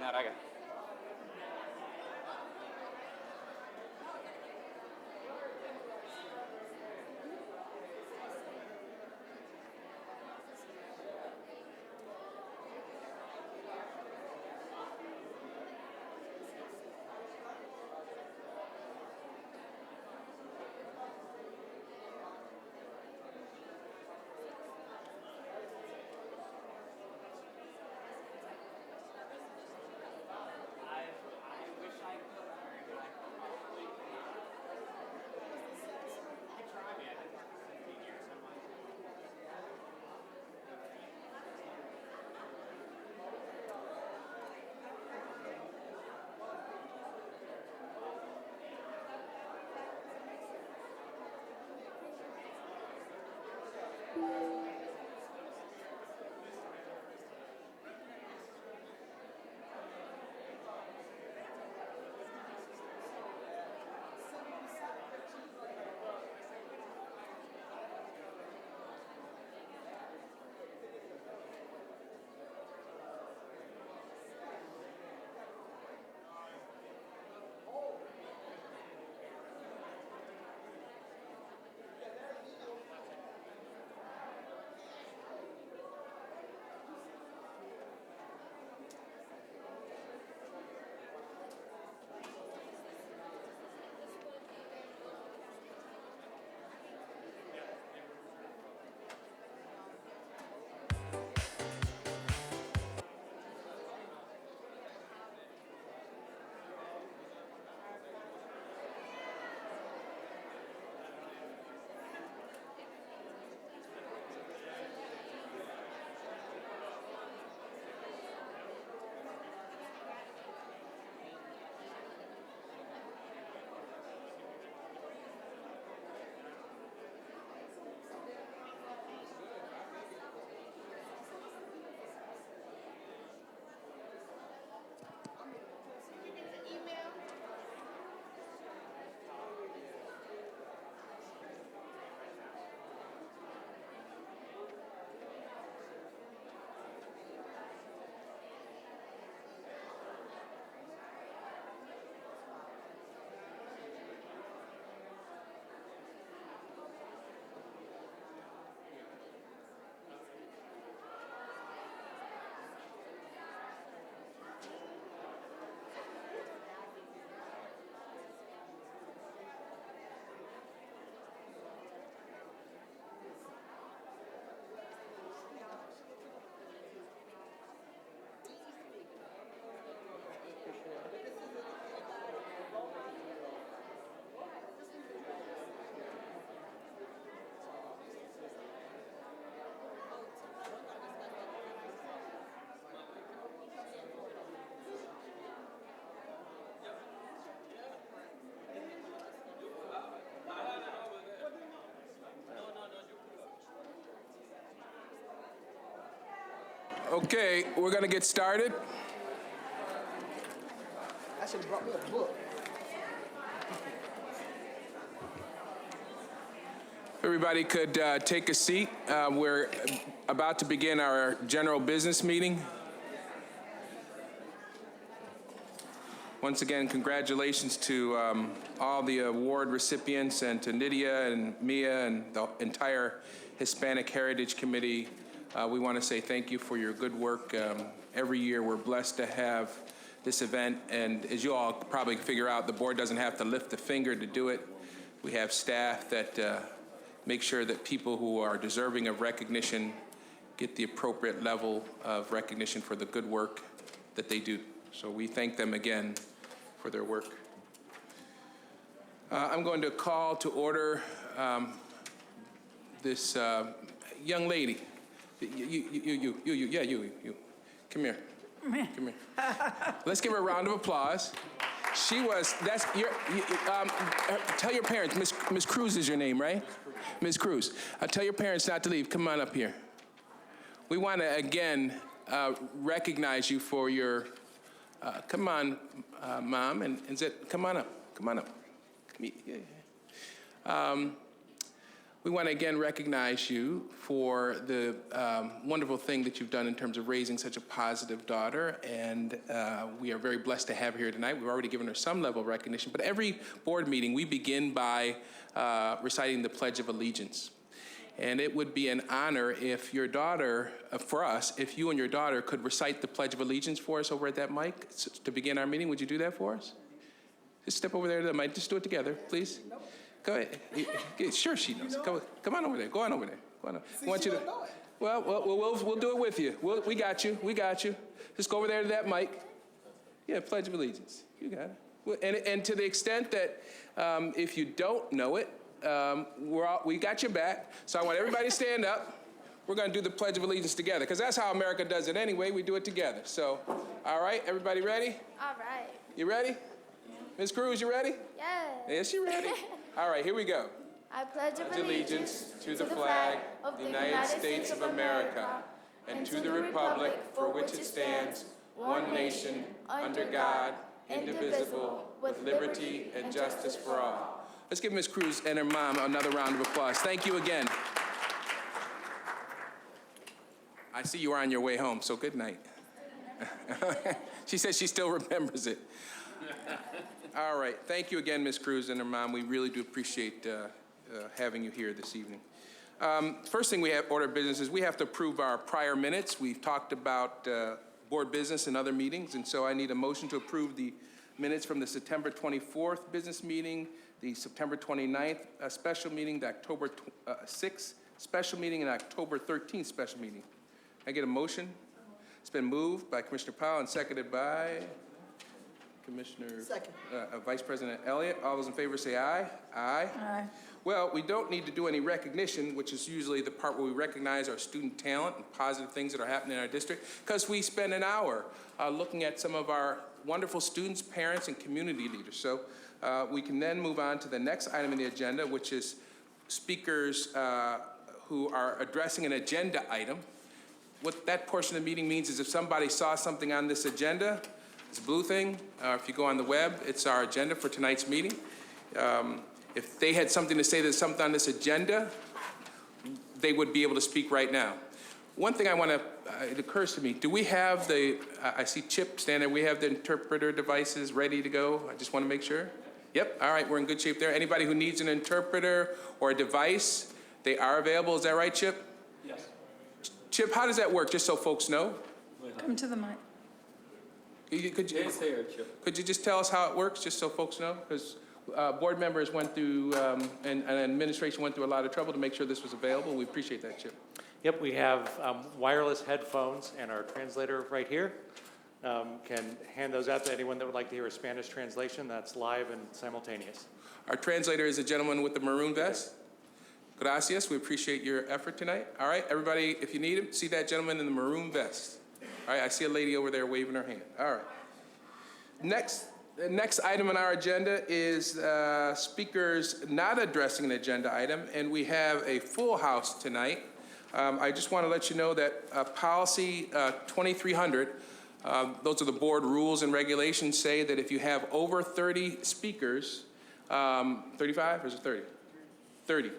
that, I got. Okay, we're going to get started. I should have brought me a book. Everybody could take a seat. We're about to begin our general business meeting. Once again, congratulations to all the award recipients and to Nydia and Mia and the entire Hispanic Heritage Committee. We want to say thank you for your good work. Every year we're blessed to have this event, and as you all probably figure out, the board doesn't have to lift a finger to do it. We have staff that make sure that people who are deserving of recognition get the appropriate level of recognition for the good work that they do. So we thank them again for their work. I'm going to call to order this young lady. You. Come here. Come here. Let's give her a round of applause. She was, tell your parents, Miss Cruz is your name, right? Miss Cruz. Tell your parents not to leave. Come on up here. We want to, again, recognize you for your, come on, Mom, and come on up. Come on up. We want to again recognize you for the wonderful thing that you've done in terms of raising such a positive daughter, and we are very blessed to have her here tonight. We've already given her some level of recognition, but every board meeting we begin by reciting the Pledge of Allegiance. And it would be an honor if your daughter, for us, if you and your daughter could recite the Pledge of Allegiance for us over at that mic to begin our meeting. Would you do that for us? Just step over there to the mic. Just do it together, please. Go ahead. Sure, she knows. Come on over there. Go on over there. Go on. I want you to. Well, we'll do it with you. We got you. We got you. Just go over there to that mic. Yeah, Pledge of Allegiance. You got it. And to the extent that if you don't know it, we got your back. So I want everybody to stand up. We're going to do the Pledge of Allegiance together, because that's how America does it anyway. We do it together. So, all right, everybody ready? All right. You ready? Ms. Cruz, you ready? Yes. Yes, you ready? All right, here we go. I pledge Allegiance to the flag of the United States of America and to the republic for which it stands, one nation, under God, indivisible, with liberty and justice for all. Let's give Ms. Cruz and her mom another round of applause. Thank you again. I see you are on your way home, so good night. She says she still remembers it. All right. Thank you again, Ms. Cruz and her mom. We really do appreciate having you here this evening. First thing we have, order of business, is we have to approve our prior minutes. We've talked about board business and other meetings, and so I need a motion to approve the minutes from the September 24th business meeting, the September 29th special meeting, the October 6th special meeting, and October 13th special meeting. Can I get a motion? It's been moved by Commissioner Powell and seconded by Commissioner, Vice President Elliott. All those in favor say aye. Aye. Aye. Well, we don't need to do any recognition, which is usually the part where we recognize our student talent and positive things that are happening in our district, because we spend an hour looking at some of our wonderful students, parents, and community leaders. So we can then move on to the next item in the agenda, which is speakers who are addressing an agenda item. What that portion of the meeting means is if somebody saw something on this agenda, this blue thing, if you go on the web, it's our agenda for tonight's meeting. If they had something to say, there's something on this agenda, they would be able to speak right now. One thing I want to, it occurs to me, do we have the, I see Chip standing there, we have the interpreter devices ready to go? I just want to make sure. Yep, all right, we're in good shape there. Anybody who needs an interpreter or a device, they are available. Is that right, Chip? Yes. Chip, how does that work, just so folks know? Come to the mic. Could you, It's here, Chip. could you just tell us how it works, just so folks know? Because board members went through, and administration went through a lot of trouble to make sure this was available. We appreciate that, Chip. Yep, we have wireless headphones and our translator right here. Can hand those out to anyone that would like to hear a Spanish translation. That's live and simultaneous. Our translator is a gentleman with the maroon vest. Gracias. We appreciate your effort tonight. All right, everybody, if you need him, see that gentleman in the maroon vest. All right, I see a lady over there waving her hand. All right. The next item on our agenda is speakers not addressing an agenda item, and we have a full house tonight. I just want to let you know that policy 2300, those are the board rules and regulations, say that if you have over 30 speakers, 35 or is it 30? 30.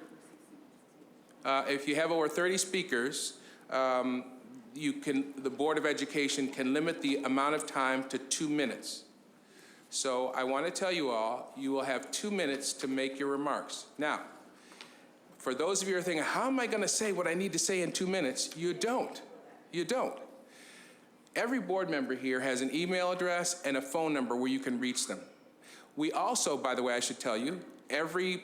If you have over 30 speakers, the Board of Education can limit the amount of time to 2 minutes. So I want to tell you all, you will have 2 minutes to make your remarks. Now, for those of you who are thinking, how am I going to say what I need to say in 2 minutes? You don't. You don't. Every board member here has an email address and a phone number where you can reach them. We also, by the way, I should tell you, every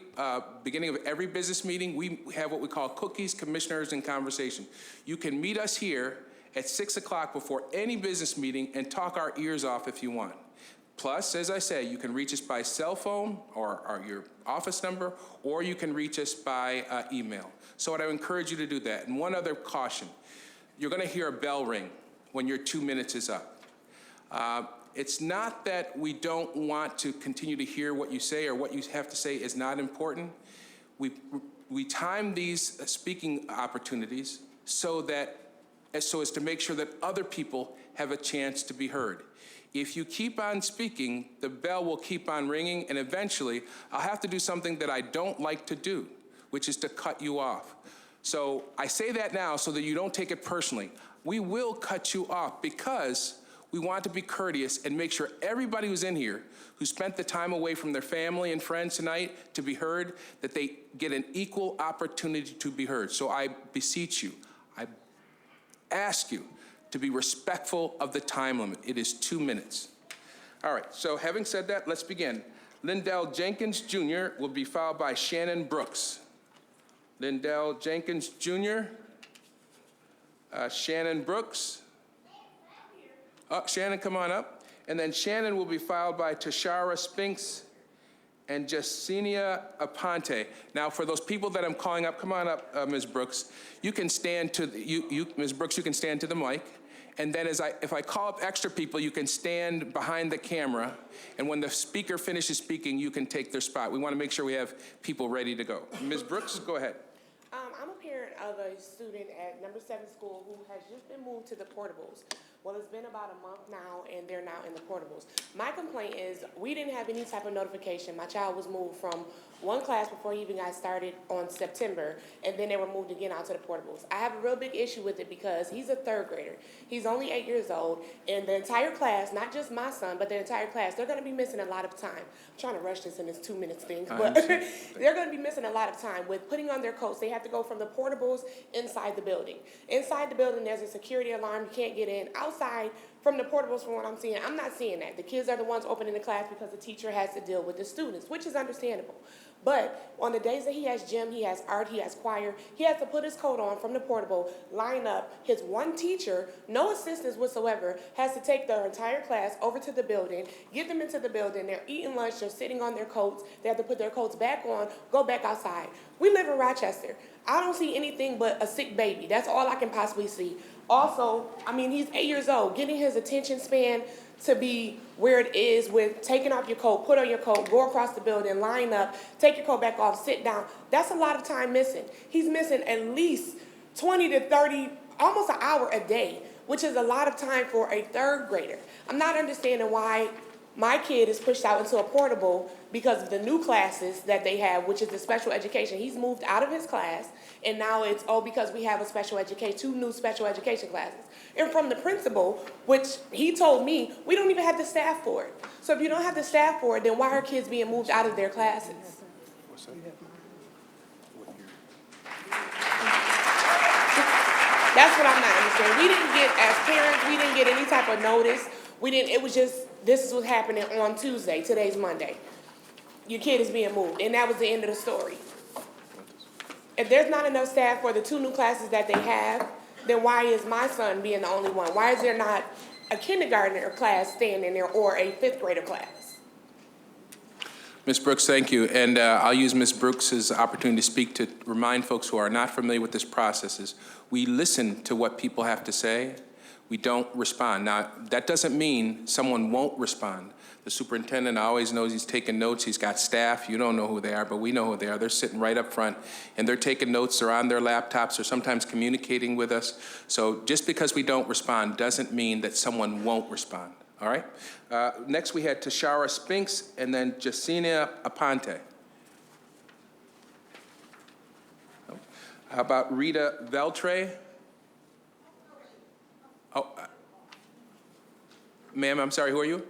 beginning of every business meeting, we have what we call cookies, commissioners, and conversation. You can meet us here at 6 o'clock before any business meeting and talk our ears off if you want. Plus, as I say, you can reach us by cell phone or your office number, or you can reach us by email. So I would encourage you to do that. And one other caution, you're going to hear a bell ring when your 2 minutes is up. It's not that we don't want to continue to hear what you say or what you have to say is not important. We time these speaking opportunities so as to make sure that other people have a chance to be heard. If you keep on speaking, the bell will keep on ringing, and eventually I'll have to do something that I don't like to do, which is to cut you off. So I say that now so that you don't take it personally. We will cut you off because we want to be courteous and make sure everybody who's in here who spent the time away from their family and friends tonight to be heard, that they get an equal opportunity to be heard. So I beseech you, I ask you to be respectful of the time limit. It is 2 minutes. All right, so having said that, let's begin. Lindell Jenkins Jr. will be followed by Shannon Brooks. Lindell Jenkins Jr., Shannon Brooks. Oh, Shannon, come on up. And then Shannon will be followed by Tashara Spinks and Jessenia Aponte. Now, for those people that I'm calling up, come on up, Ms. Brooks. You can stand to Ms. Brooks, you can stand to the mic. And then if I call up extra people, you can stand behind the camera. And when the speaker finishes speaking, you can take their spot. We want to make sure we have people ready to go. Ms. Brooks, go ahead. I'm a parent of a student at number 7 school who has just been moved to the portables. Well, it's been about a month now, and they're now in the portables. My complaint is we didn't have any type of notification. My child was moved from one class before he even got started on September, and then they were moved again out to the portables. I have a real big issue with it because he's a 3rd grader. He's only 8 years old, and the entire class, not just my son, but the entire class, they're going to be missing a lot of time. I'm trying to rush this in this 2 minutes thing, but they're going to be missing a lot of time with putting on their coats. They have to go from the portables inside the building. Inside the building, there's a security alarm. You can't get in. Outside from the portables, from what I'm seeing, I'm not seeing that. The kids are the ones opening the class because the teacher has to deal with the students, which is understandable. But on the days that he has gym, he has art, he has choir, he has to put his coat on from the portable, line up. His one teacher, no assistance whatsoever, has to take their entire class over to the building, get them into the building. They're eating lunch, they're sitting on their coats. They have to put their coats back on, go back outside. We live in Rochester. I don't see anything but a sick baby. That's all I can possibly see. Also, I mean, he's 8 years old. Getting his attention span to be where it is with taking off your coat, put on your coat, go across the building, line up, take your coat back off, sit down. That's a lot of time missing. He's missing at least 20 to 30, almost an hour a day, which is a lot of time for a 3rd grader. I'm not understanding why my kid is pushed out into a portable because of the new classes that they have, which is the special education. He's moved out of his class, and now it's, because we have a special education, 2 new special education classes. And from the principal, which he told me, we don't even have the staff for it. So if you don't have the staff for it, then why are kids being moved out of their classes? That's what I'm not understanding. We didn't get, as parents, we didn't get any type of notice. It was just, this is what's happening on Tuesday. Today's Monday. Your kid is being moved, and that was the end of the story. If there's not enough staff for the 2 new classes that they have, then why is my son being the only one? Why is there not a kindergartner class staying in there or a 5th grader class? Ms. Brooks, thank you. And I'll use Ms. Brooks' opportunity to speak to remind folks who are not familiar with this process is we listen to what people have to say. We don't respond. Now, that doesn't mean someone won't respond. The superintendent always knows he's taking notes. He's got staff. You don't know who they are, but we know who they are. They're sitting right up front, and they're taking notes. They're on their laptops. They're sometimes communicating with us. So just because we don't respond doesn't mean that someone won't respond, all right? Next, we had Tashara Spinks and then Jessenia Aponte. How about Rita Veltre? Oh, ma'am, I'm sorry, who are you?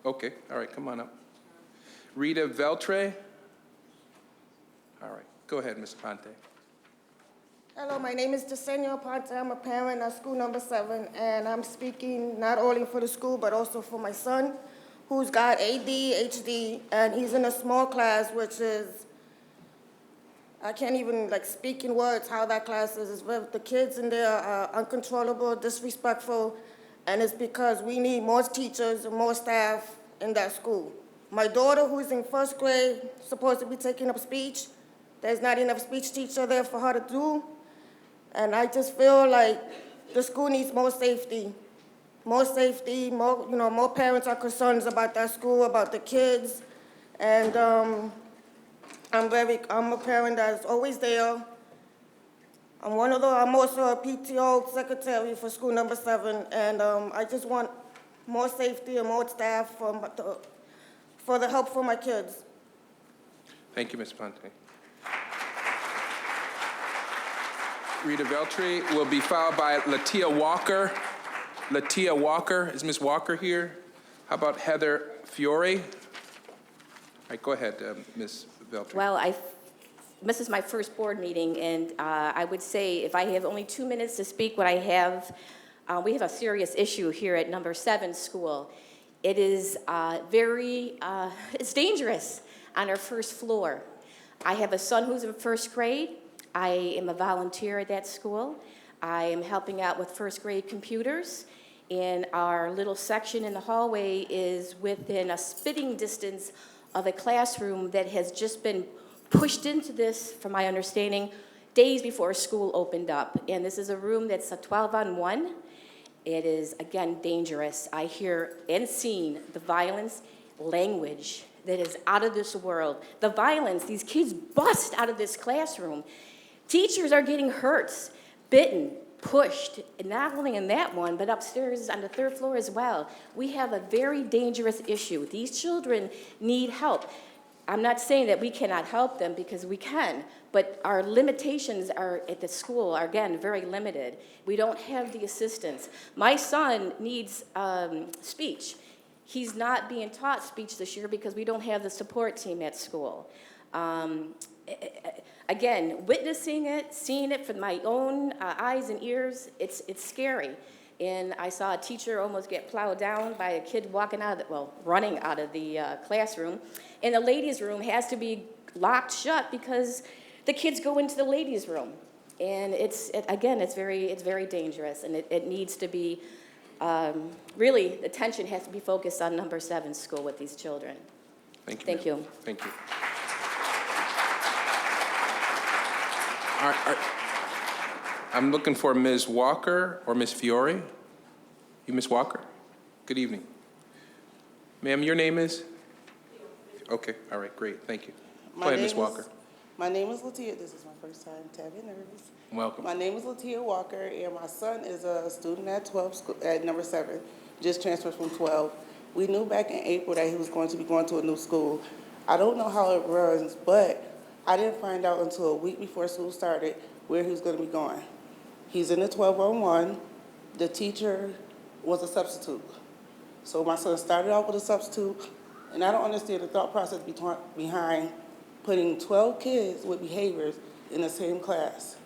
Okay, all right, come on up. Rita Veltre? All right, go ahead, Ms. Aponte. Hello, my name is Jessenia Aponte. I'm a parent at school number 7, and I'm speaking not only for the school, but also for my son, who's got ADHD, and he's in a small class, which is, I can't even speak in words how that class is. The kids in there are uncontrollable, disrespectful, and it's because we need more teachers and more staff in that school. My daughter, who's in 1st grade, supposed to be taking up speech. There's not enough speech teacher there for her to do. And I just feel like the school needs more safety. More safety, more parents are concerned about that school, about the kids. And I'm a parent that's always there. I'm also a PTO secretary for school number 7, and I just want more safety and more staff for the help for my kids. Thank you, Ms. Ponte. Rita Veltri will be followed by Latia Walker. Latia Walker, is Ms. Walker here? How about Heather Fiore? All right, go ahead, Ms. Veltri. Well, this is my first board meeting, and I would say if I have only 2 minutes to speak, what I have, we have a serious issue here at number 7 school. It is it's dangerous on our first floor. I have a son who's in first grade. I am a volunteer at that school. I am helping out with first grade computers. And our little section in the hallway is within a spitting distance of a classroom that has just been pushed into this, from my understanding, days before school opened up. And this is a room that's a 12-on-1. It is, again, dangerous. I hear and seen the violence, language that is out of this world. The violence, these kids bust out of this classroom. Teachers are getting hurt, bitten, pushed, and not only in that one, but upstairs on the 3rd floor as well. We have a very dangerous issue. These children need help. I'm not saying that we cannot help them, because we can, but our limitations are at the school are, again, very limited. We don't have the assistance. My son needs speech. He's not being taught speech this year because we don't have the support team at school. Again, witnessing it, seeing it with my own eyes and ears, it's scary. And I saw a teacher almost get plowed down by a kid running out of the classroom. And the ladies' room has to be locked shut because the kids go into the ladies' room. And it's very dangerous, and it needs to be, really, the attention has to be focused on number 7 school with these children. Thank you. Thank you. Thank you. I'm looking for Ms. Walker or Ms. Fiore. You, Ms. Walker? Good evening. Ma'am, your name is? Okay, all right, great, thank you. Go ahead, Ms. Walker. My name is Latia. This is my first time to have you nervous. Welcome. My name is Latia Walker, and my son is a student at at number 7, just transferred from 12. We knew back in April that he was going to be going to a new school. I don't know how it runs, but I didn't find out until a week before school started where he was going to be going. He's in the 12-on-1. The teacher was a substitute. So my son started off with a substitute, and I don't understand the thought process behind putting 12 kids with behaviors in the same class.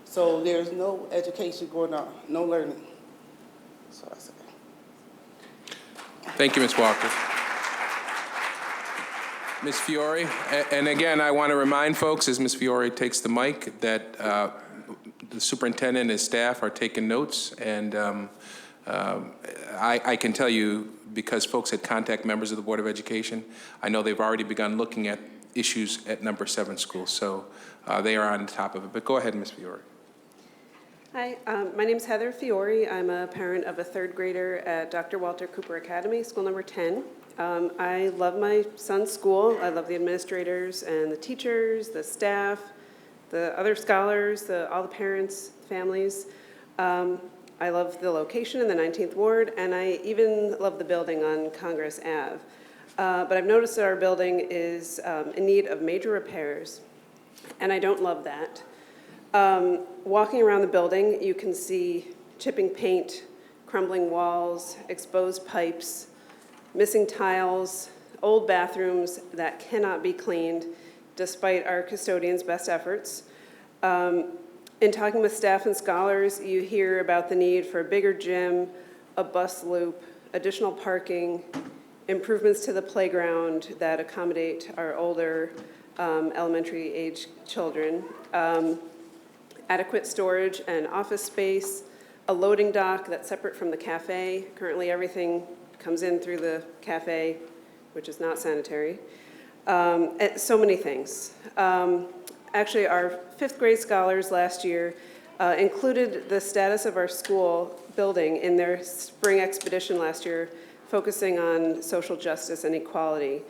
So there's no education going on, no learning. So I said. Thank you, Ms. Walker. Ms. Fiore, and again, I want to remind folks, as Ms. Fiore takes the mic, that the superintendent and his staff are taking notes, and I can tell you, because folks had contact members of the Board of Education, I know they've already begun looking at issues at number 7 school, so they are on top of it. But go ahead, Ms. Fiore. Hi, my name is Heather Fiore. I'm a parent of a 3rd grader at Dr. Walter Cooper Academy, school number 10. I love my son's school. I love the administrators and the teachers, the staff, the other scholars, all the parents, families. I love the location in the 19th Ward, and I even love the building on Congress Ave. But I've noticed that our building is in need of major repairs, and I don't love that. Walking around the building, you can see chipping paint, crumbling walls, exposed pipes, missing tiles, old bathrooms that cannot be cleaned despite our custodians' best efforts. In talking with staff and scholars, you hear about the need for a bigger gym, a bus loop, additional parking, improvements to the playground that accommodate our older elementary age children, adequate storage and office space, a loading dock that's separate from the cafe. Currently, everything comes in through the cafe, which is not sanitary. So many things. Actually, our 5th grade scholars last year included the status of our school building in their spring expedition last year, focusing on social justice and equality.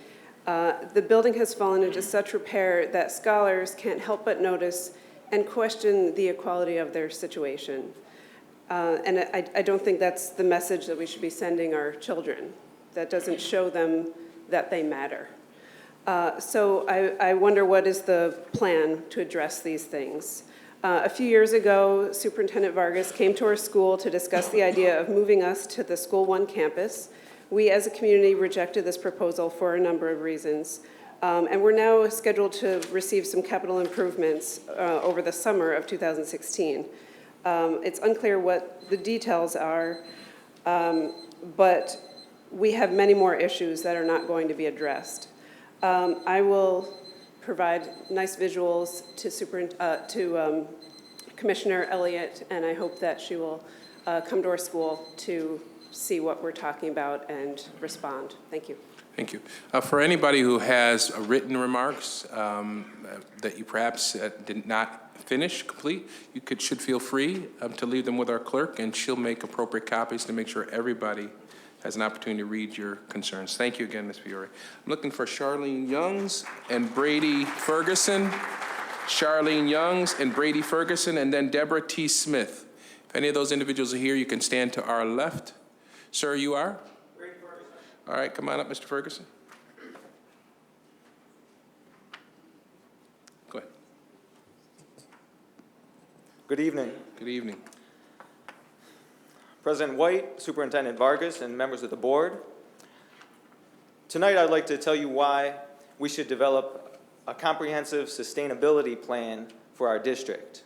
The building has fallen into such repair that scholars can't help but notice and question the equality of their situation. And I don't think that's the message that we should be sending our children. That doesn't show them that they matter. So I wonder what is the plan to address these things. A few years ago, Superintendent Vargas came to our school to discuss the idea of moving us to the School One campus. We, as a community, rejected this proposal for a number of reasons. And we're now scheduled to receive some capital improvements over the summer of 2016. It's unclear what the details are, but we have many more issues that are not going to be addressed. I will provide nice visuals to Commissioner Elliott, and I hope that she will come to our school to see what we're talking about and respond. Thank you. Thank you. For anybody who has written remarks that you perhaps did not finish, complete, you should feel free to leave them with our clerk, and she'll make appropriate copies to make sure everybody has an opportunity to read your concerns. Thank you again, Ms. Fiore. I'm looking for Charlene Youngs and Brady Ferguson. Charlene Youngs and Brady Ferguson, and then Deborah T. Smith. If any of those individuals are here, you can stand to our left. Sir, you are? Brady Ferguson. All right, come on up, Mr. Ferguson. Go ahead. Good evening. Good evening. President White, Superintendent Vargas, and members of the board. Tonight I'd like to tell you why we should develop a comprehensive sustainability plan for our district.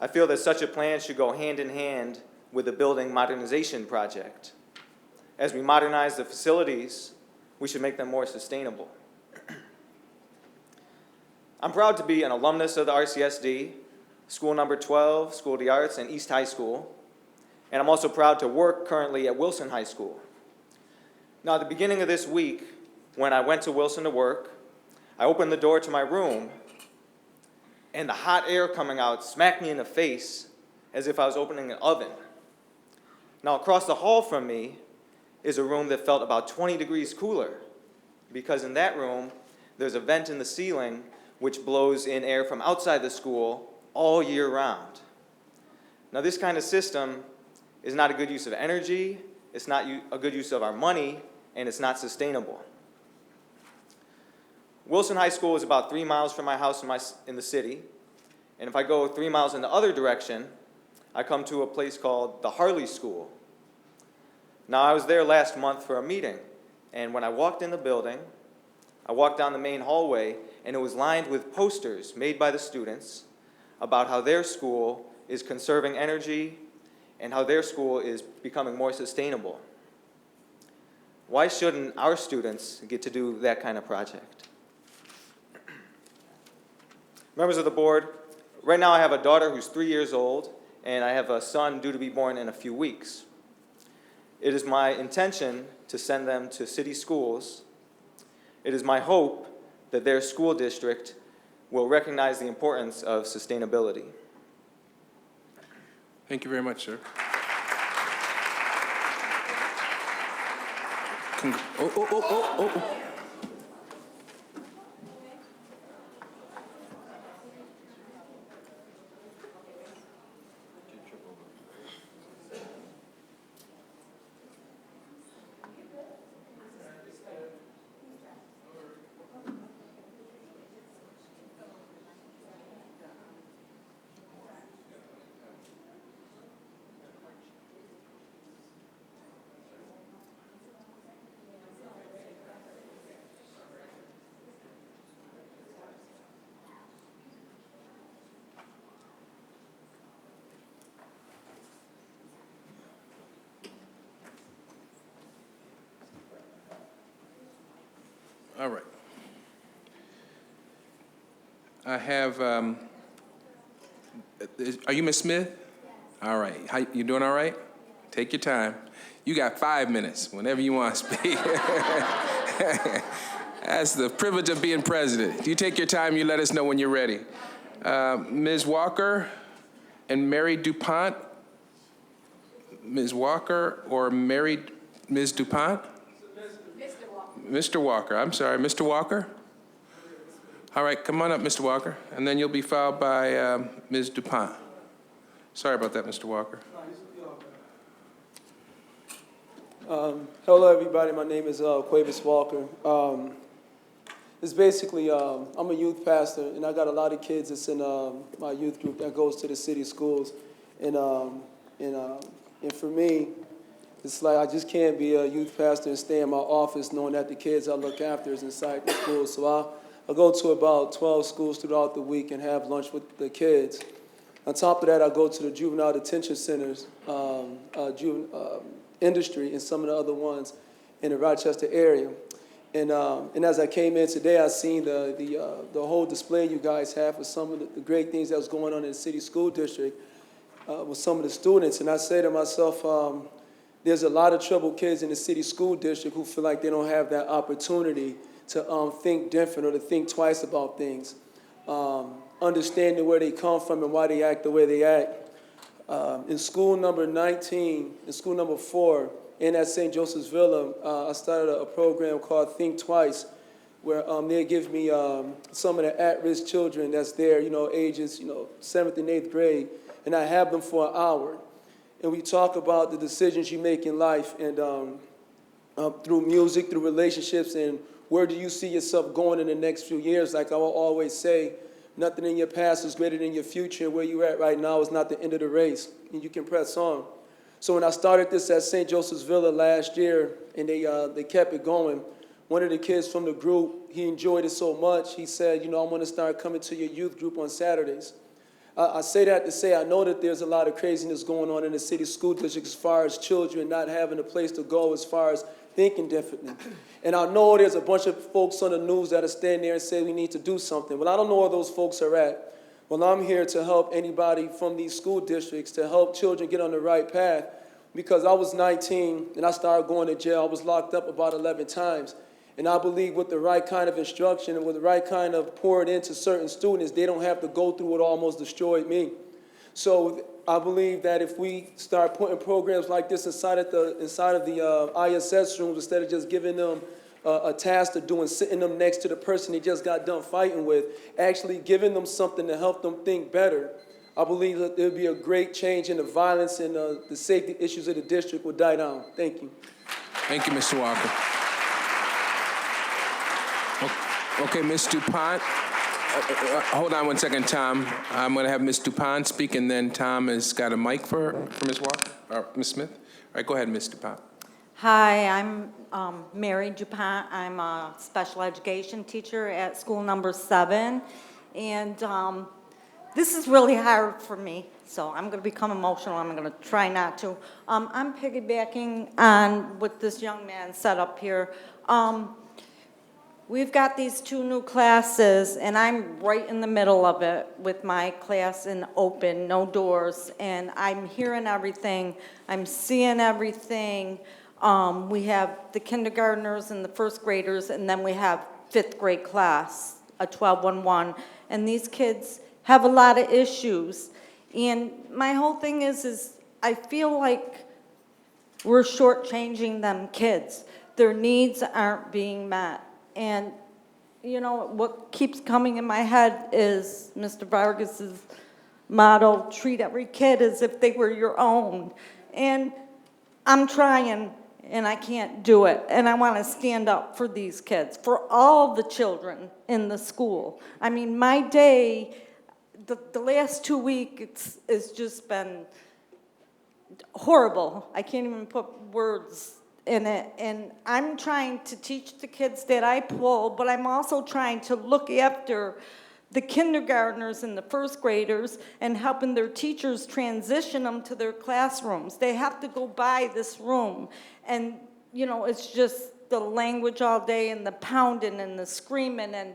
I feel that such a plan should go hand in hand with the building modernization project. As we modernize the facilities, we should make them more sustainable. I'm proud to be an alumnus of the RCSD, School Number 12, School of the Arts, and East High School. And I'm also proud to work currently at Wilson High School. Now, at the beginning of this week, when I went to Wilson to work, I opened the door to my room, and the hot air coming out smacked me in the face as if I was opening an oven. Now, across the hall from me is a room that felt about 20 degrees cooler, because in that room, there's a vent in the ceiling which blows in air from outside the school all year round. Now, this kind of system is not a good use of energy, it's not a good use of our money, and it's not sustainable. Wilson High School is about 3 miles from my house in the city, and if I go 3 miles in the other direction, I come to a place called the Harley School. Now, I was there last month for a meeting, and when I walked in the building, I walked down the main hallway, and it was lined with posters made by the students about how their school is conserving energy and how their school is becoming more sustainable. Why shouldn't our students get to do that kind of project? Members of the board, right now I have a daughter who's 3 years old, and I have a son due to be born in a few weeks. It is my intention to send them to city schools. It is my hope that their school district will recognize the importance of sustainability. Thank you very much, sir. Oh. All right. I have, are you Ms. Smith? All right. You doing all right? Take your time. You got 5 minutes, whenever you want to speak. That's the privilege of being president. You take your time, you let us know when you're ready. Ms. Walker and Mary DuPont. Ms. Walker or Ms. DuPont? Mr. Walker, I'm sorry, Mr. Walker? All right, come on up, Mr. Walker, and then you'll be followed by Ms. DuPont. Sorry about that, Mr. Walker. Hello, everybody. My name is Quavis Walker. It's basically, I'm a youth pastor, and I got a lot of kids that's in my youth group that goes to the city schools. And, and for me, it's like I just can't be a youth pastor and stay in my office knowing that the kids I look after is inside the school. So I go to about 12 schools throughout the week and have lunch with the kids. On top of that, I go to the juvenile detention centers, industry, and some of the other ones in the Rochester area. And as I came in today, I seen the whole display you guys have for some of the great things that was going on in the city school district with some of the students. And I say to myself, there's a lot of troubled kids in the city school district who feel like they don't have that opportunity to think different or to think twice about things, understanding where they come from and why they act the way they act. In school number 19, in school number 4, and at St. Joseph's Villa, I started a program called Think Twice, where they give me some of the at-risk children that's there, ages, 7th and 8th grade, and I have them for an hour. And we talk about the decisions you make in life, and through music, through relationships, and where do you see yourself going in the next few years? Like I will always say, nothing in your past is greater than your future, and where you're at right now is not the end of the race, and you can press on. So when I started this at St. Joseph's Villa last year, and they kept it going, one of the kids from the group, he enjoyed it so much, he said, I want to start coming to your youth group on Saturdays. I say that to say I know that there's a lot of craziness going on in the city school district as far as children not having a place to go, as far as thinking differently. And I know there's a bunch of folks on the news that are standing there and say we need to do something. Well, I don't know where those folks are at. Well, I'm here to help anybody from these school districts to help children get on the right path. Because I was 19 and I started going to jail. I was locked up about 11 times. And I believe with the right kind of instruction and with the right kind of pouring into certain students, they don't have to go through what almost destroyed me. So I believe that if we start putting programs like this inside of the ISS rooms, instead of just giving them a task to do and sitting them next to the person they just got done fighting with, actually giving them something to help them think better, I believe that there will be a great change in the violence and the safety issues of the district will die down. Thank you. Thank you, Mr. Walker. Okay, Ms. DuPont. Hold on one second, Tom. I'm going to have Ms. DuPont speak, and then Tom has got a mic for Ms. Walker, or Ms. Smith. All right, go ahead, Ms. DuPont. Hi, I'm Mary DuPont. I'm a special education teacher at school number 7, and this is really hard for me, so I'm going to become emotional. I'm going to try not to. I'm piggybacking on what this young man said up here. We've got these 2 new classes, and I'm right in the middle of it with my class in open, no doors, and I'm hearing everything. I'm seeing everything. We have the kindergartners and the 1st graders, and then we have 5th grade class, a 12-1-1, and these kids have a lot of issues. And my whole thing is I feel like we're shortchanging them kids. Their needs aren't being met. And, what keeps coming in my head is Mr. Vargas's motto, treat every kid as if they were your own. And I'm trying, and I can't do it. And I want to stand up for these kids, for all the children in the school. I mean, my day, the last 2 weeks, it's just been horrible. I can't even put words in it, and I'm trying to teach the kids that I pull, but I'm also trying to look after the kindergartners and the 1st graders and helping their teachers transition them to their classrooms. They have to go by this room, and it's just the language all day and the pounding and the screaming, and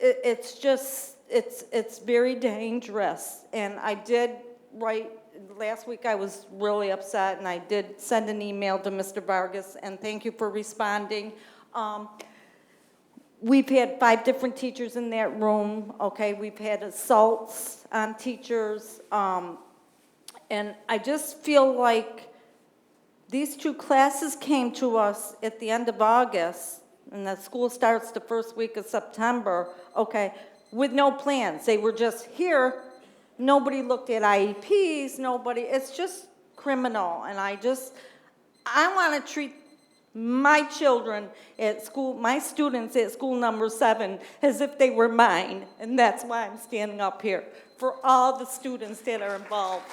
it's just it's very dangerous. And I did write. Last week I was really upset, and I did send an email to Mr. Vargas, and thank you for responding. We've had 5 different teachers in that room, okay? We've had assaults on teachers, and I just feel like these 2 classes came to us at the end of August, and the school starts the 1st week of September, okay, with no plans. They were just here. Nobody looked at IEPs, it's just criminal, and I want to treat my children at school, my students at school number 7, as if they were mine. And that's why I'm standing up here, for all the students that are involved.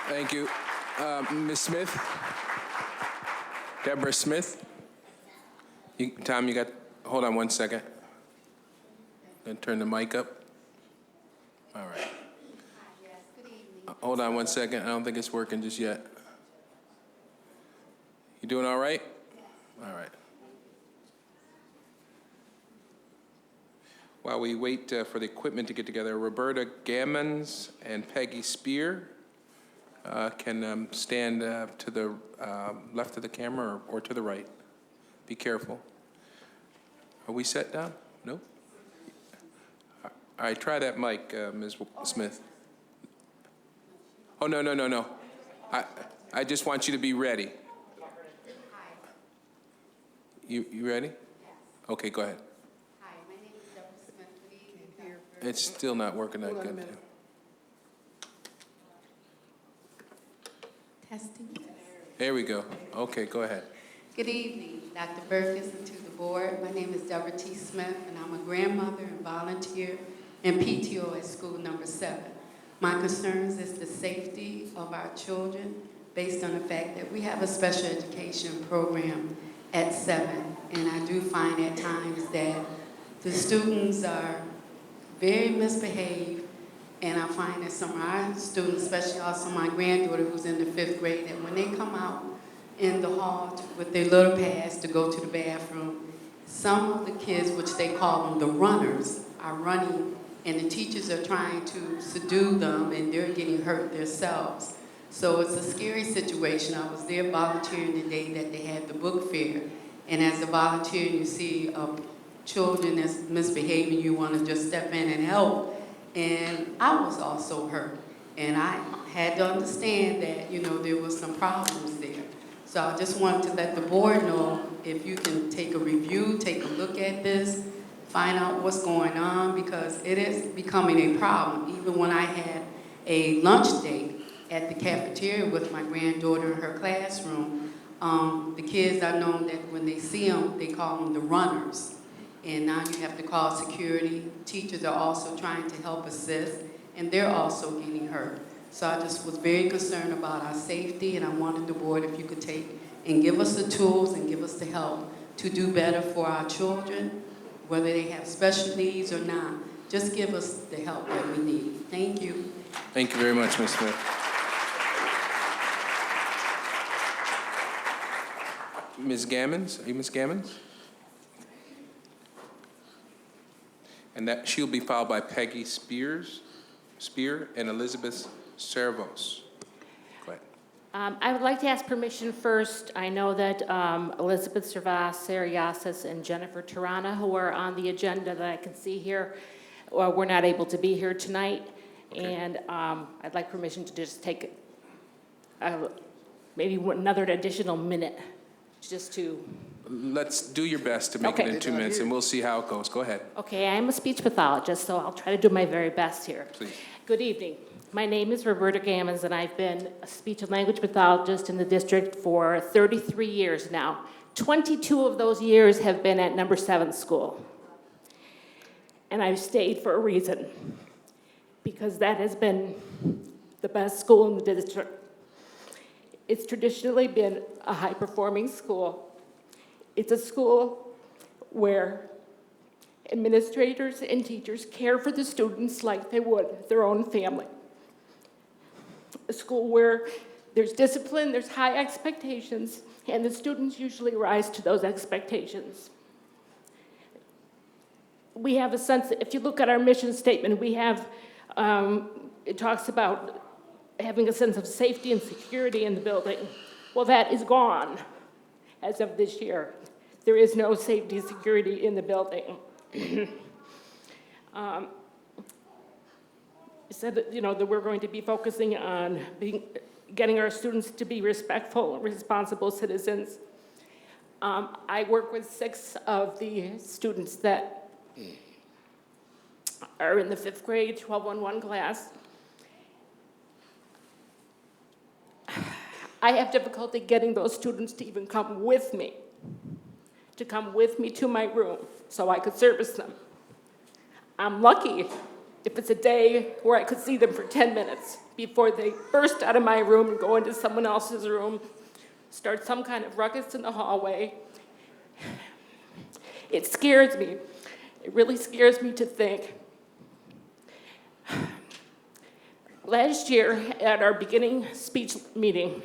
Thank you. Ms. Smith? Deborah Smith? Tom, you got, hold on one second. Gonna turn the mic up. All right. Hold on one second. I don't think it's working just yet. You doing all right? All right. While we wait for the equipment to get together, Roberta Gammons and Peggy Spear can stand to the left of the camera or to the right. Be careful. Are we set down? No? All right, try that mic, Ms. Smith. Oh, no. I just want you to be ready. You ready? Okay, go ahead. Hi, my name is Deborah Smith. Good evening, Dr. It's still not working that good. Testing. There we go. Okay, go ahead. Good evening, Dr. Burkus and to the board. My name is Deborah T. Smith, and I'm a grandmother and volunteer in PTO at school number 7. My concerns is the safety of our children based on the fact that we have a special education program at 7, and I do find at times that the students are very misbehaved, and I find that some of our students, especially also my granddaughter who's in the 5th grade, that when they come out in the hall with their little pads to go to the bathroom, some of the kids, which they call them the runners, are running, and the teachers are trying to subdue them, and they're getting hurt themselves. So it's a scary situation. I was there volunteering the day that they had the book fair, and as a volunteer, you see children that's misbehaving, you want to just step in and help, and I was also hurt, and I had to understand that, you know, there was some problems there. So I just wanted to let the board know if you can take a review, take a look at this, find out what's going on, because it is becoming a problem. Even when I had a lunch date at the cafeteria with my granddaughter in her classroom, the kids, I know that when they see them, they call them the runners. And now you have to call security. Teachers are also trying to help assist, and they're also getting hurt. So I just was very concerned about our safety, and I wanted the board, if you could take and give us the tools and give us the help to do better for our children, whether they have special needs or not. Just give us the help that we need. Thank you. Thank you very much, Ms. Smith. Ms. Gammons, are you Ms. Gammons? And that she'll be followed by Peggy Spear, and Elizabeth Servos. Go ahead. I would like to ask permission first. I know that Elizabeth Servas, Sarah Yasis, and Jennifer Tirana, who are on the agenda that I can see here, were not able to be here tonight. Okay. And I'd like permission to just take maybe another additional minute just to... Let's do your best to make it in 2 minutes, and we'll see how it goes. Go ahead. Okay, I'm a speech pathologist, so I'll try to do my very best here. Please. Good evening. My name is Roberta Gammons, and I've been a speech and language pathologist in the district for 33 years now. 22 of those years have been at number 7 school. And I've stayed for a reason, because that has been the best school in the district. It's traditionally been a high-performing school. It's a school where administrators and teachers care for the students like they would their own family. A school where there's discipline, there's high expectations, and the students usually rise to those expectations. We have a sense that if you look at our mission statement, we have, it talks about having a sense of safety and security in the building. Well, that is gone as of this year. There is no safety and security in the building. It said that, you know, that we're going to be focusing on getting our students to be respectful, responsible citizens. I work with 6 of the students that are in the 5th grade 1211 class. I have difficulty getting those students to even come with me, to my room so I could service them. I'm lucky if it's a day where I could see them for 10 minutes before they burst out of my room and go into someone else's room, start some kind of ruckus in the hallway. It scares me. It really scares me to think. Last year, at our beginning speech meeting,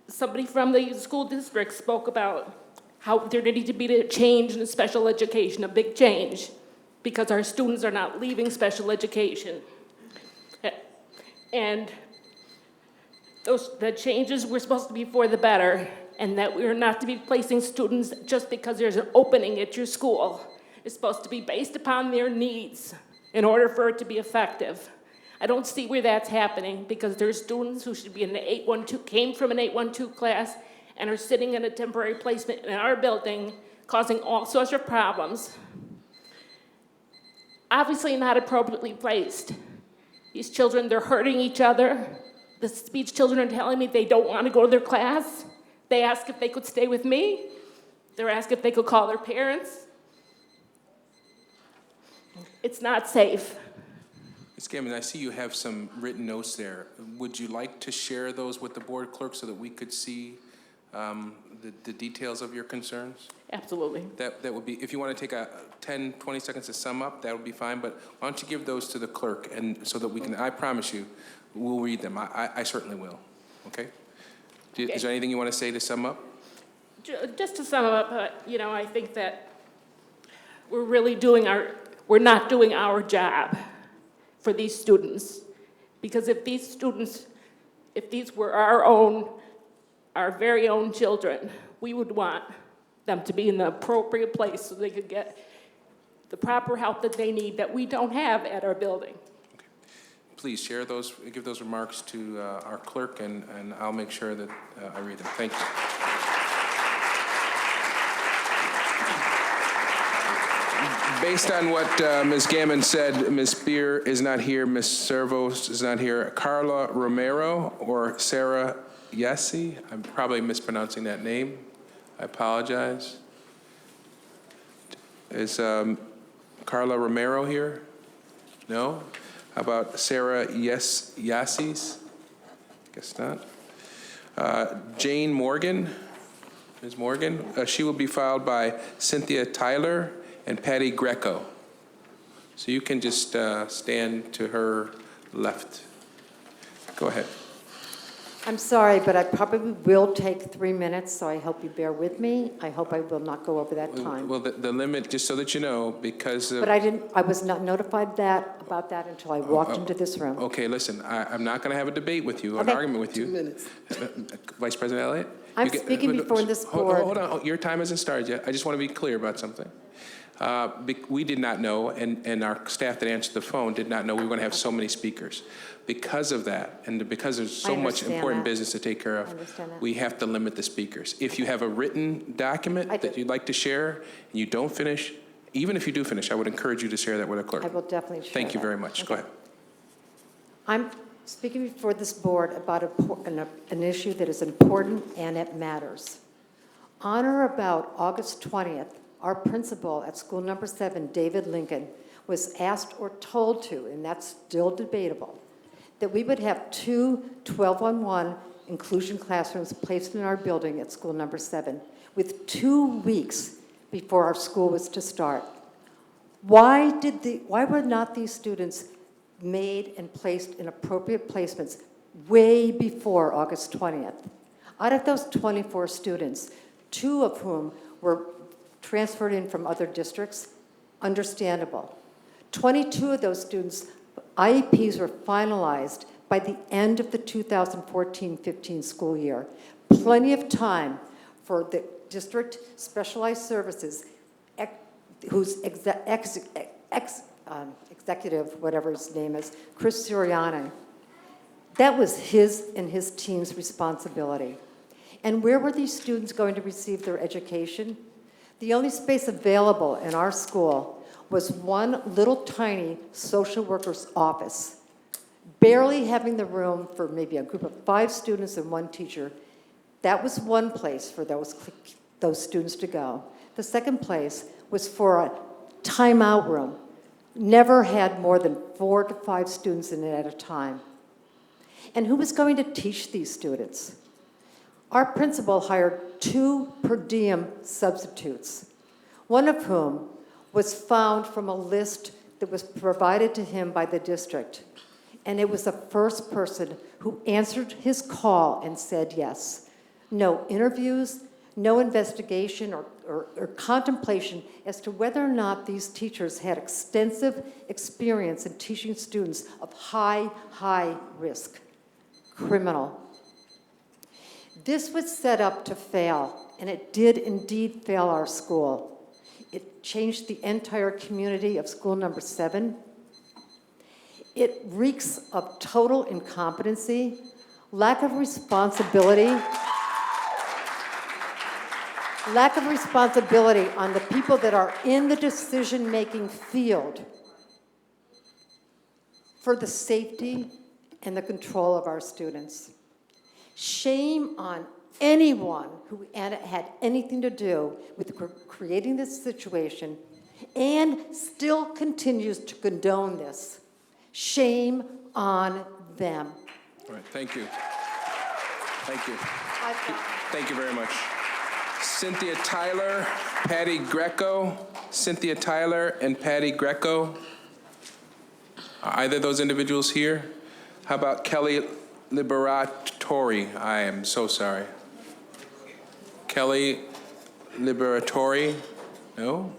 somebody from the school district spoke about how there needed to be a change in special education, a big change, because our students are not leaving special education. And the changes were supposed to be for the better, and that we are not to be placing students just because there's an opening at your school. It's supposed to be based upon their needs in order for it to be effective. I don't see where that's happening, because there's students who should be in the 812, came from an 812 class, and are sitting in a temporary placement in our building, causing all sorts of problems. Obviously not appropriately placed. These children, they're hurting each other. The speech children are telling me they don't want to go to their class. They ask if they could stay with me. They're asked if they could call their parents. It's not safe. Ms. Gammon, I see you have some written notes there. Would you like to share those with the board clerk so that we could see the details of your concerns? Absolutely. That would be, if you want to take 10, 20 seconds to sum up, that would be fine, but why don't you give those to the clerk, and so that we can, I promise you, we'll read them. I certainly will, okay? Okay. Is there anything you want to say to sum up? Just to sum up, I think that we're not doing our job for these students. Because if these were our very own children, we would want them to be in the appropriate place so they could get the proper help that they need that we don't have at our building. Okay. Please share those, give those remarks to our clerk, and I'll make sure that I read them. Thank you. Based on what Ms. Gammon said, Ms. Beer is not here, Ms. Servos is not here. Carla Romero or Sarah Yessi, I'm probably mispronouncing that name. I apologize. Is Carla Romero here? No? How about Sarah Yassis? Guess not. Jane Morgan, Ms. Morgan, she will be followed by Cynthia Tyler and Patty Greco. So you can just stand to her left. Go ahead. I'm sorry, but I probably will take 3 minutes, so I hope you bear with me. I hope I will not go over that time. Well, the limit, just so that you know, because of... But I was not notified about that until I walked into this room. Okay, listen, I'm not going to have a debate with you, an Okay. argument with you. 2 minutes. Vice President Elliott? I'm speaking before this board. Hold on, your time hasn't started yet. I just want to be clear about something. We did not know, and our staff that answered the phone did not know we were going to have so many speakers. Because of that, and because there's so much important business to take care of, we have to limit the speakers. If you have a written document that you'd like to share, and you don't finish, even if you do finish, I would encourage you to share that with the clerk. I will definitely share Thank you that. very much. Okay. Go ahead. I'm speaking before this board about an issue that is important and it matters. On or about August 20th, our principal at school number 7, David Lincoln, was asked or told to, and that's still debatable, that we would have 2 12-on-1 inclusion classrooms placed in our building at school number 7, with 2 weeks before our school was to start. Why were not these students made and placed in appropriate placements way before August 20th? Out of those 24 students, 2 of whom were transferred in from other districts, understandable. 22 of those students, IEPs were finalized by the end of the 2014-15 school year. Plenty of time for the district specialized services, whose executive, whatever his name is, Chris Siriani. That was his and his team's responsibility. And where were these students going to receive their education? The only space available in our school was one little tiny social worker's office. barely having the room for maybe a group of 5 students and 1 teacher. That was one place for those students to go. The second place was for a timeout room. Never had more than 4 to 5 students in it at a time. And who was going to teach these students? Our principal hired 2 per diem substitutes, one of whom was found from a list that was provided to him by the district. And it was the first person who answered his call and said yes. No interviews, no investigation or contemplation as to whether or not these teachers had extensive experience in teaching students of high risk, criminal. This was set up to fail, and it did indeed fail our school. It changed the entire community of school number 7. It reeks of total incompetency, lack of responsibility on the people that are in the decision-making field for the safety and the control of our students. Shame on anyone who had anything to do with creating this situation and still continues to condone this. Shame on them. All right, thank you. Thank you. Thank you very much. Cynthia Tyler, Patty Greco. Cynthia Tyler and Patty Greco. Are either of those individuals here? How about Kelly Liberatori? I am so sorry. Kelly Liberatori? No.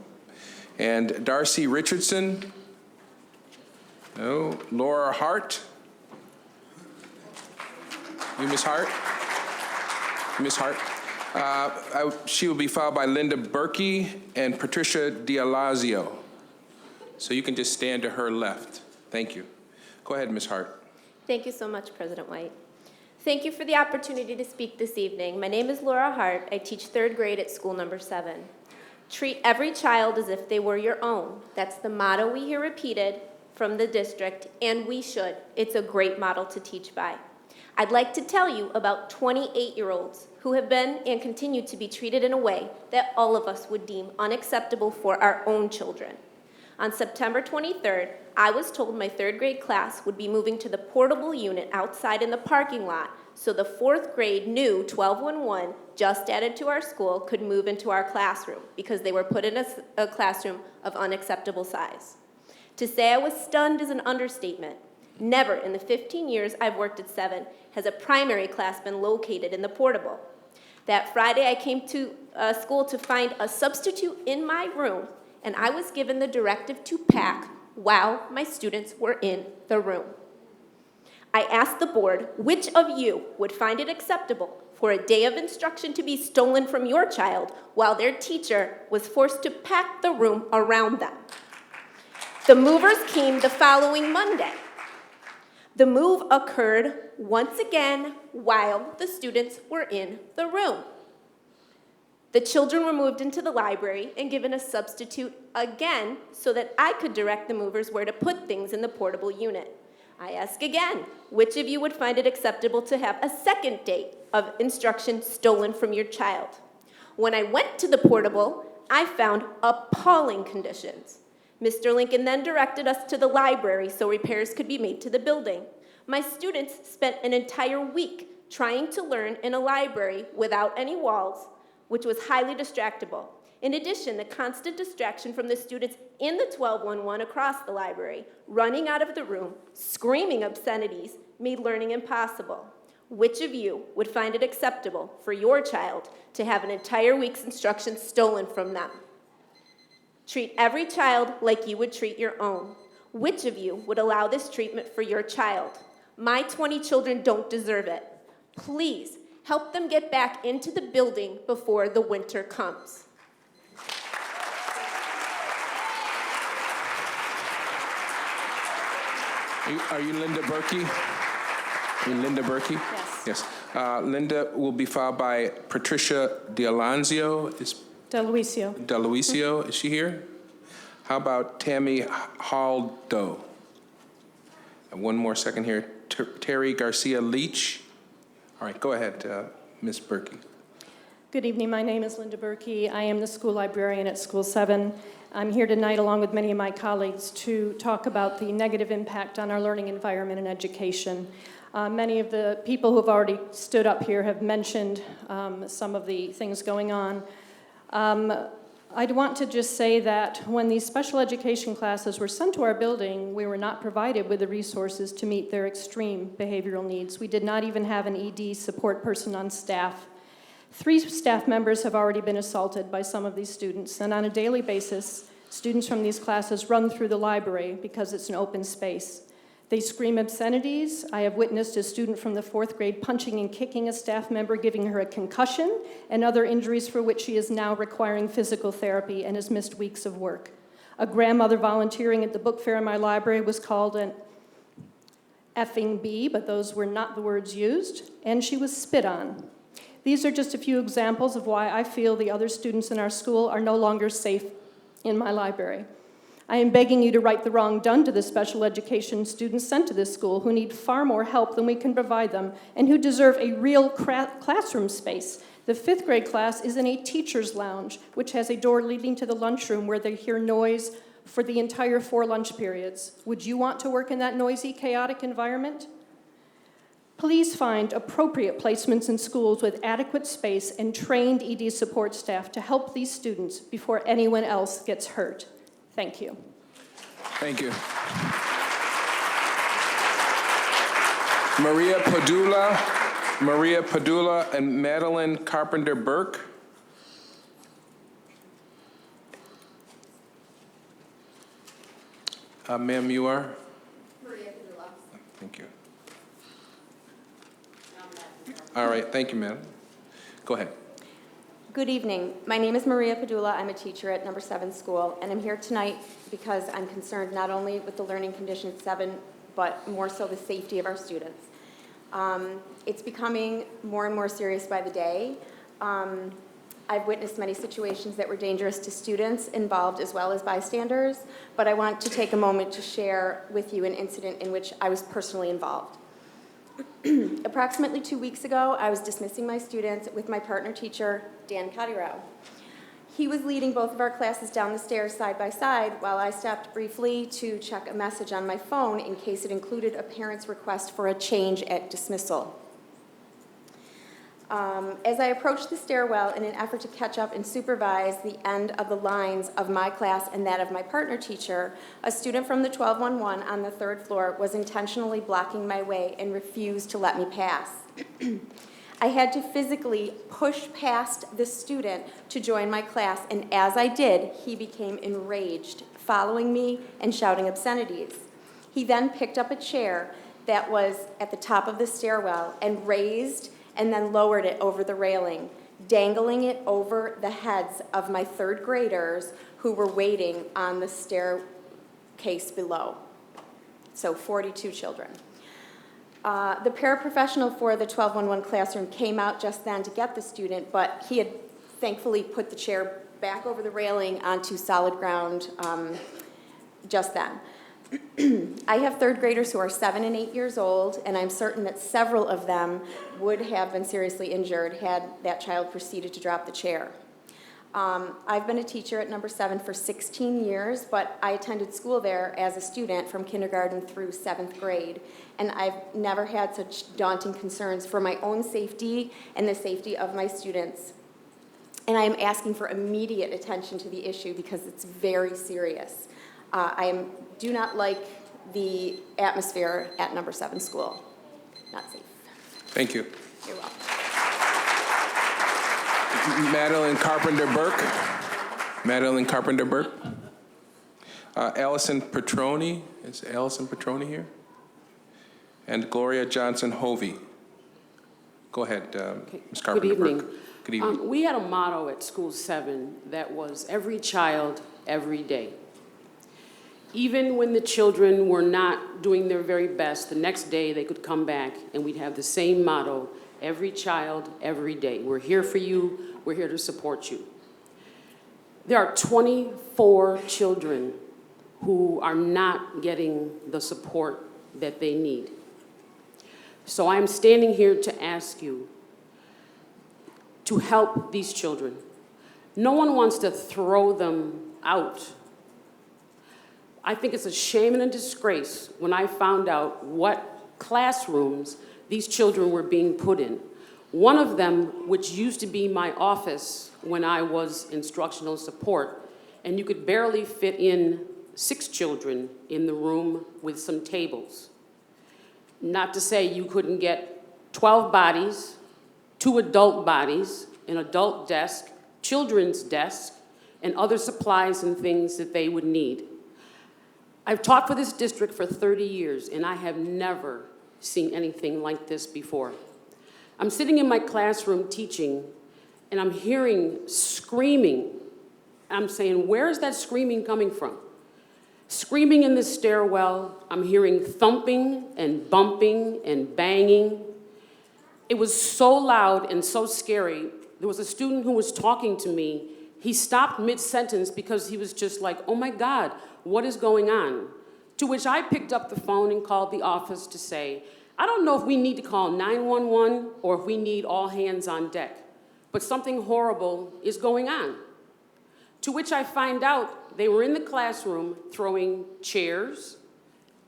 And Darcy Richardson? No. Laura Hart? You, Ms. Hart? Ms. Hart? She will be followed by Linda Berkey and Patricia D'Alazio. So you can just stand to her left. Thank you. Go ahead, Ms. Hart. Thank you so much, President White. Thank you for the opportunity to speak this evening. My name is Laura Hart. I teach 3rd grade at school number 7. Treat every child as if they were your own. That's the motto we hear repeated from the district, and we should. It's a great model to teach by. I'd like to tell you about 28-year-olds who have been and continue to be treated in a way that all of us would deem unacceptable for our own children. On September 23rd, I was told my 3rd grade class would be moving to the portable unit outside in the parking lot so the 4th grade new 1211 just added to our school could move into our classroom because they were put in a classroom of unacceptable size. To say I was stunned is an understatement. Never in the 15 years I've worked at 7 has a primary class been located in the portable. That Friday I came to school to find a substitute in my room, and I was given the directive to pack while my students were in the room. I asked the board which of you would find it acceptable for a day of instruction to be stolen from your child while their teacher was forced to pack the room around them. The movers came the following Monday. The move occurred once again while the students were in the room. The children were moved into the library and given a substitute again so that I could direct the movers where to put things in the portable unit. I ask again, which of you would find it acceptable to have a second day of instruction stolen from your child? When I went to the portable, I found appalling conditions. Mr. Lincoln then directed us to the library so repairs could be made to the building. My students spent an entire week trying to learn in a library without any walls, which was highly distractible. In addition, the constant distraction from the students in the 1211 across the library, running out of the room, screaming obscenities, made learning impossible. Which of you would find it acceptable for your child to have an entire week's instruction stolen from them? Treat every child like you would treat your own. Which of you would allow this treatment for your child? My 20 children don't deserve it. Please help them get back into the building before the winter comes. Are you Linda Berkey? Are you Linda Berkey? Yes. Yes. Linda will be followed by Patricia D'Alazio. D'Aloisio, is she here? How about Tammy Haldo? One more second here. Terry Garcia Leach. All right, go ahead, Ms. Berkey. Good evening. My name is Linda Berkey. I am the school librarian at School 7. I'm here tonight, along with many of my colleagues, to talk about the negative impact on our learning environment and education. Many of the people who have already stood up here have mentioned some of the things going on. I'd want to just say that when these special education classes were sent to our building, we were not provided with the resources to meet their extreme behavioral needs. We did not even have an ED support person on staff. 3 staff members have already been assaulted by some of these students, and on a daily basis, students from these classes run through the library because it's an open space. They scream obscenities. I have witnessed a student from the 4th grade punching and kicking a staff member, giving her a concussion and other injuries for which she is now requiring physical therapy and has missed weeks of work. A grandmother volunteering at the book fair in my library was called an effing bee, but those were not the words used, and she was spit on. These are just a few examples of why I feel the other students in our school are no longer safe in my library. I am begging you to right the wrong done to the special education students sent to this school who need far more help than we can provide them and who deserve a real classroom space. The 5th grade class is in a teacher's lounge, which has a door leading to the lunchroom where they hear noise for the entire 4 lunch periods. Would you want to work in that noisy, chaotic environment? Please find appropriate placements in schools with adequate space and trained ED support staff to help these students before anyone else gets hurt. Thank you. Thank you. Maria Padula, and Madeline Carpenter-Burke. Ma'am, you are? Maria Padula. Thank you. All right, thank you, ma'am. Go ahead. Good evening. My name is Maria Padula. I'm a teacher at number 7 school, and I'm here tonight because I'm concerned not only with the learning condition at 7, but more so the safety of our students. It's becoming more and more serious by the day. I've witnessed many situations that were dangerous to students involved as well as bystanders, but I want to take a moment to share with you an incident in which I was personally involved. Approximately 2 weeks ago, I was dismissing my students with my partner teacher, Dan Cottirow. He was leading both of our classes down the stairs side by side while I stopped briefly to check a message on my phone in case it included a parent's request for a change at dismissal. As I approached the stairwell in an effort to catch up and supervise the end of the lines of my class and that of my partner teacher, a student from the 1211 on the 3rd floor was intentionally blocking my way and refused to let me pass. I had to physically push past the student to join my class, and as I did, he became enraged, following me and shouting obscenities. He then picked up a chair that was at the top of the stairwell and raised and then lowered it over the railing, dangling it over the heads of my 3rd graders who were waiting on the staircase below. So 42 children. The paraprofessional for the 1211 classroom came out just then to get the student, but he had thankfully put the chair back over the railing onto solid ground just then. I have 3rd graders who are 7 and 8 years old, and I'm certain that several of them would have been seriously injured had that child proceeded to drop the chair. I've been a teacher at number 7 for 16 years, but I attended school there as a student from kindergarten through 7th grade, and I've never had such daunting concerns for my own safety and the safety of my students. And I am asking for immediate attention to the issue because it's very serious. I do not like the atmosphere at number 7 school. Not safe. Thank you. You're welcome. Madeline Carpenter-Burke. Madeline Carpenter-Burke. Allison Petroni. Is Allison Petroni here? And Gloria Johnson-Hovey. Go ahead, Ms. Carpenter-Burke. Good evening. Good evening. We had a motto at School 7 that was every child, every day. Even when the children were not doing their very best, the next day they could come back and we'd have the same motto, every child, every day. We're here for you. We're here to support you. There are 24 children who are not getting the support that they need. So I'm standing here to ask you to help these children. No one wants to throw them out. I think it's a shame and a disgrace when I found out what classrooms these children were being put in. One of them, which used to be my office when I was instructional support, and you could barely fit in 6 children in the room with some tables. Not to say you couldn't get 12 bodies, 2 adult bodies, an adult desk, children's desk, and other supplies and things that they would need. I've taught for this district for 30 years, and I have never seen anything like this before. I'm sitting in my classroom teaching, and I'm hearing screaming. I'm saying, where is that screaming coming from? Screaming in the stairwell. I'm hearing thumping and bumping and banging. It was so loud and so scary. There was a student who was talking to me. He stopped mid-sentence because he was just like, oh my God, what is going on? To which I picked up the phone and called the office to say, I don't know if we need to call 911 or if we need all hands on deck, but something horrible is going on. To which I find out they were in the classroom throwing chairs,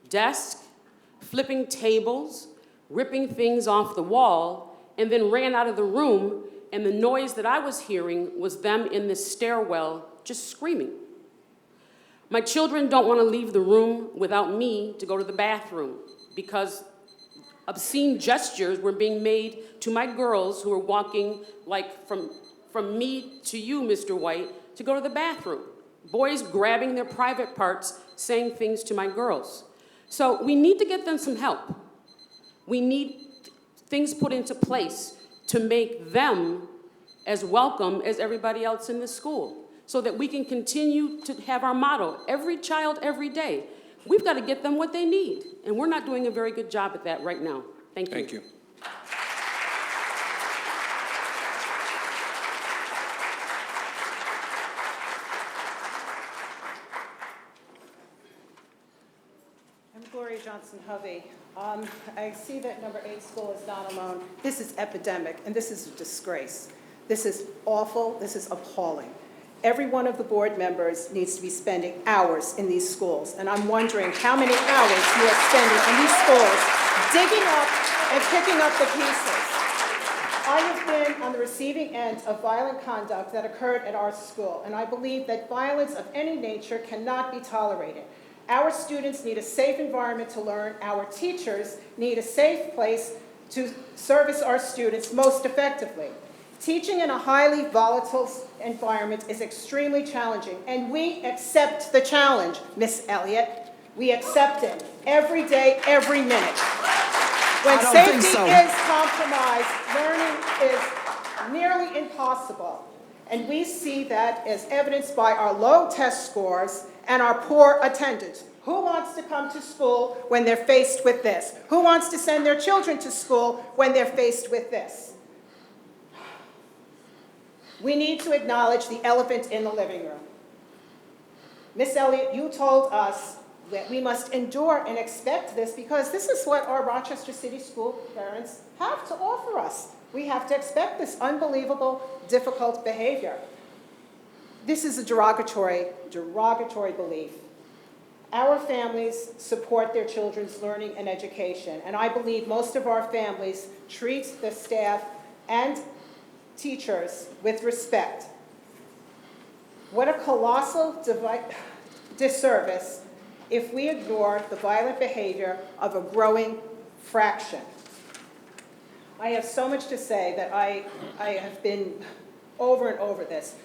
desks, flipping tables, ripping things off the wall, and then ran out of the room, and the noise that I was hearing was them in the stairwell just screaming. My children don't want to leave the room without me to go to the bathroom because obscene gestures were being made to my girls who were walking like from me to you, Mr. White, to go to the bathroom. Boys grabbing their private parts, saying things to my girls. So we need to get them some help. We need things put into place to make them as welcome as everybody else in the school so that we can continue to have our motto, every child, every day. We've got to get them what they need, and we're not doing a very good job at that right now. Thank you. Thank you. I'm Gloria Johnson-Hovey. I see that number 8 school is not alone. This is epidemic, and this is a disgrace. This is awful. This is appalling. Every one of the board members needs to be spending hours in these schools, and I'm wondering how many hours you are spending in these schools digging up and picking up the pieces. I have been on the receiving end of violent conduct that occurred at our school, and I believe that violence of any nature cannot be tolerated. Our students need a safe environment to learn. Our teachers need a safe place to service our students most effectively. Teaching in a highly volatile environment is extremely challenging, and we accept the challenge, Miss Elliott. We accept it every day, every minute. When safety is compromised, learning is nearly impossible, and we see that as evidenced by our low test scores and our poor attendance. Who wants to come to school when they're faced with this? Who wants to send their children to school when they're faced with this? We need to acknowledge the elephant in the living room. Miss Elliott, you told us that we must endure and expect this because this is what our Rochester City School parents have to offer us. We have to expect this unbelievable, difficult behavior. This is a derogatory belief. Our families support their children's learning and education, and I believe most of our families treat the staff and teachers with respect. What a colossal disservice if we ignore the violent behavior of a growing fraction. I have so much to say that I have been over and over this.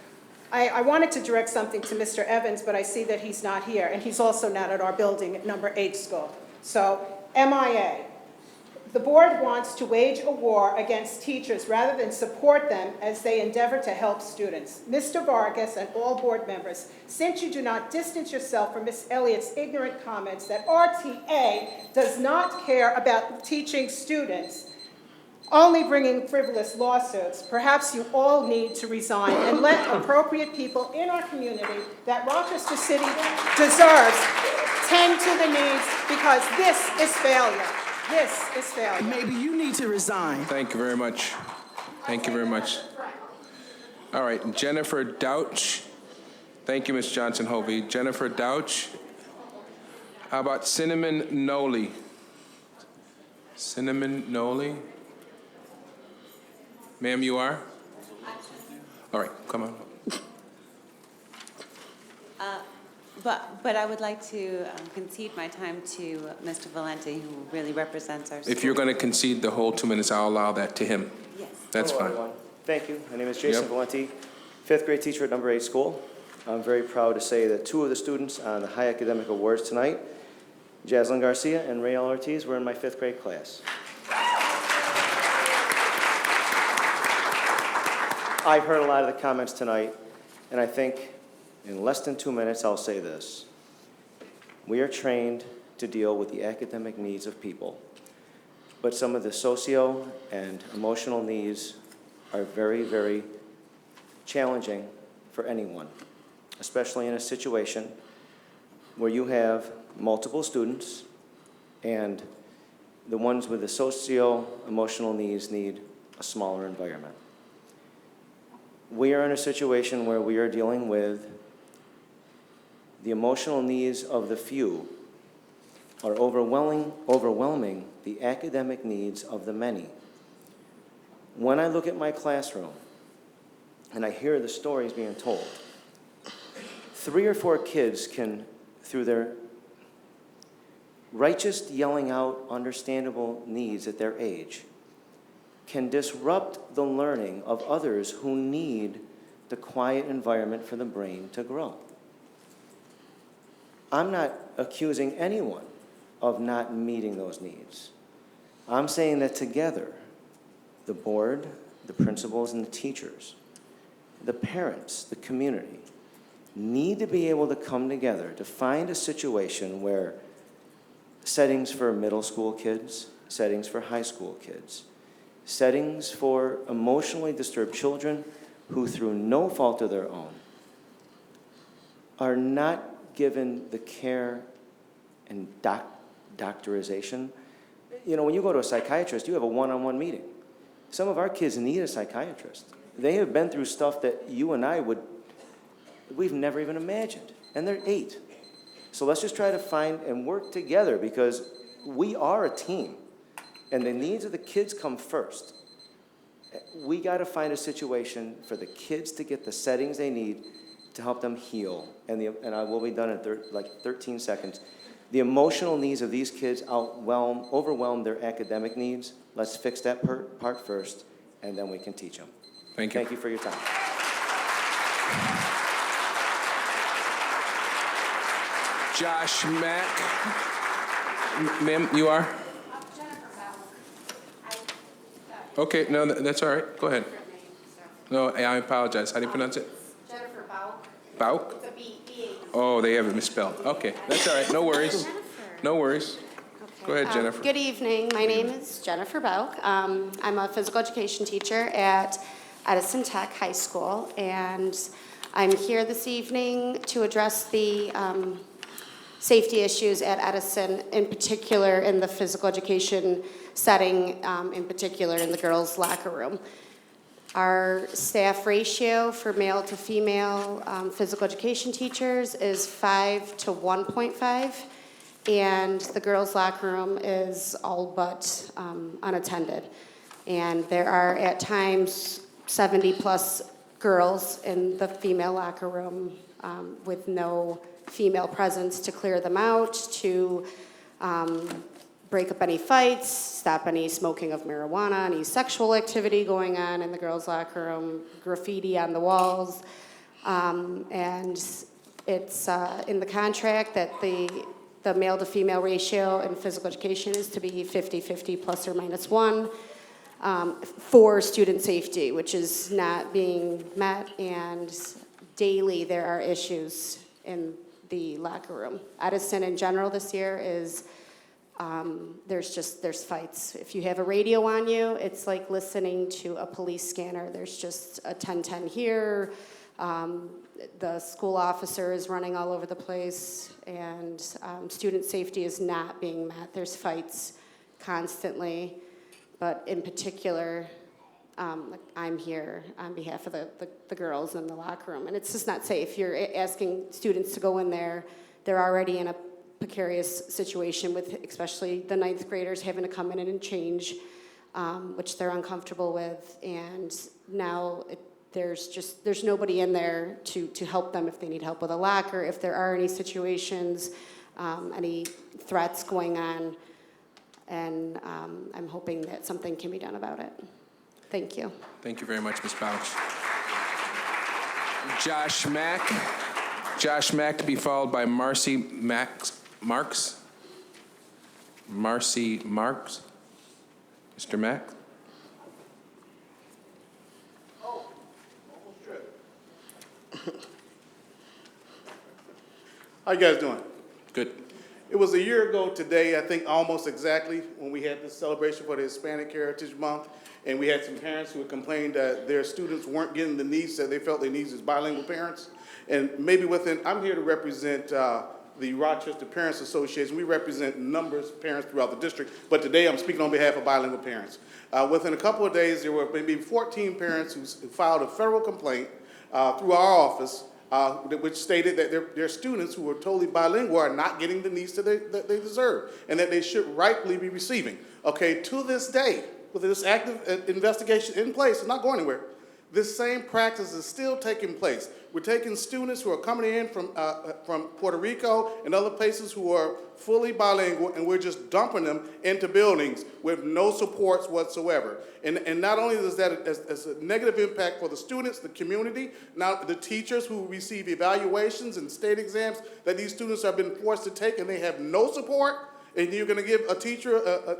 I wanted to direct something to Mr. Evans, but I see that he's not here, and he's also not at our building at number 8 school. So, MIA. The board wants to wage a war against teachers rather than support them as they endeavor to help students. Mr. Vargas and all board members, since you do not distance yourself from Ms. Elliott's ignorant comments that RTA does not care about teaching students, only bringing frivolous lawsuits. Perhaps you all need to resign and let appropriate people in our community that Rochester City deserves tend to the needs, because this is failure. This is failure. Maybe you need to resign. Thank you very much. Thank you very much. All right, Jennifer Douch. Thank you, Ms. Johnson-Hovey. Jennifer Douch. How about Cinnamon Noli? Cinnamon Noli? Ma'am, you are? All right, come on. But I would like to concede my time to Mr. Valenti, who really represents our school. If you're going to concede the whole 2 minutes, I'll allow that to him. Yes. That's Hello, fine. everyone. Thank you. My name is Jason Valenti, 5th grade teacher at number 8 school. I'm very proud to say that 2 of the students on the high academic awards tonight, Jaslyn Garcia and Rayel Ortiz, were in my 5th grade class. I've heard a lot of the comments tonight, and I think in less than 2 minutes, I'll say this. We are trained to deal with the academic needs of people, but some of the socio and emotional needs are very, very challenging for anyone, especially in a situation where you have multiple students and the ones with the socio-emotional needs need a smaller environment. We are in a situation where we are dealing with the emotional needs of the few are overwhelming the academic needs of the many. When I look at my classroom and I hear the stories being told, 3 or 4 kids can, through their righteous yelling out understandable needs at their age, can disrupt the learning of others who need the quiet environment for the brain to grow. I'm not accusing anyone of not meeting those needs. I'm saying that together, the board, the principals, and the teachers, the parents, the community, need to be able to come together to find a situation where settings for middle school kids, settings for high school kids, settings for emotionally disturbed children who, through no fault of their own, are not given the care and doctorization. You know, when you go to a psychiatrist, you have a one-on-one meeting. Some of our kids need a psychiatrist. They have been through stuff that you and I we've never even imagined, and they're 8. So let's just try to find and work together, because we are a team, and the needs of the kids come first. We got to find a situation for the kids to get the settings they need to help them heal, and I will be done in like 13 seconds. The emotional needs of these kids overwhelm their academic needs. Let's fix that part first, and then we can teach them. Thank you. Thank you for your time. Josh Mack. Ma'am, you are? Okay, no, that's all right. Go ahead. No, I apologize. How do you pronounce it? Jennifer Bauk. Bauk? It's a B-A. Oh, they have it misspelled. Okay, that's all right. No worries. No worries. Go ahead, Jennifer. Good evening. My name is Jennifer Bauk. I'm a physical education teacher at Edison Tech High School, and I'm here this evening to address the safety issues at Edison, in particular in the physical education setting, in particular in the girls' locker room. Our staff ratio for male to female physical education teachers is 5 to 1.5, and the girls' locker room is all but unattended. And there are at times 70+ girls in the female locker room with no female presence to clear them out, to break up any fights, stop any smoking of marijuana, any sexual activity going on in the girls' locker room, graffiti on the walls. And it's in the contract that the male to female ratio in physical education is to be 50-50 plus or minus 1 for student safety, which is not being met, and daily there are issues in the locker room. Edison in general this year is there's fights. If you have a radio on you, it's like listening to a police scanner. There's just a 10-10 here. The school officer is running all over the place, and student safety is not being met. There's fights constantly, but in particular, I'm here on behalf of the girls in the locker room, and it's just not safe. You're asking students to go in there. They're already in a precarious situation with especially the 9th graders having to come in and change, which they're uncomfortable with, and now there's nobody in there to help them if they need help with a locker, if there are any situations, any threats going on, and I'm hoping that something can be done about it. Thank you. Thank you very much, Ms. Bouch. Josh Mack. Josh Mack to be followed by Marcy Marks. Marcy Marks. Mr. Mack. How you guys doing? Good. It was a year ago today, I think almost exactly, when we had this celebration for the Hispanic Heritage Month, and we had some parents who had complained that their students weren't getting the needs that they felt they needed as bilingual parents. And maybe I'm here to represent the Rochester Parents Association. We represent numbers of parents throughout the district, but today I'm speaking on behalf of bilingual parents. Within a couple of days, there were maybe 14 parents who filed a federal complaint through our office, which stated that their students who were totally bilingual are not getting the needs that they deserve and that they should rightfully be receiving. Okay, to this day, with this active investigation in place, it's not going anywhere, this same practice is still taking place. We're taking students who are coming in from Puerto Rico and other places who are fully bilingual, and we're just dumping them into buildings with no supports whatsoever. And not only is that as a negative impact for the students, the community, now the teachers who receive evaluations and state exams that these students have been forced to take, and they have no support, and you're going to give a teacher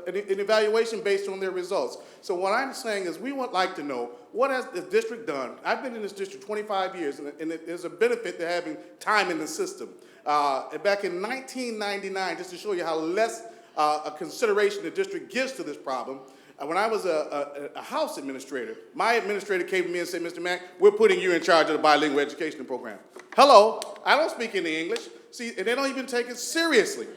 an evaluation based on their results. So what I'm saying is we would like to know, what has the district done? I've been in this district 25 years, and there's a benefit to having time in the system. Back in 1999, just to show you how less a consideration the district gives to this problem, when I was a house administrator, my administrator came to me and said, Mr. Mack, we're putting you in charge of the bilingual education program. Hello, I don't speak any English. See, and they don't even take it seriously.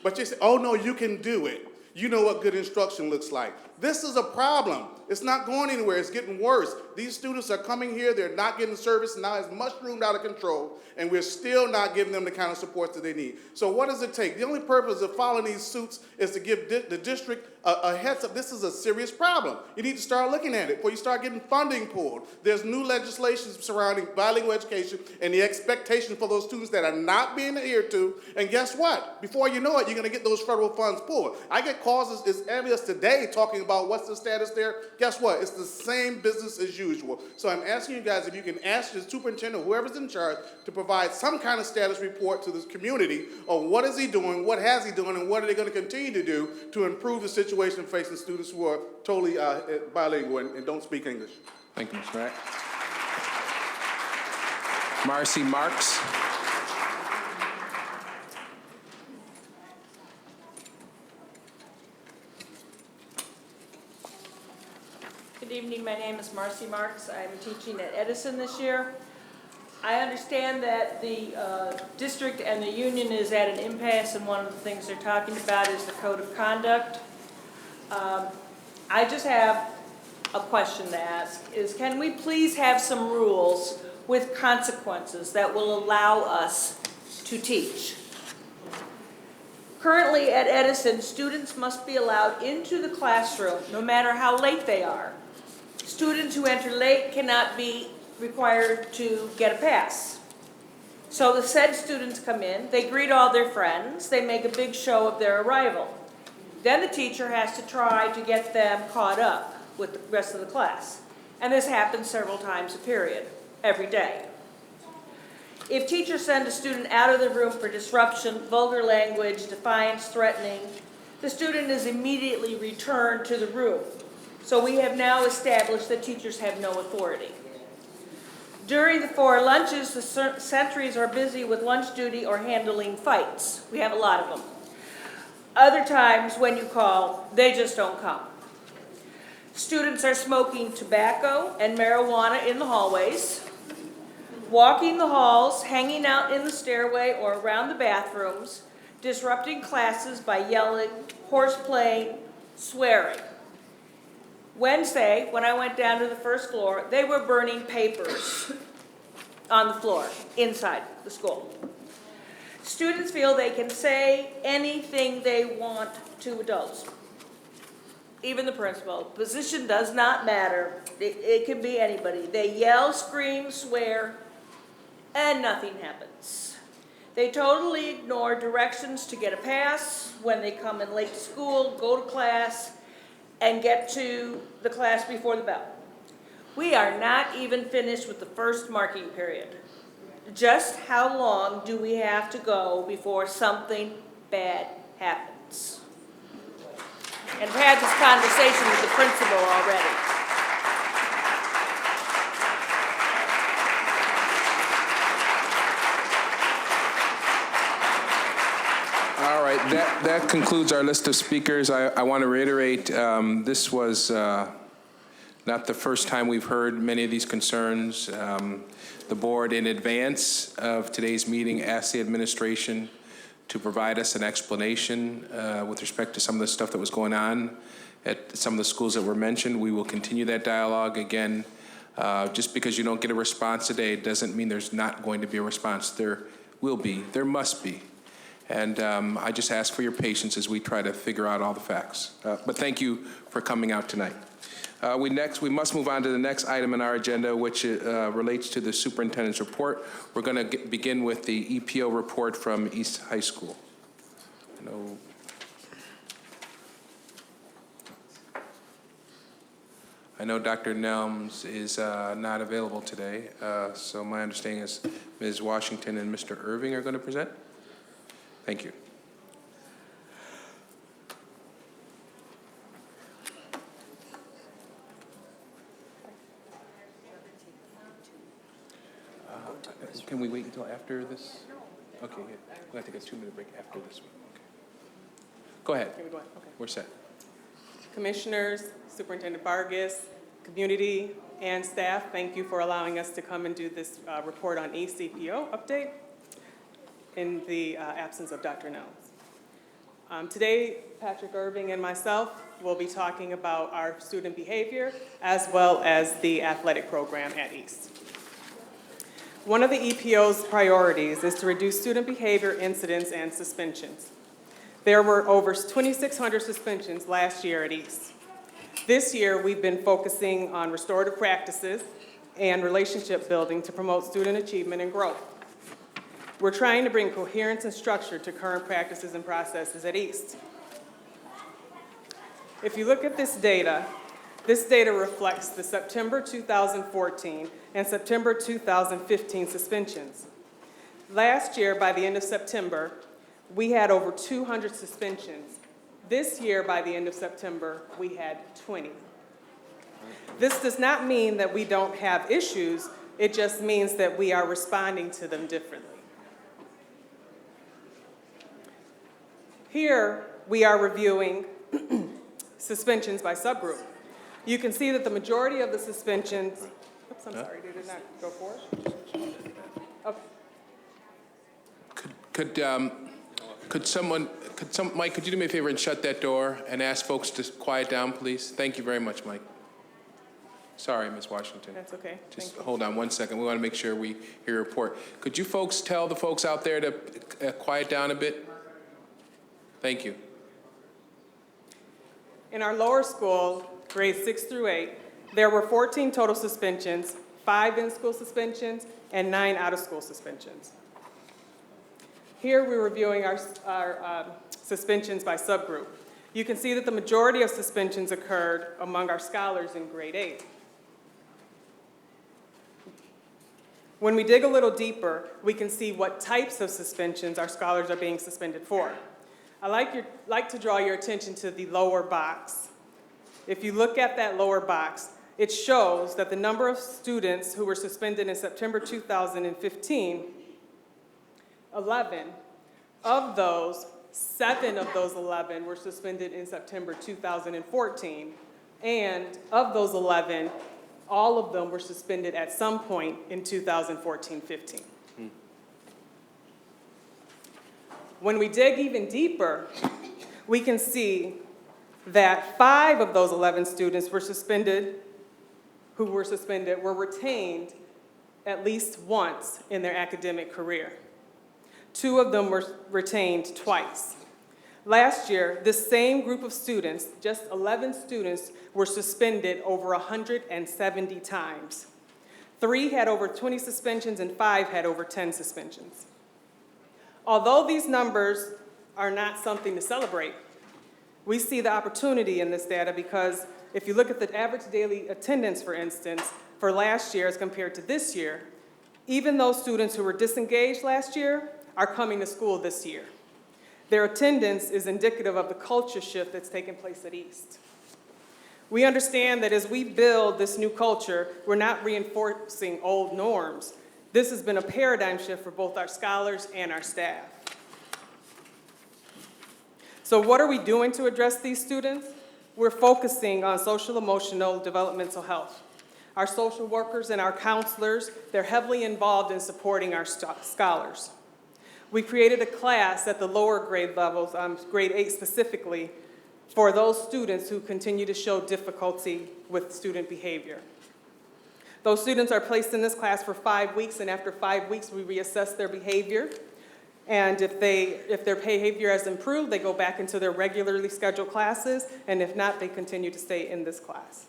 But you say, oh no, you can do it. You know what good instruction looks like. This is a problem. It's not going anywhere. It's getting worse. These students are coming here. They're not getting service. Now it's mushroomed out of control, and we're still not giving them the kind of support that they need. So what does it take? The only purpose of following these suits is to give the district a heads up. This is a serious problem. You need to start looking at it before you start getting funding pulled. There's new legislation surrounding bilingual education and the expectation for those students that are not being adhered to. And guess what? Before you know it, you're going to get those federal funds pulled. I get calls as early as today talking about what's the status there. Guess what? It's the same business as usual. So I'm asking you guys if you can ask the superintendent or whoever's in charge to provide some kind of status report to this community on what is he doing, what has he done, and what are they going to continue to do to improve the situation facing students who are totally bilingual and don't speak English. Thank you, Mr. Mack. Marcy Marks. Good evening, my name is Marcy Marks. I'm teaching at Edison this year. I understand that the district and the union is at an impasse, and one of the things they're talking about is the code of conduct. I just have a question to ask, is can we please have some rules with consequences that will allow us to teach? Currently at Edison, students must be allowed into the classroom no matter how late they are. Students who enter late cannot be required to get a pass. So the said students come in, they greet all their friends, they make a big show of their arrival. Then the teacher has to try to get them caught up with the rest of the class. And this happens several times a period, every day. If teachers send a student out of the room for disruption, vulgar language, defiance, threatening, the student is immediately returned to the room. So we have now established that teachers have no authority. During the 4 lunches, the sentries are busy with lunch duty or handling fights. We have a lot of them. Other times, when you call, they just don't come. Students are smoking tobacco and marijuana in the hallways, walking the halls, hanging out in the stairway or around the bathrooms, disrupting classes by yelling, horseplaying, swearing. Wednesday, when I went down to the first floor, they were burning papers on the floor inside the school. Students feel they can say anything they want to adults, even the principal. Position does not matter. It can be anybody. They yell, scream, swear, and nothing happens. They totally ignore directions to get a pass when they come in late to school, go to class, and get to the class before the bell. We are not even finished with the first marking period. Just how long do we have to go before something bad happens? And I've had this conversation with the principal already. All right, that concludes our list of speakers. I want to reiterate, this was not the first time we've heard many of these concerns. The board, in advance of today's meeting, asked the administration to provide us an explanation with respect to some of the stuff that was going on at some of the schools that were mentioned. We will continue that dialogue. Again, just because you don't get a response today doesn't mean there's not going to be a response. There will be, there must be. And I just ask for your patience as we try to figure out all the facts. But thank you for coming out tonight. We must move on to the next item on our agenda, which relates to the superintendent's report. We're going to begin with the EPO report from East High School. I know Dr. Nelms is not available today, so my understanding is Ms. Washington and Mr. Irving are going to present. Thank you. Can we wait until after this? Okay, yeah. We'll have to take a 2-minute break after this one. Okay. Go ahead. Here we go. Okay. We're set. Commissioners, Superintendent Vargas, community, and staff, thank you for allowing us to come and do this report on ECPO update in the absence of Dr. Nelms. Today, Patrick Irving and myself will be talking about our student behavior as well as the athletic program at East. One of the EPO's priorities is to reduce student behavior incidents and suspensions. There were over 2,600 suspensions last year at East. This year, we've been focusing on restorative practices and relationship building to promote student achievement and growth. We're trying to bring coherence and structure to current practices and processes at East. If you look at this data reflects the September 2014 and September 2015 suspensions. Last year, by the end of September, we had over 200 suspensions. This year, by the end of September, we had 20. This does not mean that we don't have issues, it just means that we are responding to them differently. Here, we are reviewing suspensions by subgroup. You can see that the majority of the suspensions, oops, I'm sorry, did it not go forward? Okay. Mike, could you do me a favor and shut that door and ask folks to quiet down, please? Thank you very much, Mike. Sorry, Ms. Washington. That's okay. Just hold on 1 second. We want to make sure we hear your report. Could you folks tell the folks out there to quiet down a bit? Thank you. In our lower school, grades 6 through 8, there were 14 total suspensions, 5 in-school suspensions, and 9 out-of-school suspensions. Here we're reviewing our suspensions by subgroup. You can see that the majority of suspensions occurred among our scholars in grade 8. When we dig a little deeper, we can see what types of suspensions our scholars are being suspended for. I like to draw your attention to the lower box. If you look at that lower box, it shows that the number of students who were suspended in September 2015, 11, of those, 7 of those 11 were suspended in September 2014. And of those 11, all of them were suspended at some point in 2014-15. When we dig even deeper, we can see that 5 of those 11 students were suspended, were retained at least once in their academic career. 2 of them were retained twice. Last year, this same group of students, just 11 students, were suspended over 170 times. 3 had over 20 suspensions and 5 had over 10 suspensions. Although these numbers are not something to celebrate, we see the opportunity in this data because if you look at the average daily attendance, for instance, for last year as compared to this year, even those students who were disengaged last year are coming to school this year. Their attendance is indicative of the culture shift that's taken place at East. We understand that as we build this new culture, we're not reinforcing old norms. This has been a paradigm shift for both our scholars and our staff. So what are we doing to address these students? We're focusing on social, emotional, developmental health. Our social workers and our counselors, they're heavily involved in supporting our scholars. We created a class at the lower grade levels, grade 8 specifically, for those students who continue to show difficulty with student behavior. Those students are placed in this class for 5 weeks, and after 5 weeks, we reassess their behavior. And if their behavior has improved, they go back into their regularly scheduled classes, and if not, they continue to stay in this class.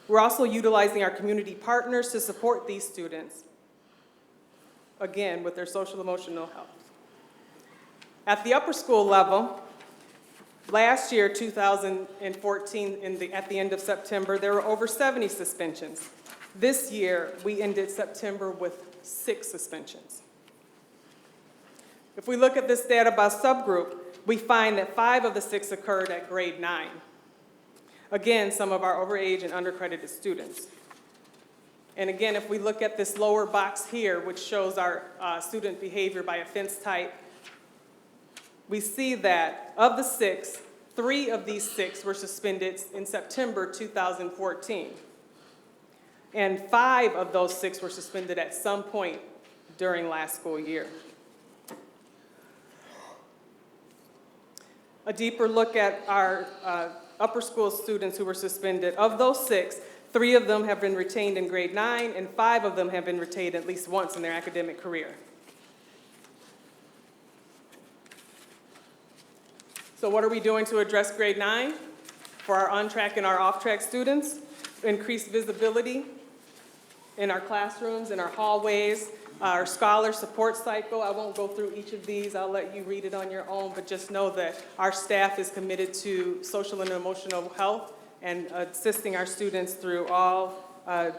We're also utilizing our community partners to support these students, again, with their social emotional health. At the upper school level, last year, 2014, at the end of September, there were over 70 suspensions. This year, we ended September with 6 suspensions. If we look at this data by subgroup, we find that 5 of the 6 occurred at grade 9. Again, some of our overage and undercredited students. And again, if we look at this lower box here, which shows our student behavior by offense type, we see that of the 6, 3 of these 6 were suspended in September 2014. And 5 of those 6 were suspended at some point during last school year. A deeper look at our upper school students who were suspended. Of those 6, 3 of them have been retained in grade 9, and 5 of them have been retained at least once in their academic career. So what are we doing to address grade 9? For our on-track and our off-track students, increased visibility in our classrooms, in our hallways, our scholar support cycle. I won't go through each of these. I'll let you read it on your own, but just know that our staff is committed to social and emotional health and assisting our students through all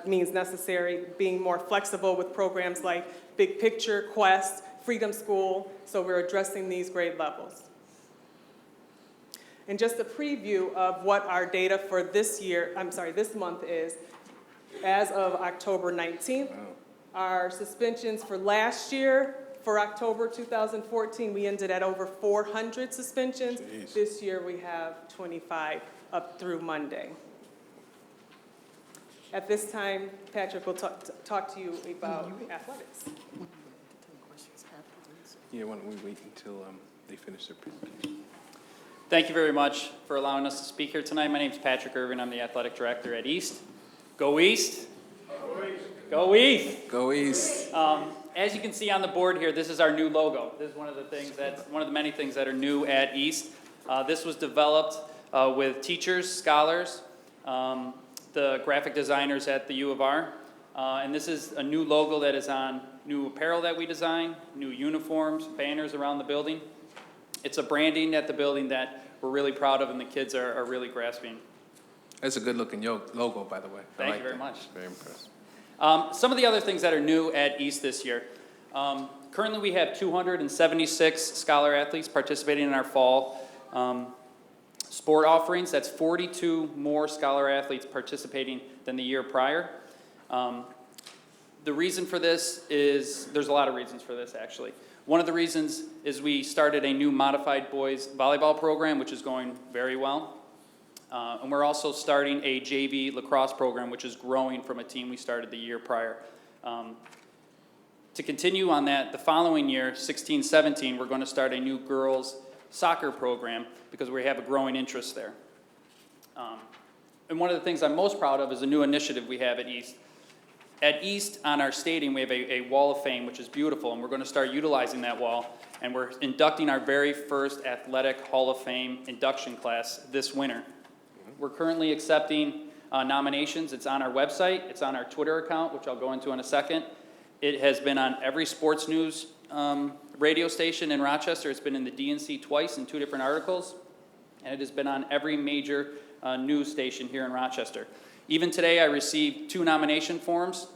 means necessary, being more flexible with programs like Big Picture, Quest, Freedom School, so we're addressing these grade levels. And just a preview of what our data for this month is, as of October 19th. Our suspensions for last year, for October 2014, we ended at over 400 suspensions. Jeez. This year we have 25 up through Monday. At this time, Patrick will talk to you about athletics. Yeah, why don't we wait until they finish their presentation? Thank you very much for allowing us to speak here tonight. My name is Patrick Irvin. I'm the athletic director at East. Go East! Go East! Go East! As you can see on the board here, this is our new logo. This is one of the many things that are new at East. This was developed with teachers, scholars, the graphic designers at the U of R. And this is a new logo that is on new apparel that we design, new uniforms, banners around the building. It's a branding at the building that we're really proud of and the kids are really grasping. That's a good-looking logo, by the way. Thank you very much. Very impressive. Some of the other things that are new at East this year. Currently, we have 276 scholar athletes participating in our fall sport offerings. That's 42 more scholar athletes participating than the year prior. The reason for this is, there's a lot of reasons for this, actually. One of the reasons is we started a new modified boys volleyball program, which is going very well. And we're also starting a JV lacrosse program, which is growing from a team we started the year prior. To continue on that, the following year, 16-17, we're going to start a new girls soccer program because we have a growing interest there. And one of the things I'm most proud of is a new initiative we have at East. At East, on our stadium, we have a wall of fame, which is beautiful, and we're going to start utilizing that wall. And we're inducting our very first athletic Hall of Fame induction class this winter. We're currently accepting nominations. It's on our website. It's on our Twitter account, which I'll go into in a second. It has been on every sports news radio station in Rochester. It's been in the DNC twice in 2 different articles. And it has been on every major news station here in Rochester. Even today, I received 2 nomination forms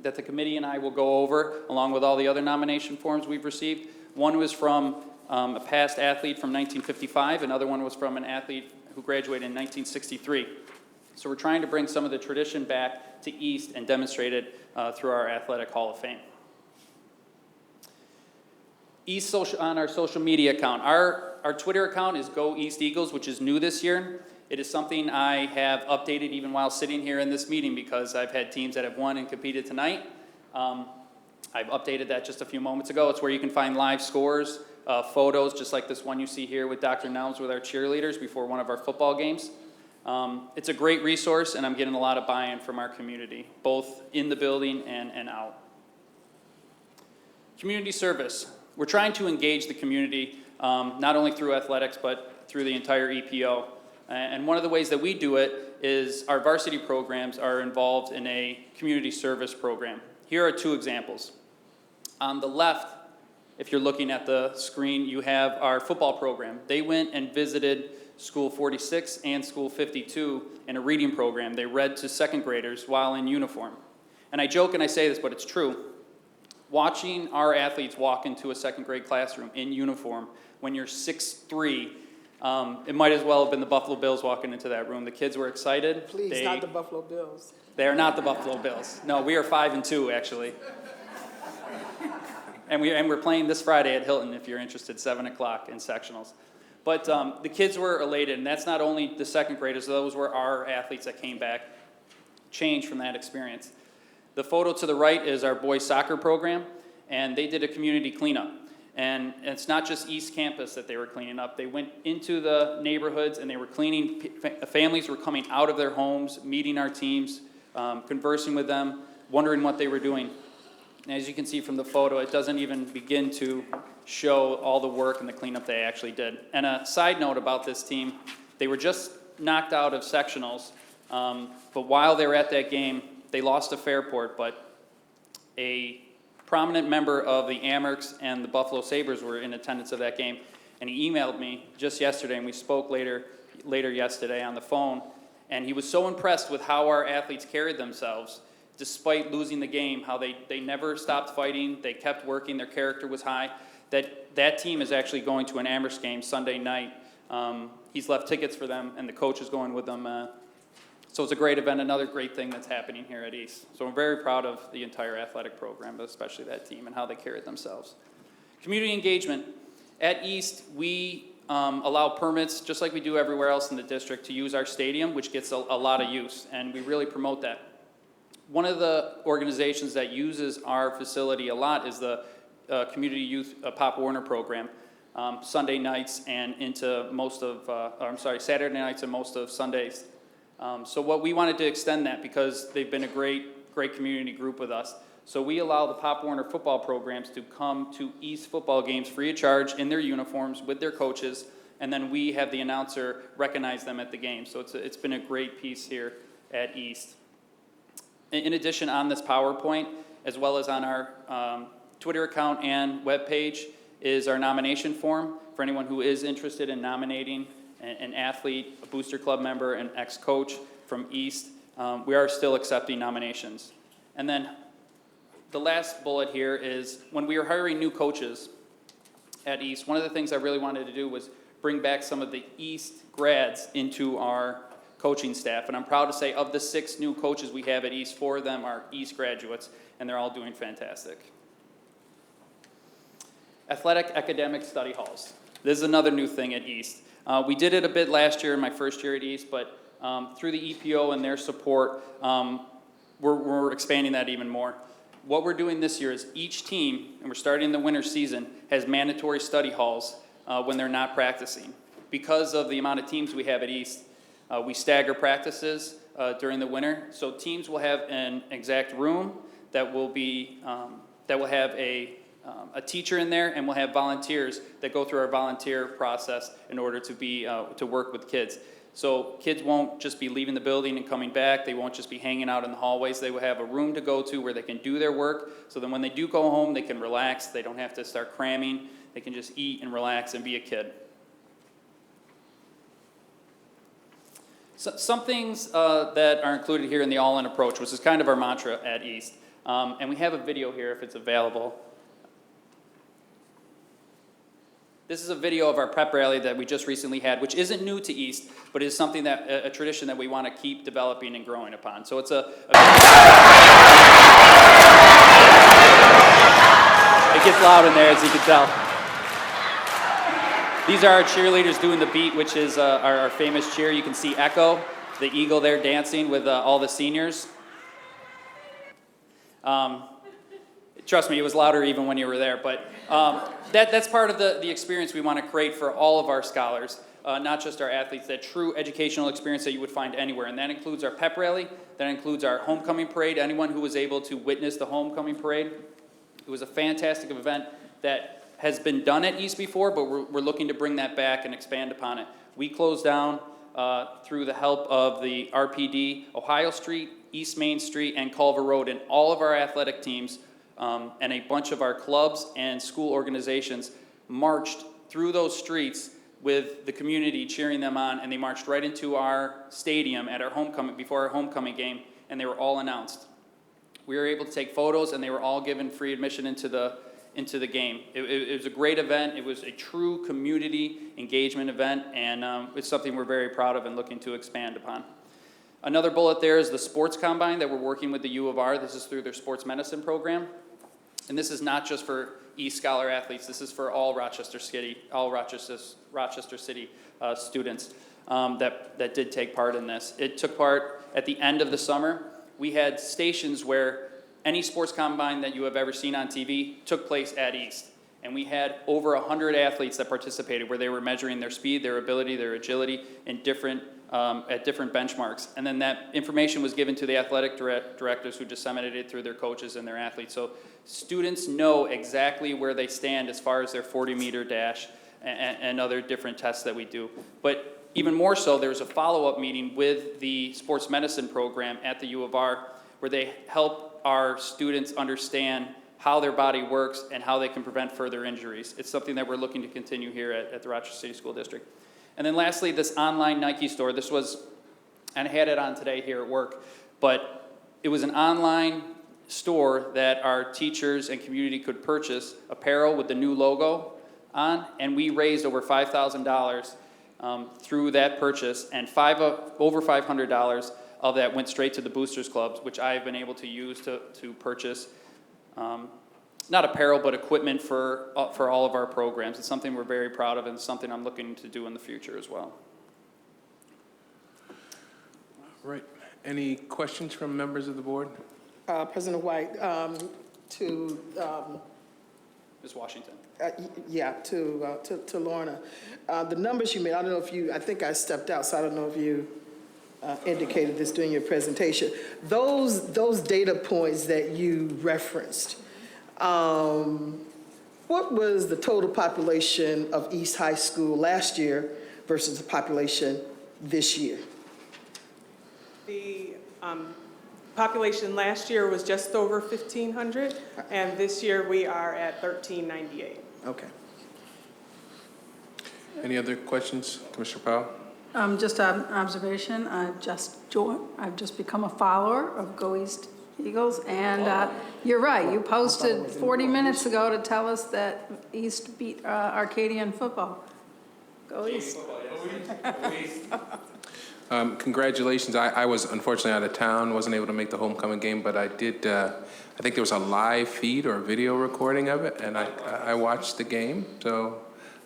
that the committee and I will go over, along with all the other nomination forms we've received. One was from a past athlete from 1955. Another one was from an athlete who graduated in 1963. So we're trying to bring some of the tradition back to East and demonstrate it through our Athletic Hall of Fame. East social, on our social media account. Our Twitter account is Go East Eagles, which is new this year. It is something I have updated even while sitting here in this meeting because I've had teams that have won and competed tonight. I've updated that just a few moments ago. It's where you can find live scores, photos, just like this one you see here with Dr. Nelms with our cheerleaders before one of our football games. It's a great resource, and I'm getting a lot of buy-in from our community, both in the building and out. Community service. We're trying to engage the community, not only through athletics, but through the entire EPO. And one of the ways that we do it is our varsity programs are involved in a community service program. Here are 2 examples. On the left, if you're looking at the screen, you have our football program. They went and visited School 46 and School 52 in a reading program. They read to 2nd graders while in uniform. And I joke and I say this, but it's true. Watching our athletes walk into a 2nd grade classroom in uniform when you're 6'3", it might as well have been the Buffalo Bills walking into that room. The kids were excited. Please, not the Buffalo Bills. They are not the Buffalo Bills. No, we are 5-2 actually. And we're playing this Friday at Hilton if you're interested, 7 o'clock in sectionals. But the kids were elated, and that's not only the 2nd graders. Those were our athletes that came back, changed from that experience. The photo to the right is our boys soccer program, and they did a community cleanup. And it's not just East Campus that they were cleaning up. They went into the neighborhoods and they were cleaning. Families were coming out of their homes, meeting our teams, conversing with them, wondering what they were doing. And as you can see from the photo, it doesn't even begin to show all the work and the cleanup they actually did. And a side note about this team, they were just knocked out of sectionals, but while they were at that game, they lost to Fairport, but a prominent member of the Amerks and the Buffalo Sabres were in attendance of that game, and he emailed me just yesterday, and we spoke later yesterday on the phone, and he was so impressed with how our athletes carried themselves despite losing the game, how they never stopped fighting, they kept working, their character was high, that team is actually going to an Amerks game Sunday night. He's left tickets for them, and the coach is going with them. So it's a great event, another great thing that's happening here at East. So I'm very proud of the entire athletic program, but especially that team and how they carried themselves. Community engagement. At East, we allow permits, just like we do everywhere else in the district, to use our stadium, which gets a lot of use, and we really promote that. One of the organizations that uses our facility a lot is the Community Youth Pop Warner program. Sunday nights and into Saturday nights and most of Sundays. So what we wanted to extend that because they've been a great community group with us. So we allow the Pop Warner football programs to come to East football games free of charge in their uniforms with their coaches, and then we have the announcer recognize them at the game. So it's been a great piece here at East. In addition, on this PowerPoint, as well as on our Twitter account and webpage, is our nomination form for anyone who is interested in nominating an athlete, a booster club member, an ex-coach from East. We are still accepting nominations. And then the last bullet here is when we are hiring new coaches at East, one of the things I really wanted to do was bring back some of the East grads into our coaching staff. And I'm proud to say of the 6 new coaches we have at East, 4 of them are East graduates, and they're all doing fantastic. Athletic academic study halls. This is another new thing at East. We did it a bit last year in my first year at East, but through the EPO and their support, we're expanding that even more. What we're doing this year is each team, and we're starting the winter season, has mandatory study halls when they're not practicing. Because of the amount of teams we have at East, we stagger practices during the winter. So teams will have an exact room that will be that will have a teacher in there, and we'll have volunteers that go through our volunteer process in order to work with kids. So kids won't just be leaving the building and coming back. They won't just be hanging out in the hallways. They will have a room to go to where they can do their work. So then when they do go home, they can relax. They don't have to start cramming. They can just eat and relax and be a kid. So, some things that are included here in the all-in approach, which is kind of our mantra at East. And we have a video here if it's available. This is a video of our prep rally that we just recently had, which isn't new to East, but is something that a tradition that we want to keep developing and growing upon. So it's it gets loud in there, as you can tell. These are our cheerleaders doing the beat, which is our famous cheer. You can see Echo, the eagle there dancing with all the seniors. Trust me, it was louder even when you were there, but that's part of the experience we want to create for all of our scholars, not just our athletes, that true educational experience that you would find anywhere. And that includes our pep rally, that includes our homecoming parade. Anyone who was able to witness the homecoming parade, it was a fantastic event that has been done at East before, but we're looking to bring that back and expand upon it. We closed down through the help of the RPD, Ohio Street, East Main Street, and Culver Road, and all of our athletic teams and a bunch of our clubs and school organizations marched through those streets with the community cheering them on, and they marched right into our stadium at our homecoming, before our homecoming game, and they were all announced. We were able to take photos, and they were all given free admission into the game. It was a great event. It was a true community engagement event, and it's something we're very proud of and looking to expand upon. Another bullet there is the sports combine that we're working with the U of R. This is through their sports medicine program. And this is not just for East Scholar athletes. This is for all Rochester City students that did take part in this. It took part at the end of the summer. We had stations where any sports combine that you have ever seen on TV took place at East. And we had over 100 athletes that participated, where they were measuring their speed, their ability, their agility in at different benchmarks. And then that information was given to the athletic directors, who disseminated it through their coaches and their athletes. So students know exactly where they stand as far as their 40-meter dash and other different tests that we do. But even more so, there was a follow-up meeting with the sports medicine program at the U of R, where they help our students understand how their body works and how they can prevent further injuries. It's something that we're looking to continue here at the Rochester City School District. And then lastly, this online Nike store. This was, and I had it on today here at work, but it was an online store that our teachers and community could purchase apparel with the new logo on, and we raised over $5,000 through that purchase, and over $500 of that went straight to the Boosters Clubs, which I've been able to use to purchase not apparel, but equipment for all of our programs. It's something we're very proud of, and something I'm looking to do in the future as well. Right. Any questions from members of the board? President White, to Ms. Washington. To Lorna. The numbers you made, I don't know if you, I think I stepped out, so I don't know if you indicated this during your presentation. Those data points that you referenced, what was the total population of East High School last year versus the population this year? The population last year was just over 1,500, and this year we are at 1,398. Okay. Any other questions, Commissioner Powell? Just an observation. I've just become a follower of Go East Eagles, and you're right. You posted 40 minutes ago to tell us that East beat Arcadian football. Go East. Congratulations. I was unfortunately out of town, wasn't able to make the homecoming game, but I did, I think there was a live feed or video recording of it, and I watched the game. So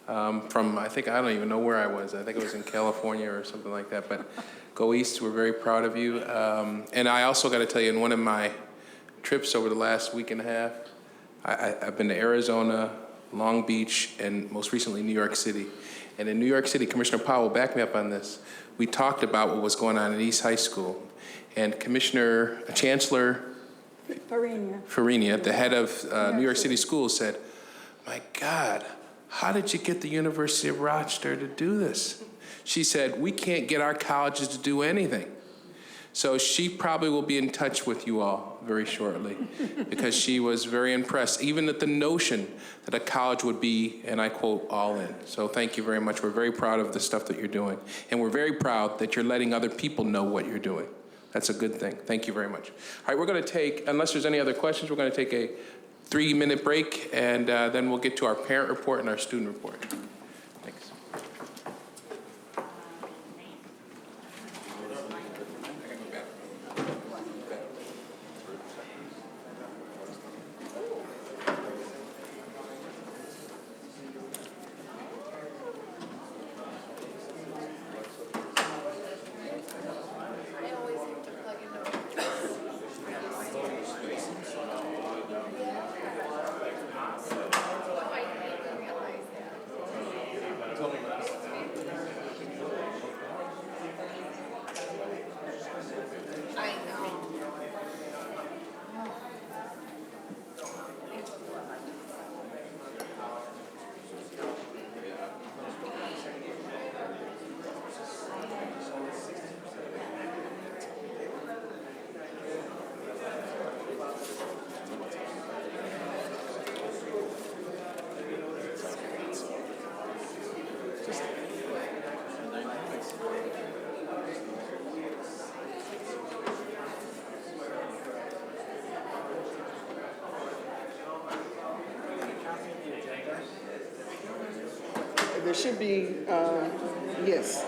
from, I don't even know where I was. I think it was in California or something like that. But go East, we're very proud of you. And I also got to tell you, in one of my trips over the last week and a half, I've been to Arizona, Long Beach, and most recently New York City. And in New York City, Commissioner Powell backed me up on this. We talked about what was going on at East High School, and Chancellor Farina, the head of New York City Schools, said, "My God, how did you get the University of Rochester to do this?" She said, "We can't get our colleges to do anything." So she probably will be in touch with you all very shortly because she was very impressed, even at the notion that a college would be, and I quote, all in. So thank you very much. We're very proud of the stuff that you're doing. And we're very proud that you're letting other people know what you're doing. That's a good thing. Thank you very much. All right, we're going to take, unless there's any other questions, we're going to take a 3-minute break, and then we'll get to our parent report and our student report. Thanks. There should be, yes.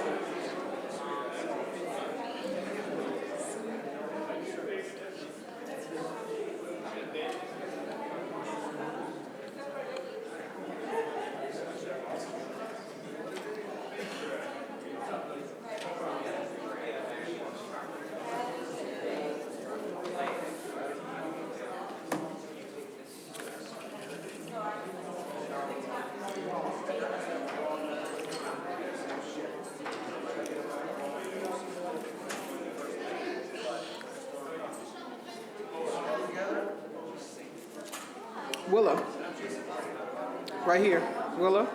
Willow. Right here. Willow.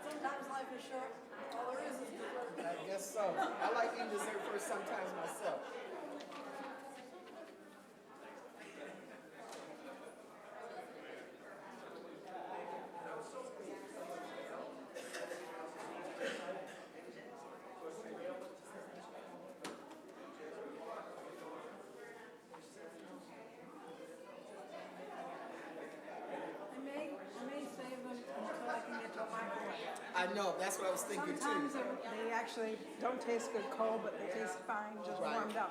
Sometimes life is short. All there is dessert. I guess so. I like eating dessert first sometimes myself. I may save them until I can get to my point. I know, that's what I was thinking too. Sometimes they actually don't taste good cold, but they taste fine just warmed up.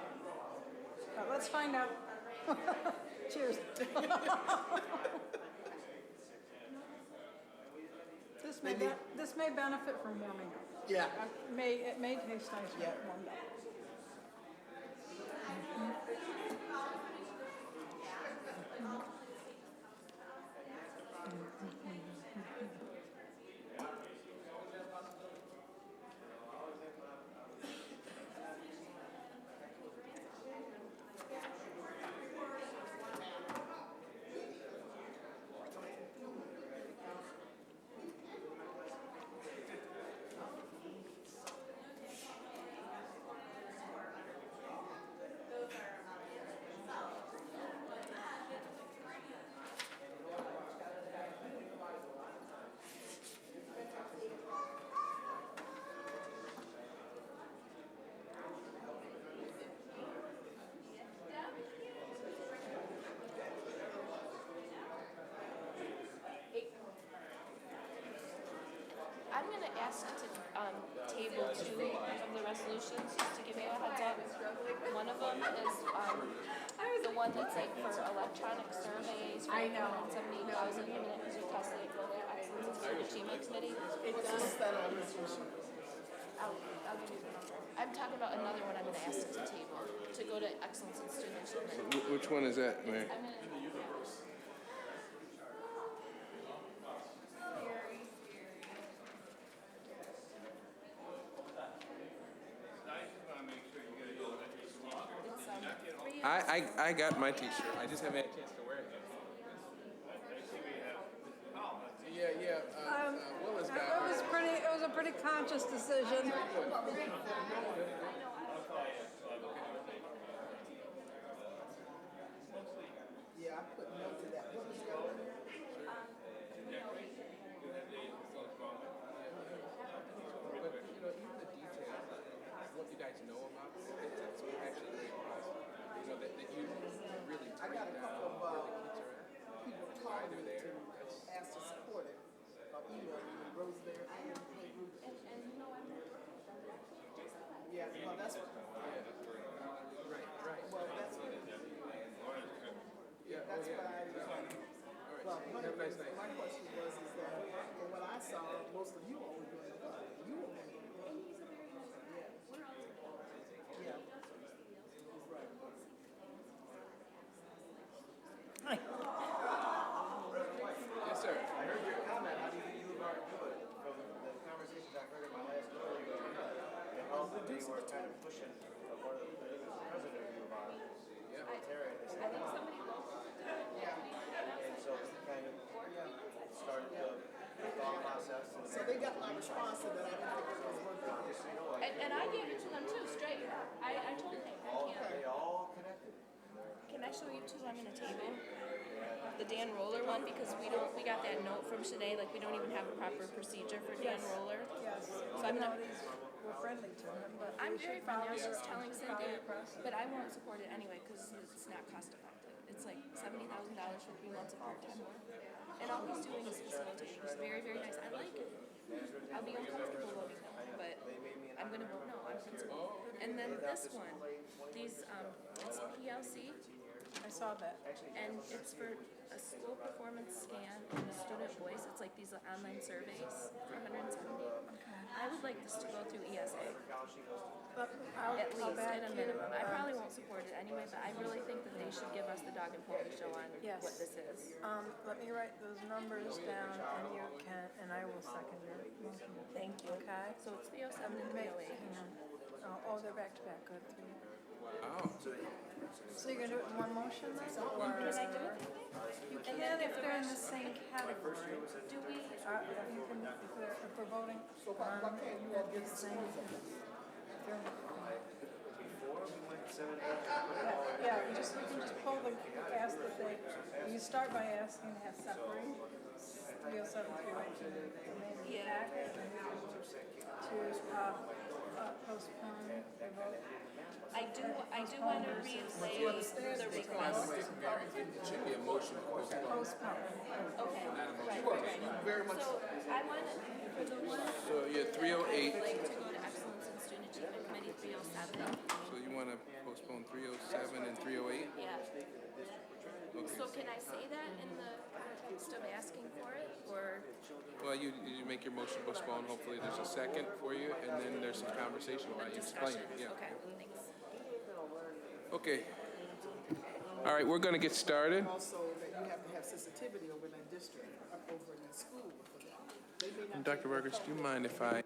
But let's find out. Cheers. This may benefit from warming up. Yeah. It may taste nice warmed up. asked to table 2 of the resolutions, just to give you a heads up. One of them is the one that's like for electronic surveys for $170,000, because we tested it with the Excellence in Student Achievement Committee. I'll give you the number. I'm talking about another one I'm going to ask to table, to go to Excellence in Student Achievement. Which one is that, Mary? I'm going to... I got my T-shirt. I just haven't had a chance to wear it yet. Yeah. Will has got It was a pretty conscious decision. Yeah, I put notes to that. What was going on? But, even the details, what you guys know about it, it's actually very impressive. That you really take down where the kids are at, why they're there. Asked to support it. Email you and Rose there and playgroup. Yeah, well, that's what. Right. Well, that's what. That's why. Well, my question was is that from what I saw, most of you all were doing it. You were doing it. Yeah. Yes, sir. I heard your comment. How do you think you are good from the conversations I heard in my last story? And also they were kind of pushing one of the president of U of R. Terry. They said, come on. And so it kind of started the thought process. So they got my response to that. I didn't think it was working. And I gave it to them too, straight. I told them, They all connected. can I show you two I'm gonna table? The Dan Roller one, because we got that note from Shanae, like we don't even have a proper procedure for Dan Roller. Yes. So I'm gonna, We're friendly to him, but I'm very friendly, I was just telling Cynthia, but I won't support it anyway, because it's not cost effective. It's like $70,000 for 3 months of part-time work. And all he's doing is facilitating, he's very, very nice, I like it. I'll be uncomfortable voting no, but I'm gonna vote no on principle. And then this one, these, it's PLC. I saw that. And it's for a school performance scan and a student voice. It's like these online surveys for $170. I would like this to go through ESA. At least, at a minimum. I probably won't support it anyway, but I really think that they should give us the dog and pony show on Yes. what this is. Let me write those numbers down, and you can, and I will second your motion. Thank you. Okay? So it's 307 and 308. Oh, they're back to back, good. Oh. So you're gonna do it in one motion then? Or Can I do it that way? you And can then if they're in the same category. Do we, You can, if we're voting on these things. Before we went 7 Yeah, we can just pull the, ask that they, you start by asking to have separate 307, 308, and then the packet, to postpone the vote. I do want to relay the request. It should be a motion to postpone. Postpone. Okay, right. Very much. So I want to, for the one. So, yeah, 308. I'd like to go to Excellence in Student Achievement Committee 307. So you want to postpone 307 and 308? Yeah. Okay. So can I say that in the context of asking for it, or? Well, you make your motion to postpone. Hopefully there's a second for you, and then there's some conversation while you explain it. Yeah. Okay, thanks. Okay. All right, we're going to get started. Also, that you have to have sensitivity over that district, over in that school for that. They may not. Dr. Burgers, do you mind if I...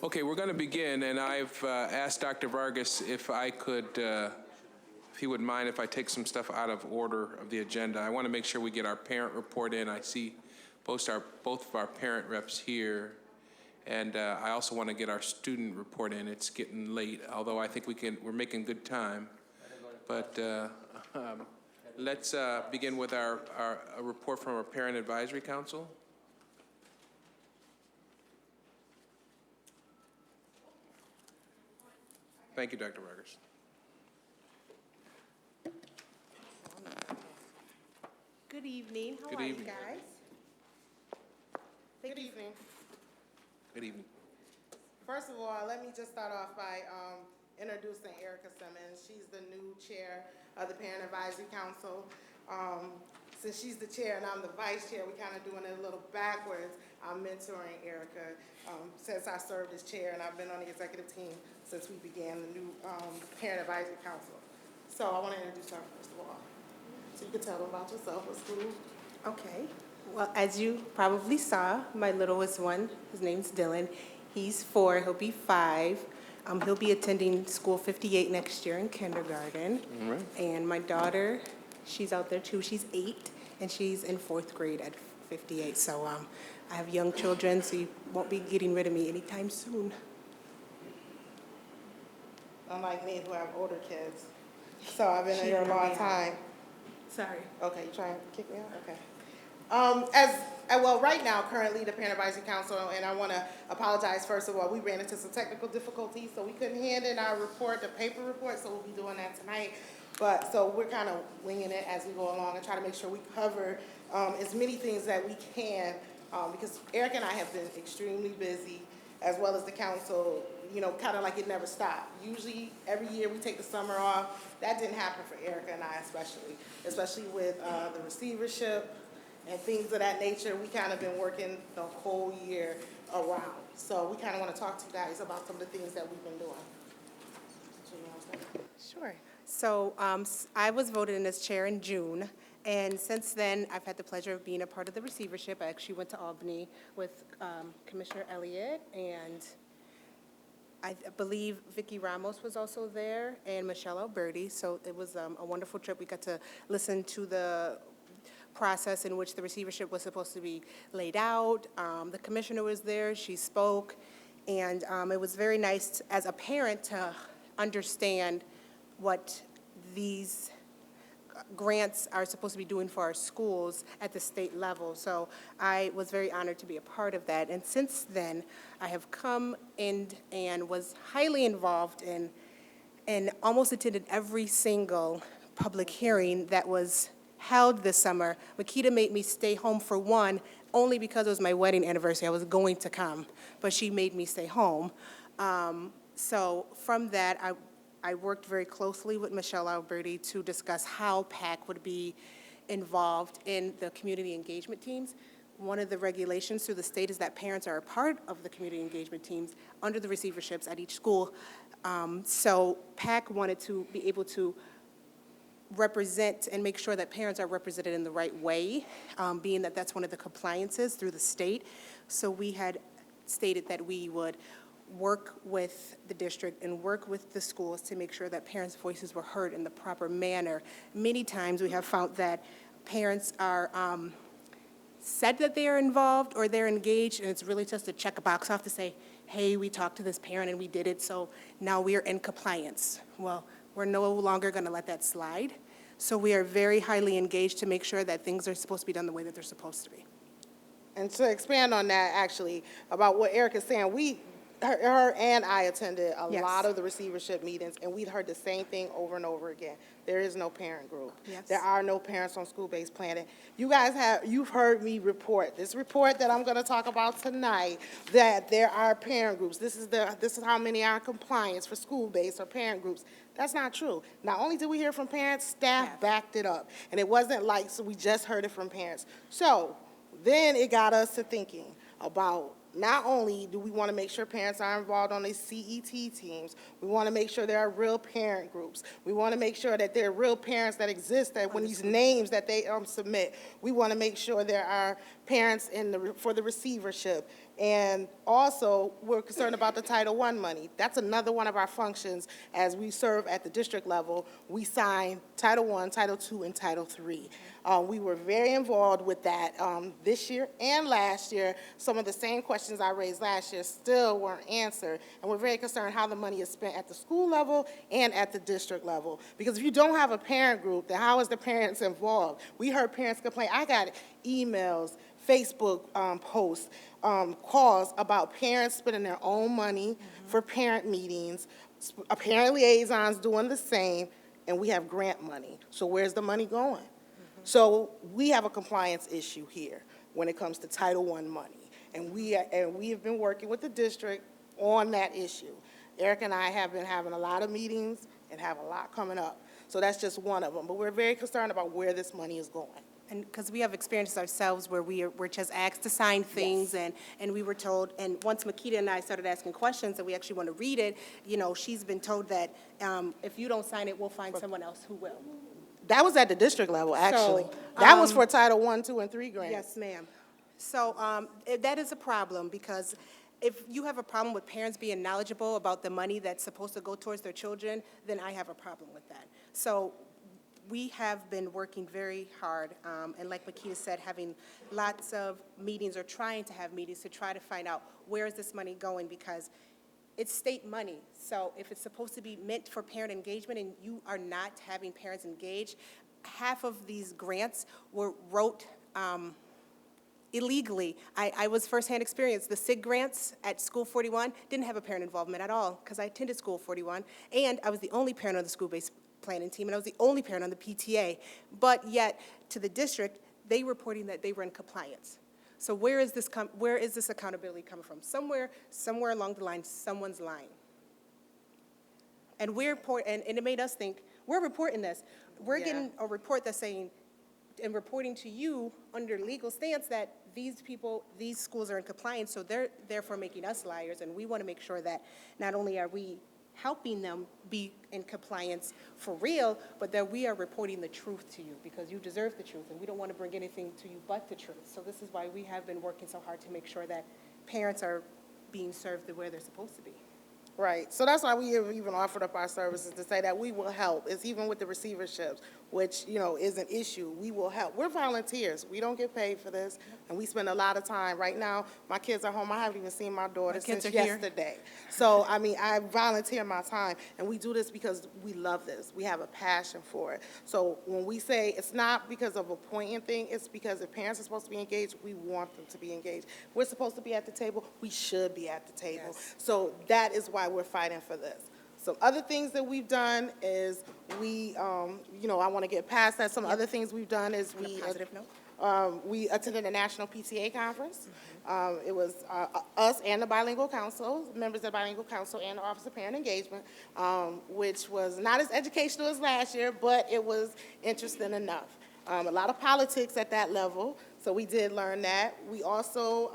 Okay, we're going to begin, and I've asked Dr. Vargas if I could, if he would mind if I take some stuff out of order of the agenda. I want to make sure we get our parent report in. I see both of our parent reps here, and I also want to get our student report in. It's getting late, although I think we're making good time. But let's begin with a report from our Parent Advisory Council. Thank you, Dr. Burgess. Good evening. How Good are evening. you guys? Good evening. Good evening. First of all, let me just start off by introducing Erica Simmons. She's the new chair of the Parent Advisory Council. Since she's the chair and I'm the vice chair, we're kind of doing it a little backwards. I'm mentoring Erica since I served as chair, and I've been on the executive team since we began the new Parent Advisory Council. So I want to introduce her first of all. So you can tell them about yourself, what school. Okay. Well, as you probably saw, my littlest one, his name's Dylan. He's 4, he'll be 5. He'll be attending school 58 next year in kindergarten. All right. And my daughter, she's out there too. She's 8, and she's in 4th grade at 58. So I have young children, so you won't be getting rid of me anytime soon. Unlike me, who have older kids. So I've been here a long time. Sorry. Okay, you trying to kick me out? Okay. Well, right now, currently, the Parent Advisory Council, and I want to apologize, first of all, we ran into some technical difficulties, so we couldn't hand in our report, the paper report, so we'll be doing that tonight. But, so we're kind of winging it as we go along and try to make sure we cover as many things that we can, because Eric and I have been extremely busy, as well as the council, you know, kind of like it never stopped. Usually, every year we take the summer off. That didn't happen for Erica and I especially with the receivership and things of that nature. We kind of been working the whole year around. So we kind of want to talk to you guys about some of the things that we've been doing. Sure. So I was voted in as chair in June, and since then, I've had the pleasure of being a part of the receivership. I actually went to Albany with Commissioner Elliott, and I believe Vicki Ramos was also there, and Michelle Alberti. So it was a wonderful trip. We got to listen to the process in which the receivership was supposed to be laid out. The commissioner was there, she spoke, and it was very nice as a parent to understand what these grants are supposed to be doing for our schools at the state level. So I was very honored to be a part of that. And since then, I have come in and was highly involved in and almost attended every single public hearing that was held this summer. Makita made me stay home for one, only because it was my wedding anniversary. I was going to come, but she made me stay home. So from that, I worked very closely with Michelle Alberti to discuss how PAC would be involved in the community engagement teams. One of the regulations through the state is that parents are a part of the community engagement teams under the receiverships at each school. So PAC wanted to be able to represent and make sure that parents are represented in the right way, being that that's one of the compliances through the state. So we had stated that we would work with the district and work with the schools to make sure that parents' voices were heard in the proper manner. Many times we have found that parents are said that they are involved or they're engaged, and it's really just to check a box off to say, hey, we talked to this parent and we did it, so now we are in compliance. Well, we're no longer going to let that slide. So we are very highly engaged to make sure that things are supposed to be done the way that they're supposed to be. And to expand on that, actually, about what Erica's saying, her and I attended a lot of the receivership meetings, and we'd heard the same thing over and over again. There is no parent group. Yes. There are no parents on school-based planning. You've heard me report, this report that I'm going to talk about tonight, that there are parent groups. This is how many are in compliance for school-based or parent groups. That's not true. Not only did we hear from parents, staff backed it up. And it wasn't like, so we just heard it from parents. So then it got us to thinking about not only do we want to make sure parents are involved on these CET teams, we want to make sure there are real parent groups. We want to make sure that there are real parents that exist, that when these names that they submit, we want to make sure there are parents for the receivership. And also, we're concerned about the Title I money. That's another one of our functions as we serve at the district level. We sign Title I, Title II, and Title III. We were very involved with that this year and last year. Some of the same questions I raised last year still weren't answered. And we're very concerned how the money is spent at the school level and at the district level. Because if you don't have a parent group, then how is the parents involved? We heard parents complain. I got emails, Facebook posts, calls about parents spending their own money for parent meetings, Parent liaisons doing the same, and we have grant money. So where's the money going? So we have a compliance issue here when it comes to Title I money. And we have been working with the district on that issue. Eric and I have been having a lot of meetings and have a lot coming up. So that's just one of them. But we're very concerned about where this money is going. And because we have experiences ourselves where we're just asked to sign things, and we were told, and once Makita and I started asking questions and we actually want to read it, she's been told that if you don't sign it, we'll find someone else who will. That was at the district level, actually. That was for Title I, II, and III grants. Yes, ma'am. So that is a problem, because if you have a problem with parents being knowledgeable about the money that's supposed to go towards their children, then I have a problem with that. So we have been working very hard, and like Makita said, having lots of meetings or trying to have meetings to try to find out where is this money going, because it's state money. So if it's supposed to be meant for parent engagement and you are not having parents engaged, half of these grants were wrote illegally. I was firsthand experience. The SIG grants at School 41 didn't have a parent involvement at all, because I attended School 41, and I was the only parent on the school-based planning team, and I was the only parent on the PTA. But yet, to the district, they reporting that they were in compliance. So where is this accountability coming from? Somewhere along the line, someone's lying. And and it made us think, we're reporting this. We're getting a report that's saying, and reporting to you under legal stance that these schools are in compliance, so they're therefore making us liars, and we want to make sure that not only are we helping them be in compliance for real, but that we are reporting the truth to you, because you deserve the truth, and we don't want to bring anything to you but the truth. So this is why we have been working so hard to make sure that parents are being served the way they're supposed to be. Right. So that's why we have even offered up our services to say that we will help. It's even with the receiverships, which, is an issue. We will help. We're volunteers. We don't get paid for this, and we spend a lot of time. Right now, my kids are home. I haven't even seen my daughter since yesterday. So, I volunteer my time, and we do this because we love this. We have a passion for it. So when we say it's not because of a pointing thing, it's because if parents are supposed to be engaged, we want them to be engaged. We're supposed to be at the table. We should be at the table. Yes. So that is why we're fighting for this. Some other things that we've done is I want to get past that. Some other things we've done is we attended a national PTA conference. It was us and the Bilingual Council, members of the Bilingual Council and the Office of Parent Engagement, which was not as educational as last year, but it was interesting enough. A lot of politics at that level, so we did learn that. We also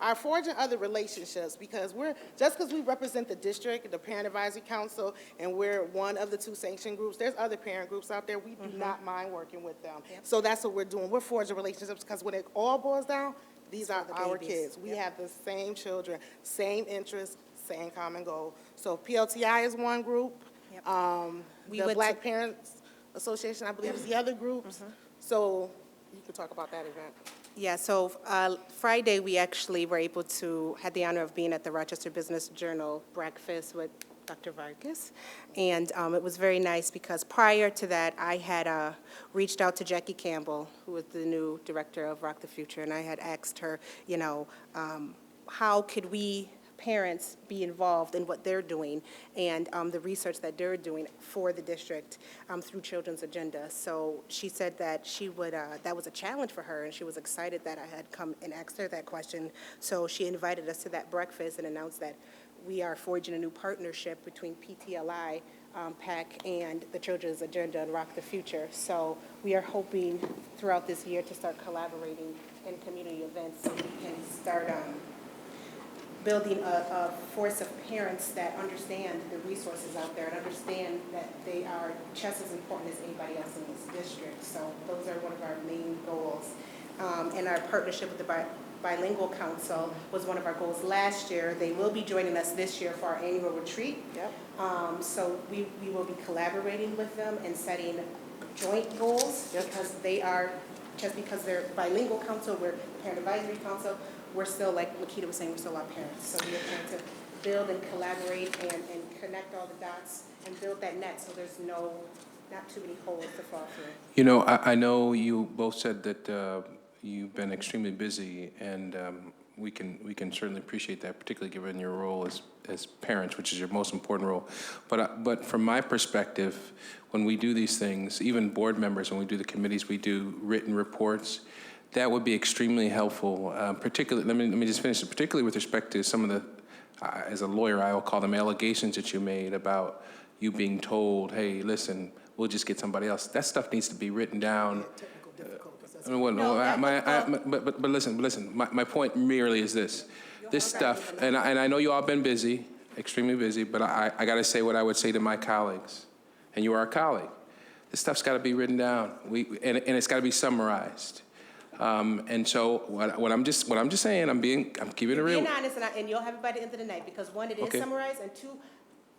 are forging other relationships, because just because we represent the district, the Parent Advisory Council, and we're one of the 2 sanctioned groups, there's other parent groups out there. We do not mind working with them. Yep. So that's what we're doing. We're forging relationships, because when it all boils down, these are our kids. We have the same children, same interests, same common goal. So PLTI is one group. Yep. The Black Parents Association, I believe, is the other groups. So you could talk about that event. Yeah, so Friday, we actually were able to, had the honor of being at the Rochester Business Journal breakfast with Dr. Vargas. And it was very nice, because prior to that, I had reached out to Jackie Campbell, who was the new director of Rock the Future, and I had asked her, how could we parents be involved in what they're doing and the research that they're doing for the district through Children's Agenda. So she said that she would, that was a challenge for her, and she was excited that I had come and asked her that question. So she invited us to that breakfast and announced that we are forging a new partnership between PTLI, PAC, and the Children's Agenda and Rock the Future. So we are hoping throughout this year to start collaborating in community events, so we can start building a force of parents that understand the resources out there and understand that they are just as important as anybody else in this district. So those are one of our main goals. And our partnership with the Bilingual Council was one of our goals last year. They will be joining us this year for our annual retreat. Yep. So we will be collaborating with them and setting joint goals, because they are, just because they're Bilingual Council, we're Parent Advisory Council, we're still, like Makita was saying, we're still our parents. So we're trying to build and collaborate and connect all the dots and build that net, so there's not too many holes to fall through. I know you both said that you've been extremely busy, and we can certainly appreciate that, particularly given your role as parents, which is your most important role. But from my perspective, when we do these things, even board members, when we do the committees, we do written reports. That would be extremely helpful, particularly, let me just finish, particularly with respect to some of the, as a lawyer, I will call them allegations that you made about you being told, hey, listen, we'll just get somebody else. That stuff needs to be written down. But listen, my point merely is this. This stuff, and I know you all been busy, extremely busy, but I got to say what I would say to my colleagues, and you are a colleague. This stuff's got to be written down, and it's got to be summarized. And so what I'm just saying, I'm keeping it real. Being honest, and you'll have it by the end of the night, because one, it is Okay. summarized, and two,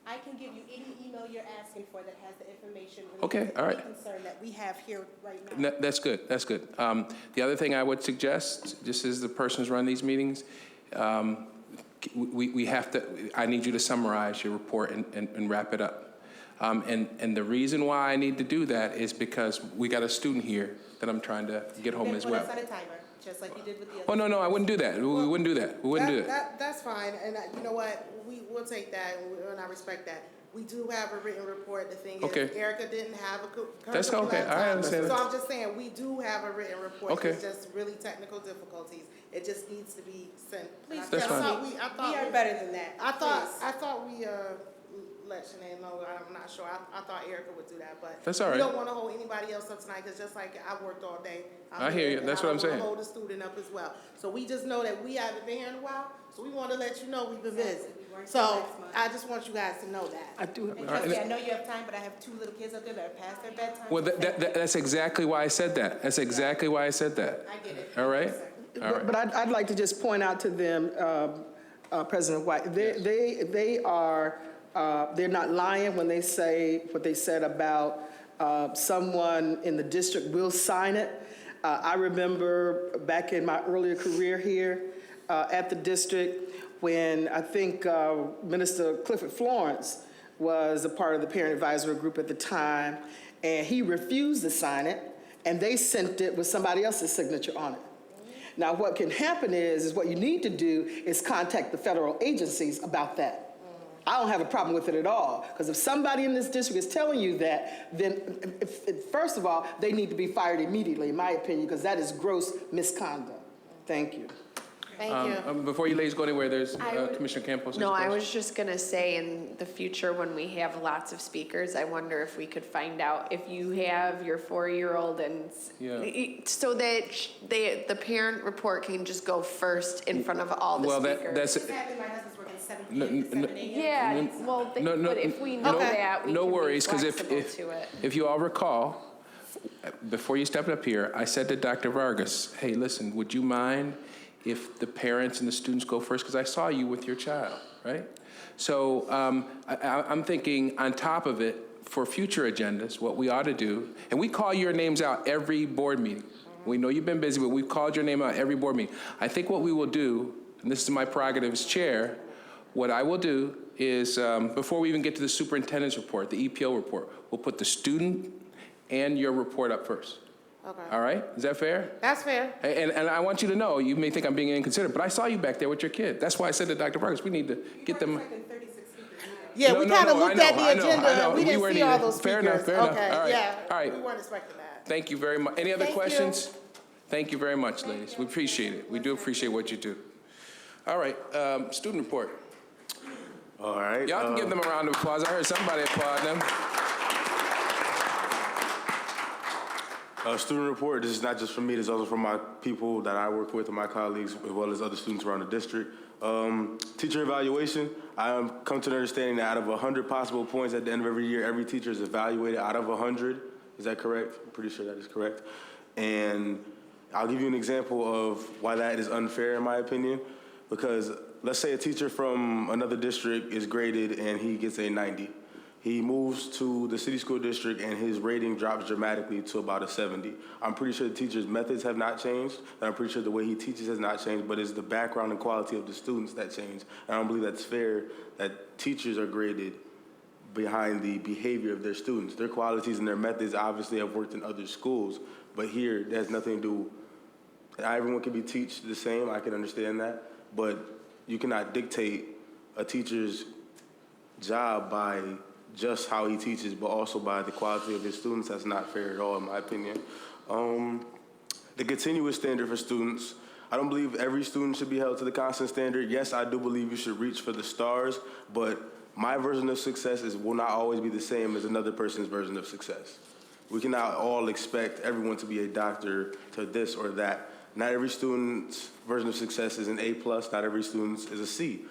I can give you any email you're asking for that has the information Okay, related to all any right. concern that we have here right now. That's good, that's good. The other thing I would suggest, just as the person who's run these meetings, we have to, I need you to summarize your report and wrap it up. And the reason why I need to do that is because we got a student here that I'm trying to get home as well. Put us on a timer, just like you did with the other. Oh, no, I wouldn't do that. We wouldn't do that. We wouldn't do that. That's fine, and you know what, we'll take that, and I respect that. We do have a written report. The thing Okay. is, Erica didn't have a That's okay. I understand So that. I'm just saying, we do have a written report. Okay. It's just really technical difficulties. It just needs to be sent. Please That's tell fine. us, we are better than that. I thought we let Shanae know. I'm not sure. I thought Erica would do that, but That's all we right. don't want to hold anybody else up tonight, because just like I worked all day. I hear you. That's what I'm saying. I don't want to hold a student up as well. So we just know that we haven't been here in a while, so we want to let you know we've been busy. So I just want you guys to know that. And trust me, I know you have time, but I have two little kids up there that are past their bedtime. Well, that's exactly why I said that. That's exactly why I said that. I get it. All right? All right. But I'd like to just point out to them, President White, they are, they're not lying when they say what they said about someone in the district will sign it. I remember back in my earlier career here at the district, when I think Minister Clifford Florence was a part of the parent advisory group at the time, and he refused to sign it, and they sent it with somebody else's signature on it. Now, what can happen is what you need to do is contact the federal agencies about that. I don't have a problem with it at all, because if somebody in this district is telling you that, then first of all, they need to be fired immediately, in my opinion, because that is gross misconduct. Thank you. Thank you. Before you ladies go anywhere, there's Commissioner Campos. No, I was just going to say, in the future, when we have lots of speakers, I wonder if we could find out if you have your 4-year-old, and so that the parent report can just go first in front of all the speakers. That's Sadly, my husband's working 7 p.m. to 7 a.m. Yeah, well, but if we know that, we no can worries, be because flexible to it. if you all recall, before you stepped up here, I said to Dr. Vargas, hey, listen, would you mind if the parents and the students go first? Because I saw you with your child, right? So I'm thinking on top of it, for future agendas, what we ought to do, and we call your names out every board meeting. We know you've been busy, but we've called your name out every board meeting. I think what we will do, and this is my prerogative as chair, what I will do is, before we even get to the superintendent's report, the EPO report, we'll put the student and your report up first. Okay. All right? Is that fair? That's fair. And I want you to know, you may think I'm being inconsiderate, but I saw you back there with your kid. That's why I said to Dr. Vargas, we need to get them. Yeah, No, we no, kind of no, looked I at know, the I know, agenda. I know. We didn't weren't see all either. those Fair speakers. enough, fair enough. Okay, All right. yeah. All right. We weren't expecting that. Thank you very much. Any other Thank you. questions? Thank you very much, ladies. We appreciate it. We do appreciate what you do. All right, student report. All right. Y'all can give them a round of applause. I heard somebody applaud them. Student report, this is not just from me, this is also from my people that I work with and my colleagues, as well as other students around the district. Teacher evaluation, I have come to an understanding that out of 100 possible points at the end of every year, every teacher is evaluated out of 100. Is that correct? I'm pretty sure that is correct. And I'll give you an example of why that is unfair in my opinion, because let's say a teacher from another district is graded and he gets a 90. He moves to the city school district and his rating drops dramatically to about a 70. I'm pretty sure the teacher's methods have not changed, and I'm pretty sure the way he teaches has not changed, but it's the background and quality of the students that change. And I don't believe that's fair that teachers are graded behind the behavior of their students. Their qualities and their methods obviously have worked in other schools, but here it has nothing to do, Everyone can be taught the same, I can understand that, but you cannot dictate a teacher's job by just how he teaches, but also by the quality of his students. That's not fair at all, in my opinion. The continuous standard for students, I don't believe every student should be held to the constant standard. Yes, I do believe you should reach for the stars, but my version of success will not always be the same as another person's version of success. We cannot all expect everyone to be a doctor to this or that. Not every student's version of success is an A+, not every student's is a C.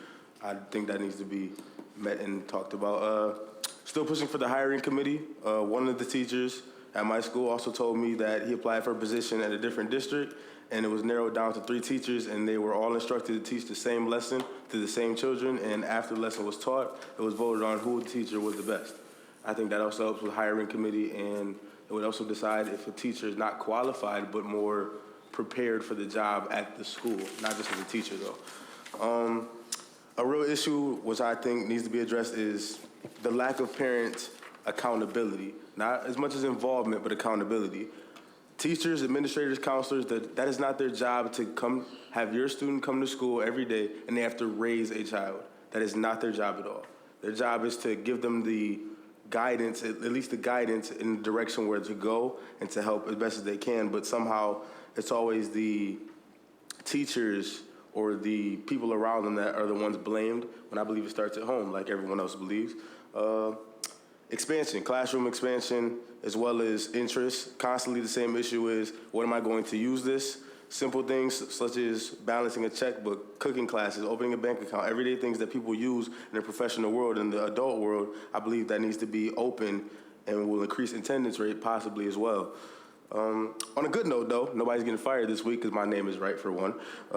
I think that needs to be met and talked about. Still pushing for the hiring committee. One of the teachers at my school also told me that he applied for a position at a different district, and it was narrowed down to 3 teachers, and they were all instructed to teach the same lesson to the same children, and after the lesson was taught, it was voted on who teacher was the best. I think that also helps with hiring committee, and it would also decide if a teacher is not qualified but more prepared for the job at the school, not just as a teacher though. A real issue which I think needs to be addressed is the lack of parent accountability. Not as much as involvement, but accountability. Teachers, administrators, counselors, that is not their job to come have your student come to school every day and they have to raise a child. That is not their job at all. Their job is to give them the guidance, at least the guidance in the direction where to go and to help as best as they can, but somehow it's always the teachers or the people around them that are the ones blamed, when I believe it starts at home, like everyone else believes. Expansion, classroom expansion, as well as interest. Constantly the same issue is, what am I going to use this? Simple things such as balancing a checkbook, cooking classes, opening a bank account, everyday things that people use in the professional world, in the adult world, I believe that needs to be open and will increase attendance rate possibly as well. On a good note though, nobody's getting fired this week because my name is right, for one.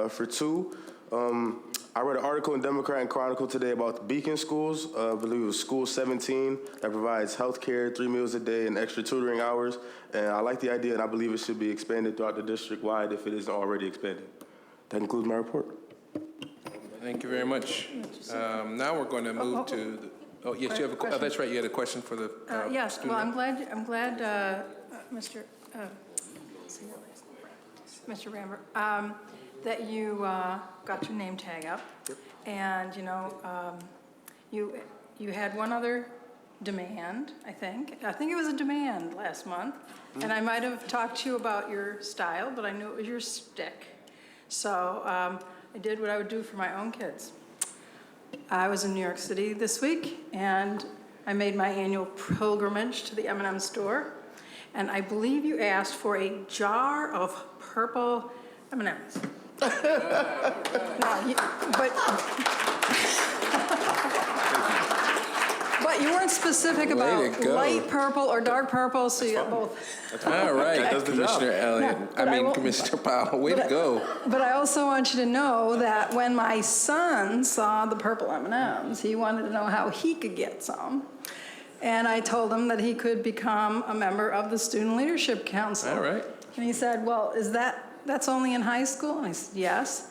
For two, I read an article in Democrat and Chronicle today about the Beacon schools. I believe it was School 17 that provides health care, 3 meals a day, and extra tutoring hours. And I like the idea, and I believe it should be expanded throughout the district-wide if it isn't already expanded. That concludes my report. Thank you very much. Now we're going to move to the, oh, yes, you have a question. Oh, that's right, you had a question for the Yes, student. well, I'm glad, Mr. Rambert, that you got your name tag up. Yep. And, you know, you had one other demand, I think. I think it was a demand last month. And I might have talked to you about your style, but I knew it was your stick. So I did what I would do for my own kids. I was in New York City this week, and I made my annual pilgrimage to the M&M store. And I believe you asked for a jar of purple M&Ms. But you weren't specific about light purple or dark purple, so you got both. All right, Commissioner Elliott. Commissioner Powell, way to go. But I also want you to know that when my son saw the purple M&Ms, he wanted to know how he could get some. And I told him that he could become a member of the Student Leadership Council. All right. And he said, well, that's only in high school? And I said, yes.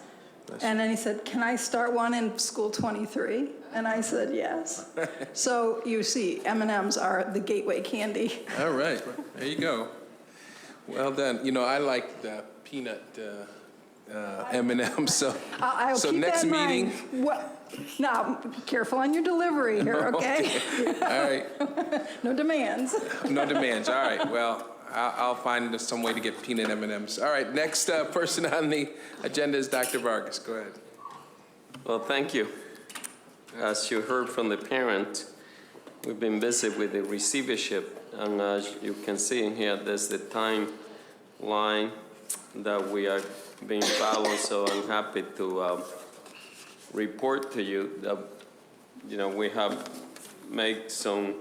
And then he said, can I start one in school 23? And I said, yes. So you see, M&Ms are the gateway candy. All right, there you go. Well done. You know, I like the peanut M&M, so I'll so keep next that in meeting. mind. Well, now, be careful on your delivery here, okay? All right. No demands. No demands. All right. Well, I'll find some way to get peanut M&Ms. All right. Next person on the agenda is Dr. Vargas. Go ahead. Well, thank you. As you heard from the parent, we've been busy with the receivership, and as you can see in here, there's the timeline that we are being followed. So I'm happy to report to you that, you know, we have made some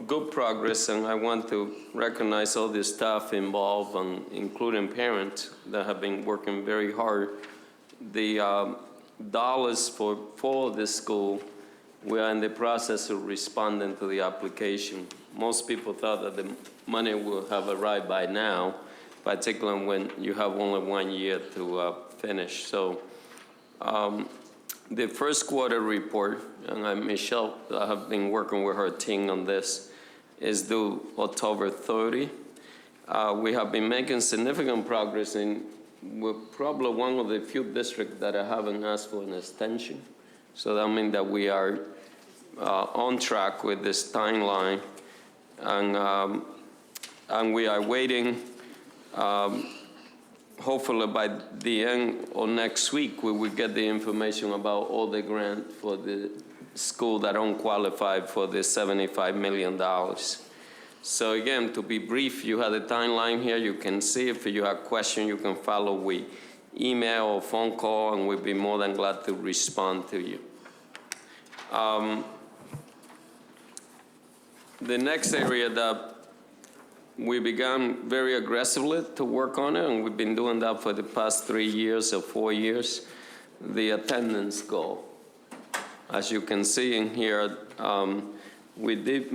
good progress, and I want to recognize all the staff involved, and including parents that have been working very hard. The dollars for this school, we are in the process of responding to the application. Most people thought that the money will have arrived by now, particularly when you have only 1 year to finish. So the first quarter report, and Michelle, I have been working with her team on this, is due October 30. We have been making significant progress in we're probably one of the few districts that haven't asked for an extension. So that means that we are on track with this timeline, and we are waiting. Hopefully by the end of next week, we will get the information about all the grant for the school that don't qualify for the $75 million. So again, to be brief, you have the timeline here. You can see if you have questions, you can follow with email or phone call, and we'll be more than glad to respond to you. The next area that we began very aggressively to work on it, and we've been doing that for the past 3 years or 4 years, the attendance goal. As you can see in here, we did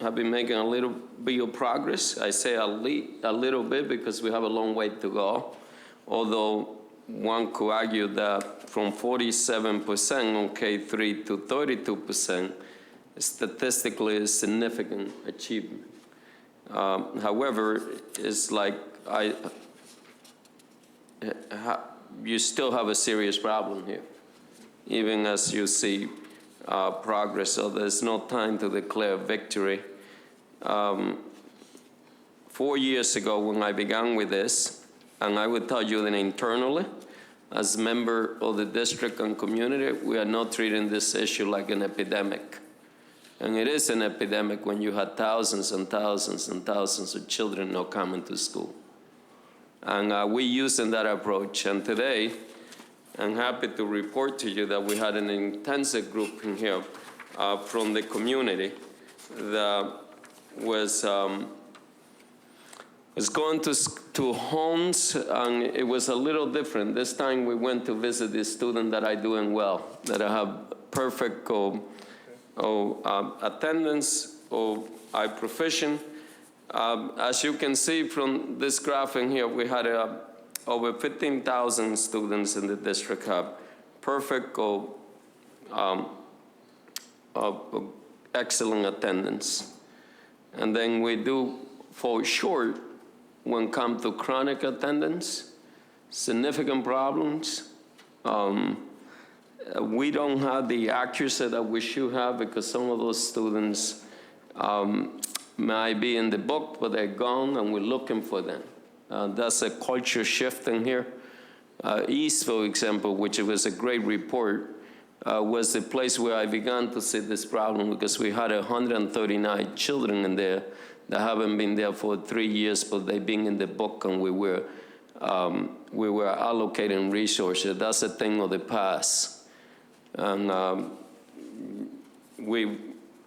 have been making a little bit of progress. I say a little bit because we have a long way to go, although one could argue that from 47% on K-3 to 32%, statistically is significant achievement. However, it's like you still have a serious problem here, even as you see progress. So there's no time to declare victory. 4 years ago when I began with this, and I would tell you that internally, as member of the district and community, we are not treating this issue like an epidemic. And it is an epidemic when you have thousands and thousands and thousands of children not coming to school. And we're using that approach. And today, I'm happy to report to you that we had an intensive group in here from the community that was going to homes, and it was a little different. This time we went to visit the student that are doing well, that have perfect attendance or are proficient. As you can see from this graph in here, we had over 15,000 students in the district have perfect or excellent attendance. And then we do fall short when it comes to chronic attendance, significant problems. We don't have the accuracy that we should have because some of those students might be in the book, but they're gone and we're looking for them. That's a culture shift in here. East, for example, which was a great report, was the place where I began to see this problem because we had 139 children in there that haven't been there for 3 years, but they've been in the book, and we were allocating resources. That's a thing of the past. And we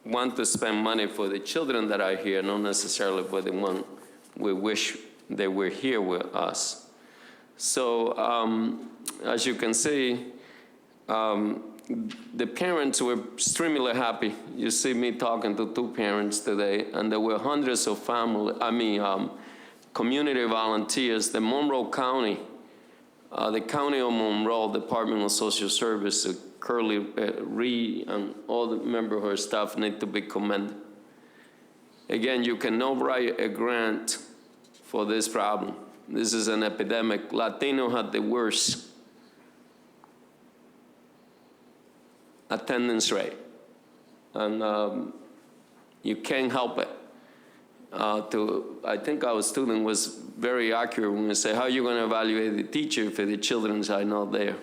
want to spend money for the children that are here, not necessarily for the one we wish they were here with us. So as you can see, the parents were extremely happy. You see me talking to 2 parents today, and there were hundreds of community volunteers. The Monroe County, the County of Monroe Department of Social Services, Curly Reed, and all the members of her staff need to be commended. Again, you cannot write a grant for this problem. This is an epidemic. Latino had the worst attendance rate, and you can't help it. I think our student was very accurate when we say, how are you going to evaluate the teacher if the children are not there?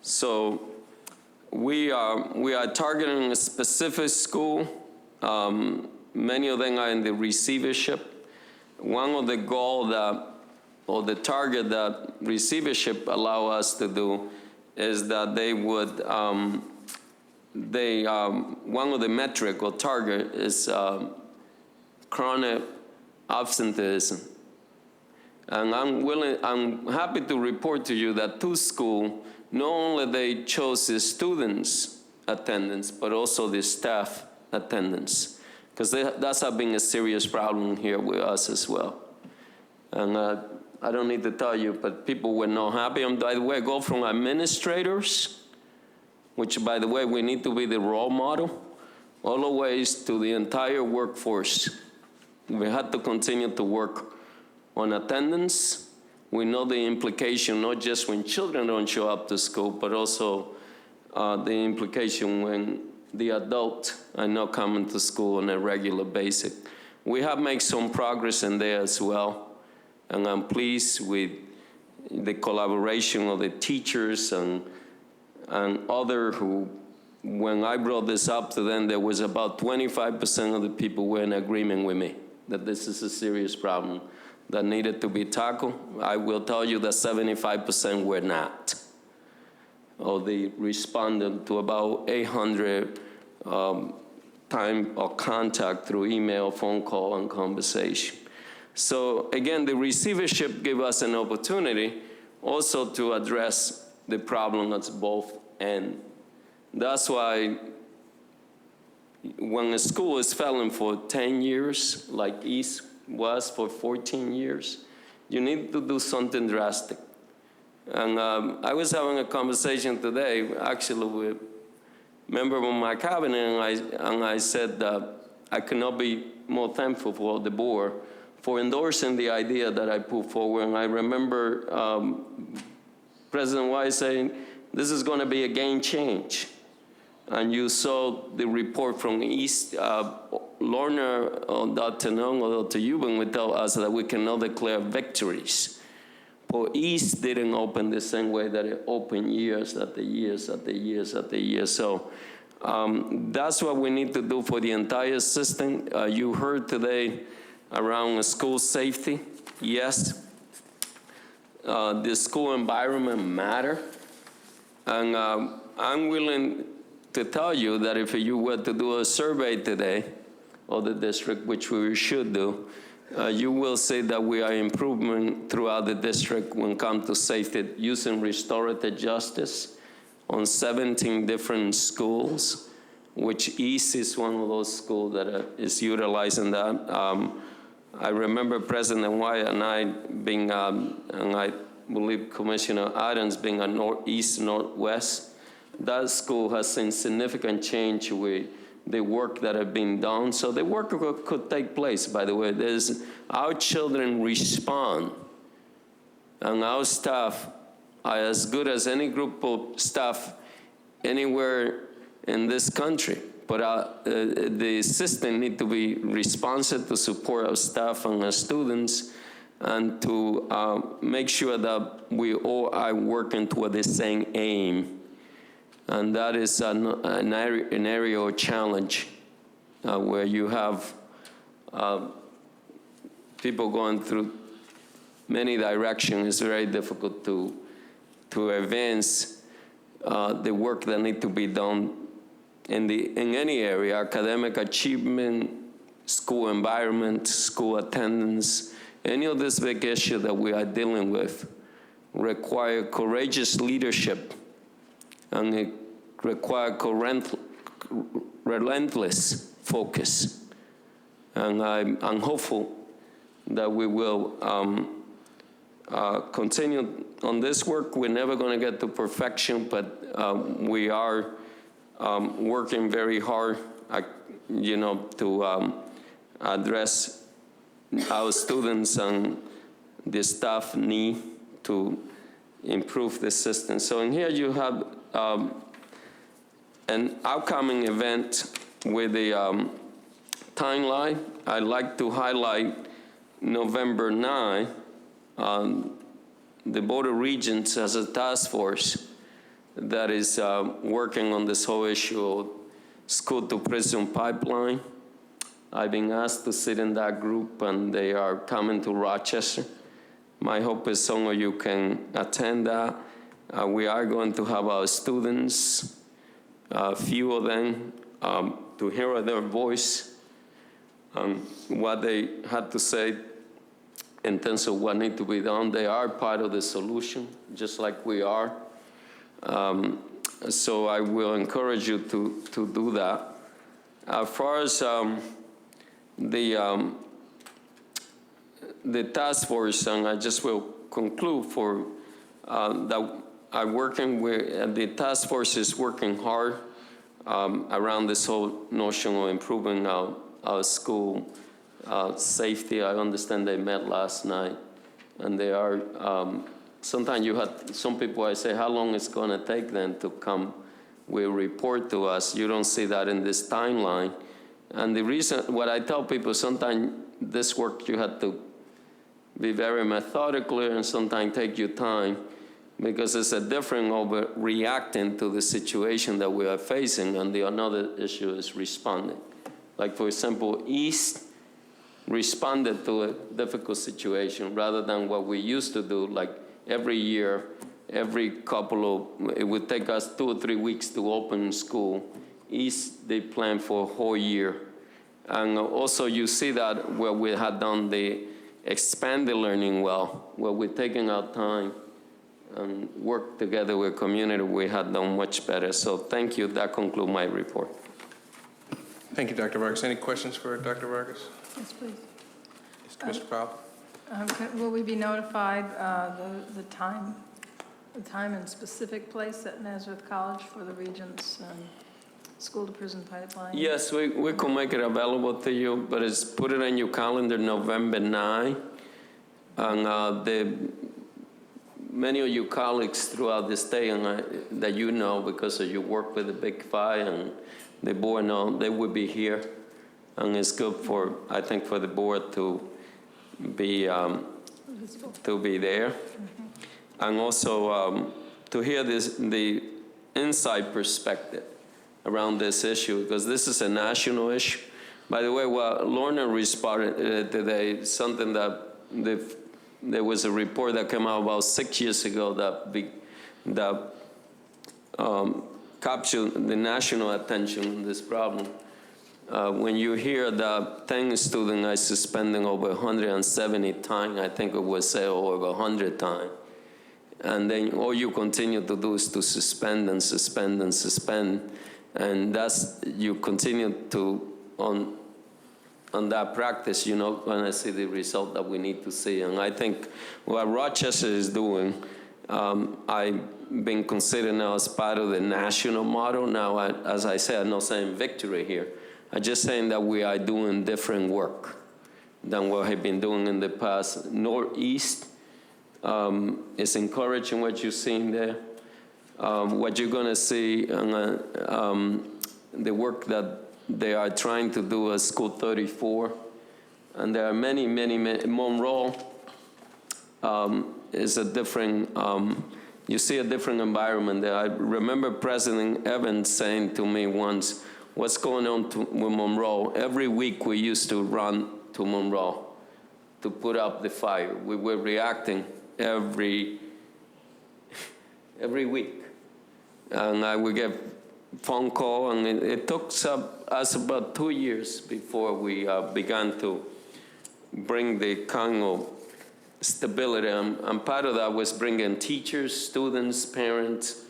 So we are targeting a specific school. Many of them are in the receivership. One of the goals or the target that receivership allow us to do is that they would, one of the metric or target is chronic absenteeism. And I'm happy to report to you that 2 schools, not only they chose the students' attendance, but also the staff attendance. Because that's been a serious problem here with us as well. And I don't need to tell you, but people were not happy. And by the way, go from administrators, which by the way, we need to be the role model, all the ways to the entire workforce. We had to continue to work on attendance. We know the implication, not just when children don't show up to school, but also the implication when the adults are not coming to school on a regular basis. We have made some progress in there as well, and I'm pleased with the collaboration of the teachers and other who, when I brought this up to them, there was about 25% of the people were in agreement with me that this is a serious problem that needed to be tackled. I will tell you that 75% were not. Of the respondent to about 800 time of contact through email, phone call, and conversation. So again, the receivership gave us an opportunity also to address the problem at both ends. That's why when a school is failing for 10 years, like East was for 14 years, you need to do something drastic. And I was having a conversation today, actually, with a member of my cabinet, and I said that I could not be more thankful for the board for endorsing the idea that I put forward. And I remember President White saying, this is going to be a game change. And you saw the report from East. Lorna or Dr. Nung or Dr. Euban would tell us that we cannot declare victories. But East didn't open the same way that it opened years after years after years after years. So that's what we need to do for the entire system. You heard today around school safety. Yes, the school environment matter. And I'm willing to tell you that if you were to do a survey today of the district, which we should do, you will see that we are improving throughout the district when it comes to safety, using restorative justice on 17 different schools, which East is one of those schools that is utilizing that. I remember President White and I being, and I believe Commissioner Adams being a northeast, northwest. That school has seen significant change with the work that have been done. So the work could take place, by the way. Our children respond, and our staff are as good as any group of staff anywhere in this country. But the system need to be responsive to support our staff and our students, and to make sure that we all are working toward the same aim. And that is an area of challenge where you have people going through many directions. It's very difficult to advance the work that needs to be done in any area: academic achievement, school environment, school attendance. Any of this big issue that we are dealing with require courageous leadership, and it requires relentless focus. And I'm hopeful that we will continue on this work. We're never going to get to perfection, but we are working very hard, to address our students and the staff need to improve the system. So in here you have an upcoming event with the timeline. I'd like to highlight November 9. The Board of Regents has a task force that is working on this whole issue of school-to-prison pipeline. I've been asked to sit in that group, and they are coming to Rochester. My hope is some of you can attend that. We are going to have our students, a few of them, to hear their voice, what they had to say in terms of what needs to be done. They are part of the solution, just like we are. So I will encourage you to do that. As far as the task force, and I just will conclude for that I'm working with, the task force is working hard around this whole notion of improving our school safety. I understand they met last night, and they are, sometimes you had, some people I say, how long it's gonna take them to come, will report to us. You don't see that in this timeline. And the reason, what I tell people, sometimes this work you have to be very methodical and sometimes take your time, because it's a different over reacting to the situation that we are facing, and the another issue is responding. Like, for example, East responded to a difficult situation rather than what we used to do, like every year, every couple of, it would take us 2 or 3 weeks to open school. East, they plan for a whole year. And also you see that where we had done the expanded learning well, where we're taking our time and work together with community, we had done much better. So thank you, that concludes my report. Thank you, Dr. Vargas. Any questions for Dr. Vargas? Yes, please. Mr. Powell? Will we be notified the time and specific place at Nazareth College for the Regents school to prison pipeline? Yes, we can make it available to you, but it's put it on your calendar November 9. And many of your colleagues throughout the state that you know because of your work with the Big Five and the board know, they will be here. And it's good for, I think, for the board to be there. Mm-hmm. And also to hear the inside perspective around this issue, because this is a national issue. By the way, what Lorna responded today, something that there was a report that came out about 6 years ago that captured the national attention on this problem. When you hear that 10 students are suspending over 170 times, I think it was say over 100 times, and then all you continue to do is to suspend and suspend and suspend, and that's, you continue to, on that practice, you're not going to see the result that we need to see. And I think what Rochester is doing, I've been considered now as part of the national model. Now, as I said, I'm not saying victory here. I'm just saying that we are doing different work than what I've been doing in the past. Northeast is encouraging what you're seeing there. What you're going to see, the work that they are trying to do at School 34, and there are many. Monroe is a different, you see a different environment there. I remember President Evans saying to me once, what's going on with Monroe? Every week we used to run to Monroe to put up the fire. We were reacting every week. And I would get phone call, and it took us about 2 years before we began to bring the kind of stability. And part of that was bringing teachers, students, parents,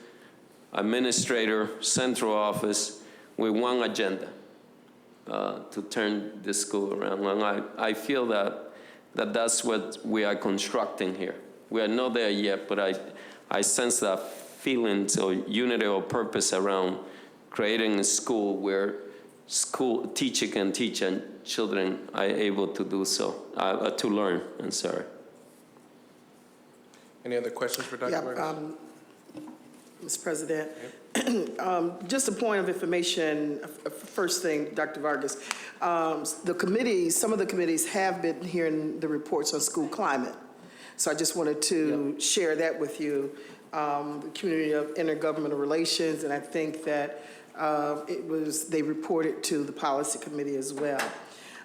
administrator, central office with one agenda to turn the school around. And I feel that's what we are constructing here. We are not there yet, but I sense that feeling or unity or purpose around creating a school where school teacher can teach and children are able to do so, to learn. I'm sorry. Any other questions for Dr. Vargas? Mr. President, just a point of information. First thing, Dr. Vargas, the committees, some of the committees have been hearing the reports on school climate. So I just wanted to share that with you. The Community of Intergovernmental Relations, and I think that they reported to the Policy Committee as well.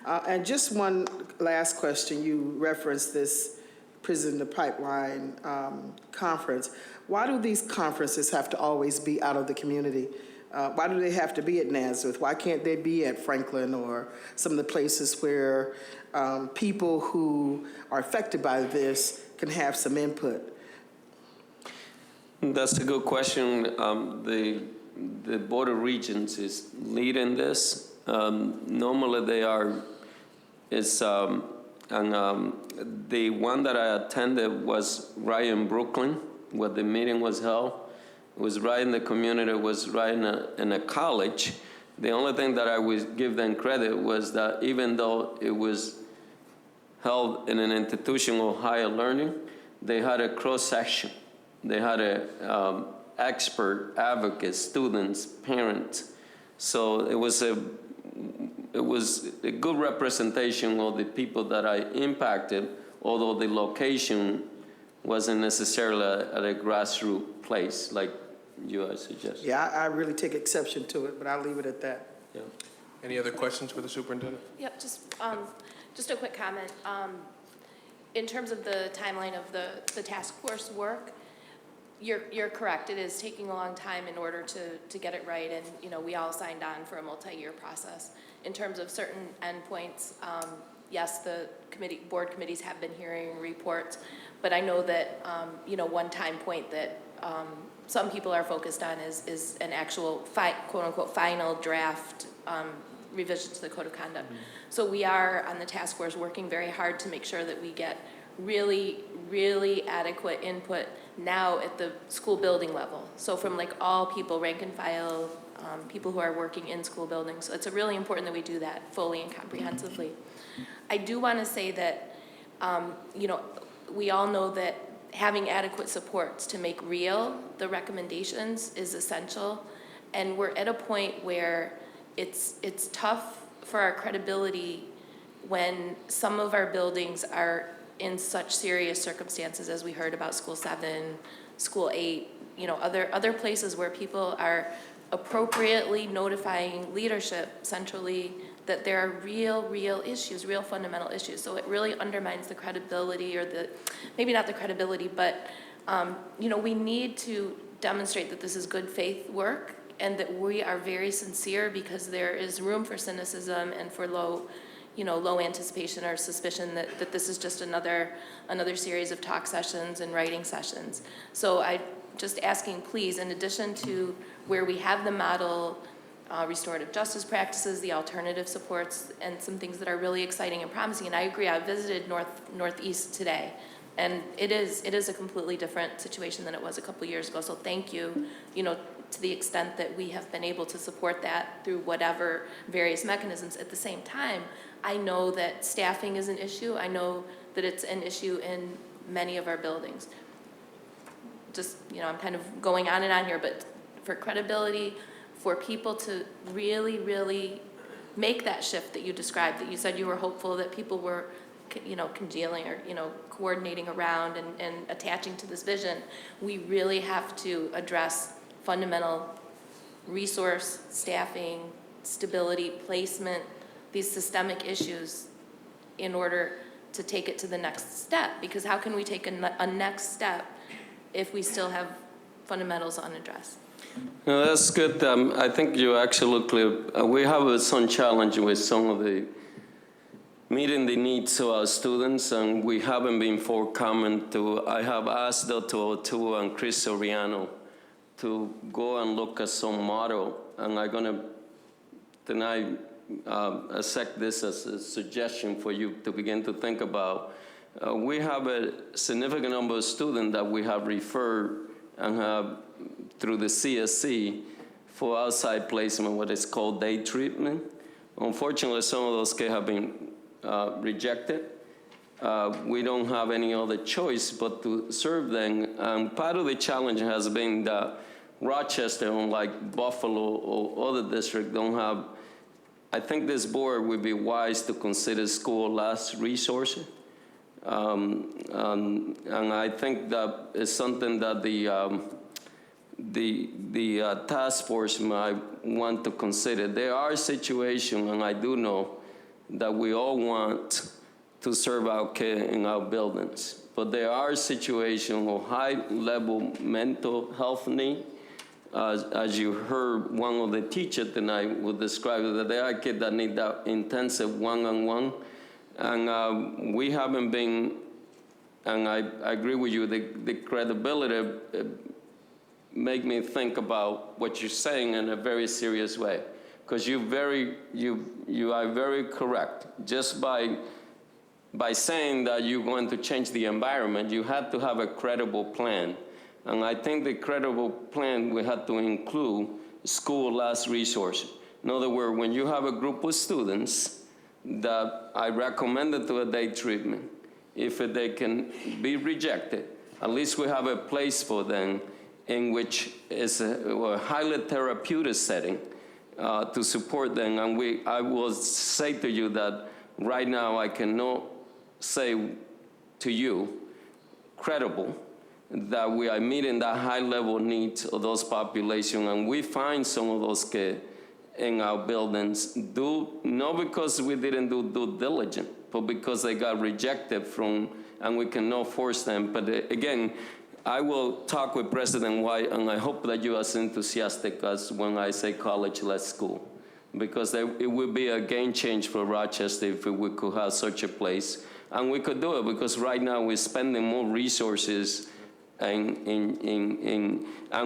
And just one last question. You referenced this Prison to Pipeline conference. Why do these conferences have to always be out of the community? Why do they have to be at Nazareth? Why can't they be at Franklin or some of the places where people who are affected by this can have some input? That's a good question. The Board of Regents is leading this. Normally they are, the one that I attended was right in Brooklyn, where the meeting was held. It was right in the community, it was right in a college, The only thing that I would give them credit was that even though it was held in an institution of higher learning, they had a cross-section. They had a expert, advocates, students, parents. So it was a good representation of the people that I impacted, although the location wasn't necessarily at a grassroots place like you had suggested. Yeah, I really take exception to it, but I'll leave it at that. Yeah. Any other questions for the superintendent? Yep, just a quick comment. In terms of the timeline of the task force work, you're correct. It is taking a long time in order to get it right, and we all signed on for a multi-year process. In terms of certain endpoints, yes, the board committees have been hearing reports, but I know that one time point that some people are focused on is an actual quote unquote final draft revision to the code of conduct. So we are on the task force working very hard to make sure that we get really, really adequate input now at the school building level. So from like all people, rank and file, people who are working in school buildings. So it's really important that we do that fully and comprehensively. I do want to say that, we all know that having adequate supports to make real the recommendations is essential. And we're at a point where it's tough for our credibility when some of our buildings are in such serious circumstances as we heard about School 7, School 8, other places where people are appropriately notifying leadership centrally that there are real issues, real fundamental issues. So it really undermines the credibility, or maybe not the credibility, but we need to demonstrate that this is good faith work and that we are very sincere, because there is room for cynicism and for low anticipation or suspicion that this is just another series of talk sessions and writing sessions. So I'm just asking, please, in addition to where we have the model restorative justice practices, the alternative supports, and some things that are really exciting and promising. And I agree, I visited Northeast today, and it is a completely different situation than it was a couple years ago. So thank you, to the extent that we have been able to support that through whatever various mechanisms. At the same time, I know that staffing is an issue. I know that it's an issue in many of our buildings. Just, I'm kind of going on and on here, but for credibility, for people to really, really make that shift that you described, that you said you were hopeful that people were, congealing or, coordinating around and attaching to this vision, we really have to address fundamental resource, staffing, stability, placement, these systemic issues in order to take it to the next step. Because how can we take a next step if we still have fundamentals unaddressed? No, that's good. I think you actually look clear. We have some challenge with some of the meeting the needs of our students, and we haven't been forthcoming to. I have asked Dr. O'Toole and Chris Soriano to go and look at some model, and I'm gonna tonight accept this as a suggestion for you to begin to think about. We have a significant number of students that we have referred and have through the CSC for outside placement, what is called day treatment. Unfortunately, some of those kids have been rejected. We don't have any other choice but to serve them. Part of the challenge has been that Rochester, unlike Buffalo or other districts, don't have. I think this board would be wise to consider school last resource. And I think that is something that the task force might want to consider. There are situations, and I do know, that we all want to serve our kids in our buildings. But there are situations of high-level mental health need. As you heard, one of the teachers tonight would describe it, that there are kids that need that intensive one-on-one. And we haven't been, and I agree with you, the credibility make me think about what you're saying in a very serious way. Because you are very correct. Just by saying that you're going to change the environment, you have to have a credible plan. And I think the credible plan we have to include school last resource. In other words, when you have a group of students that I recommended to a day treatment, if they can be rejected, at least we have a place for them in which is a highly therapeutic setting to support them. And I will say to you that right now I cannot say to you, credible, that we are meeting the high level needs of those population, and we find some of those kids in our buildings not because we didn't do due diligence, but because they got rejected from, and we cannot force them. But again, I will talk with President White, and I hope that you are as enthusiastic as when I say college-led school, because it would be a game change for Rochester if we could have such a place. And we could do it because right now we're spending more resources and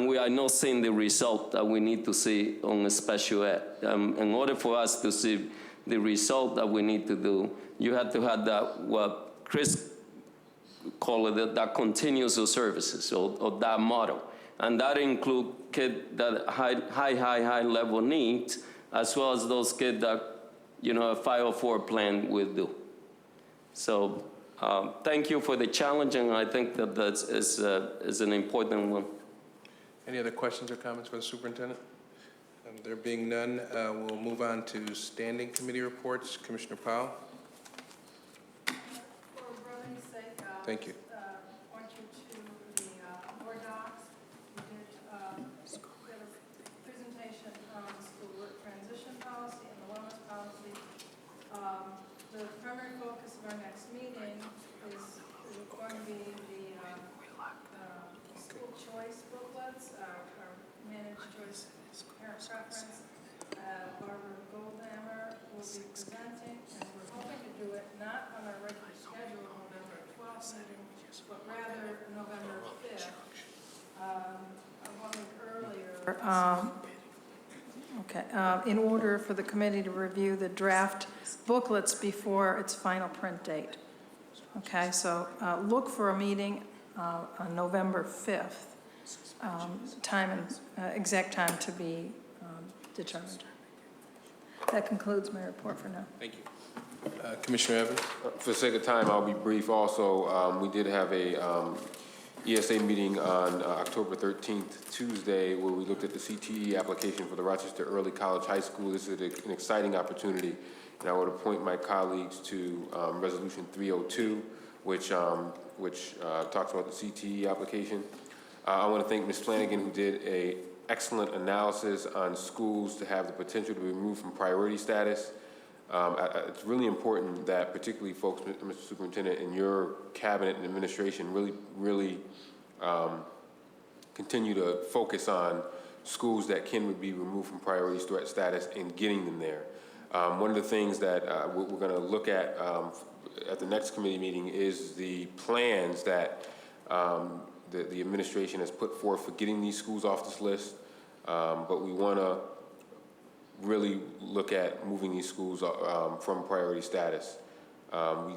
we are not seeing the result that we need to see on a special ed. In order for us to see the result that we need to do, you have to have that, what Chris called it, that continuous services, or that model. And that includes kids that high level needs, as well as those kids that, a 504 plan will do. So thank you for the challenge, and I think that is an important one. Any other questions or comments for the superintendent? There being none, we'll move on to standing committee reports. Commissioner Powell. For brevity's sake, Thank you. point you to the board docs. We did a presentation on the school work transition policy and the wellness policy. The primary focus of our next meeting is going to be the school choice booklets, our managed choice parent preference. Barbara Goldhammer will be presenting, and we're hoping to do it not on our regular schedule, November 12th meeting, but rather November 5th, 1 week earlier. In order for the committee to review the draft booklets before its final print date. Okay, so look for a meeting on November 5th, exact time to be determined. That concludes my report for now. Thank you. Commissioner Evans. For the sake of time, I'll be brief also. We did have a ESA meeting on October 13th, Tuesday, where we looked at the CTE application for the Rochester Early College High School. This is an exciting opportunity, and I would appoint my colleagues to Resolution 302, which talks about the CTE application. I want to thank Ms. Flanagan, who did an excellent analysis on schools to have the potential to be removed from priority status. It's really important that particularly folks, Mr. Superintendent, in your cabinet and administration really continue to focus on schools that can be removed from priority threat status and getting them there. One of the things that we're going to look at the next committee meeting is the plans that the administration has put forth for getting these schools off this list, but we want to really look at moving these schools from priority status.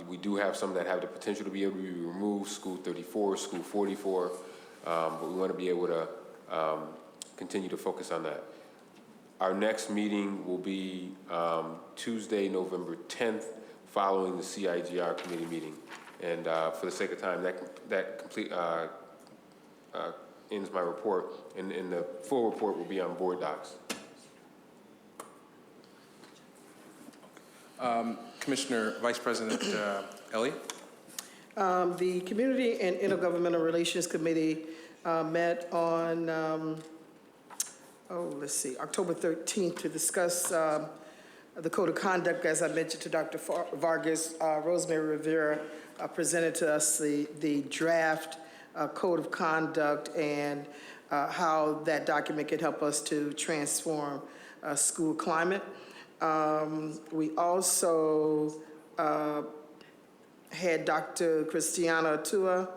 We do have some that have the potential to be able to be removed, School 34, School 44, but we want to be able to continue to focus on that. Our next meeting will be Tuesday, November 10th, following the CIGR committee meeting. And for the sake of time, that ends my report, and the full report will be on board docs. Commissioner Vice President Elliott. The Community and Intergovernmental Relations Committee met on, October 13th to discuss the Code of Conduct. As I mentioned to Dr. Vargas, Rosemary Rivera presented to us the draft Code of Conduct and how that document could help us to transform school climate. We also had Dr. Christiana Atua,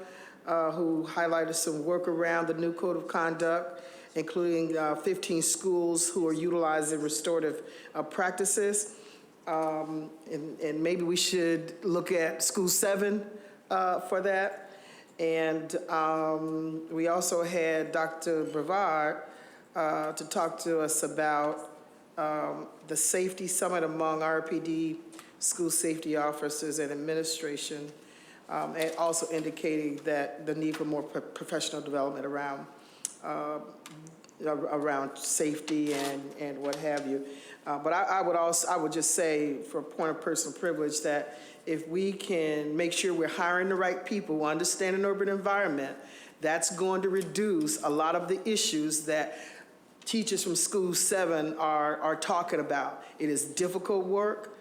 who highlighted some work around the new Code of Conduct, including 15 schools who are utilizing restorative practices. And maybe we should look at School 7 for that. And we also had Dr. Brevard to talk to us about the safety summit among RPD, school safety officers and administration, and also indicating that the need for more professional development around safety and what have you. But I would just say, for a point of personal privilege, that if we can make sure we're hiring the right people who understand an urban environment, that's going to reduce a lot of the issues that teachers from School 7 are talking about. It is difficult work.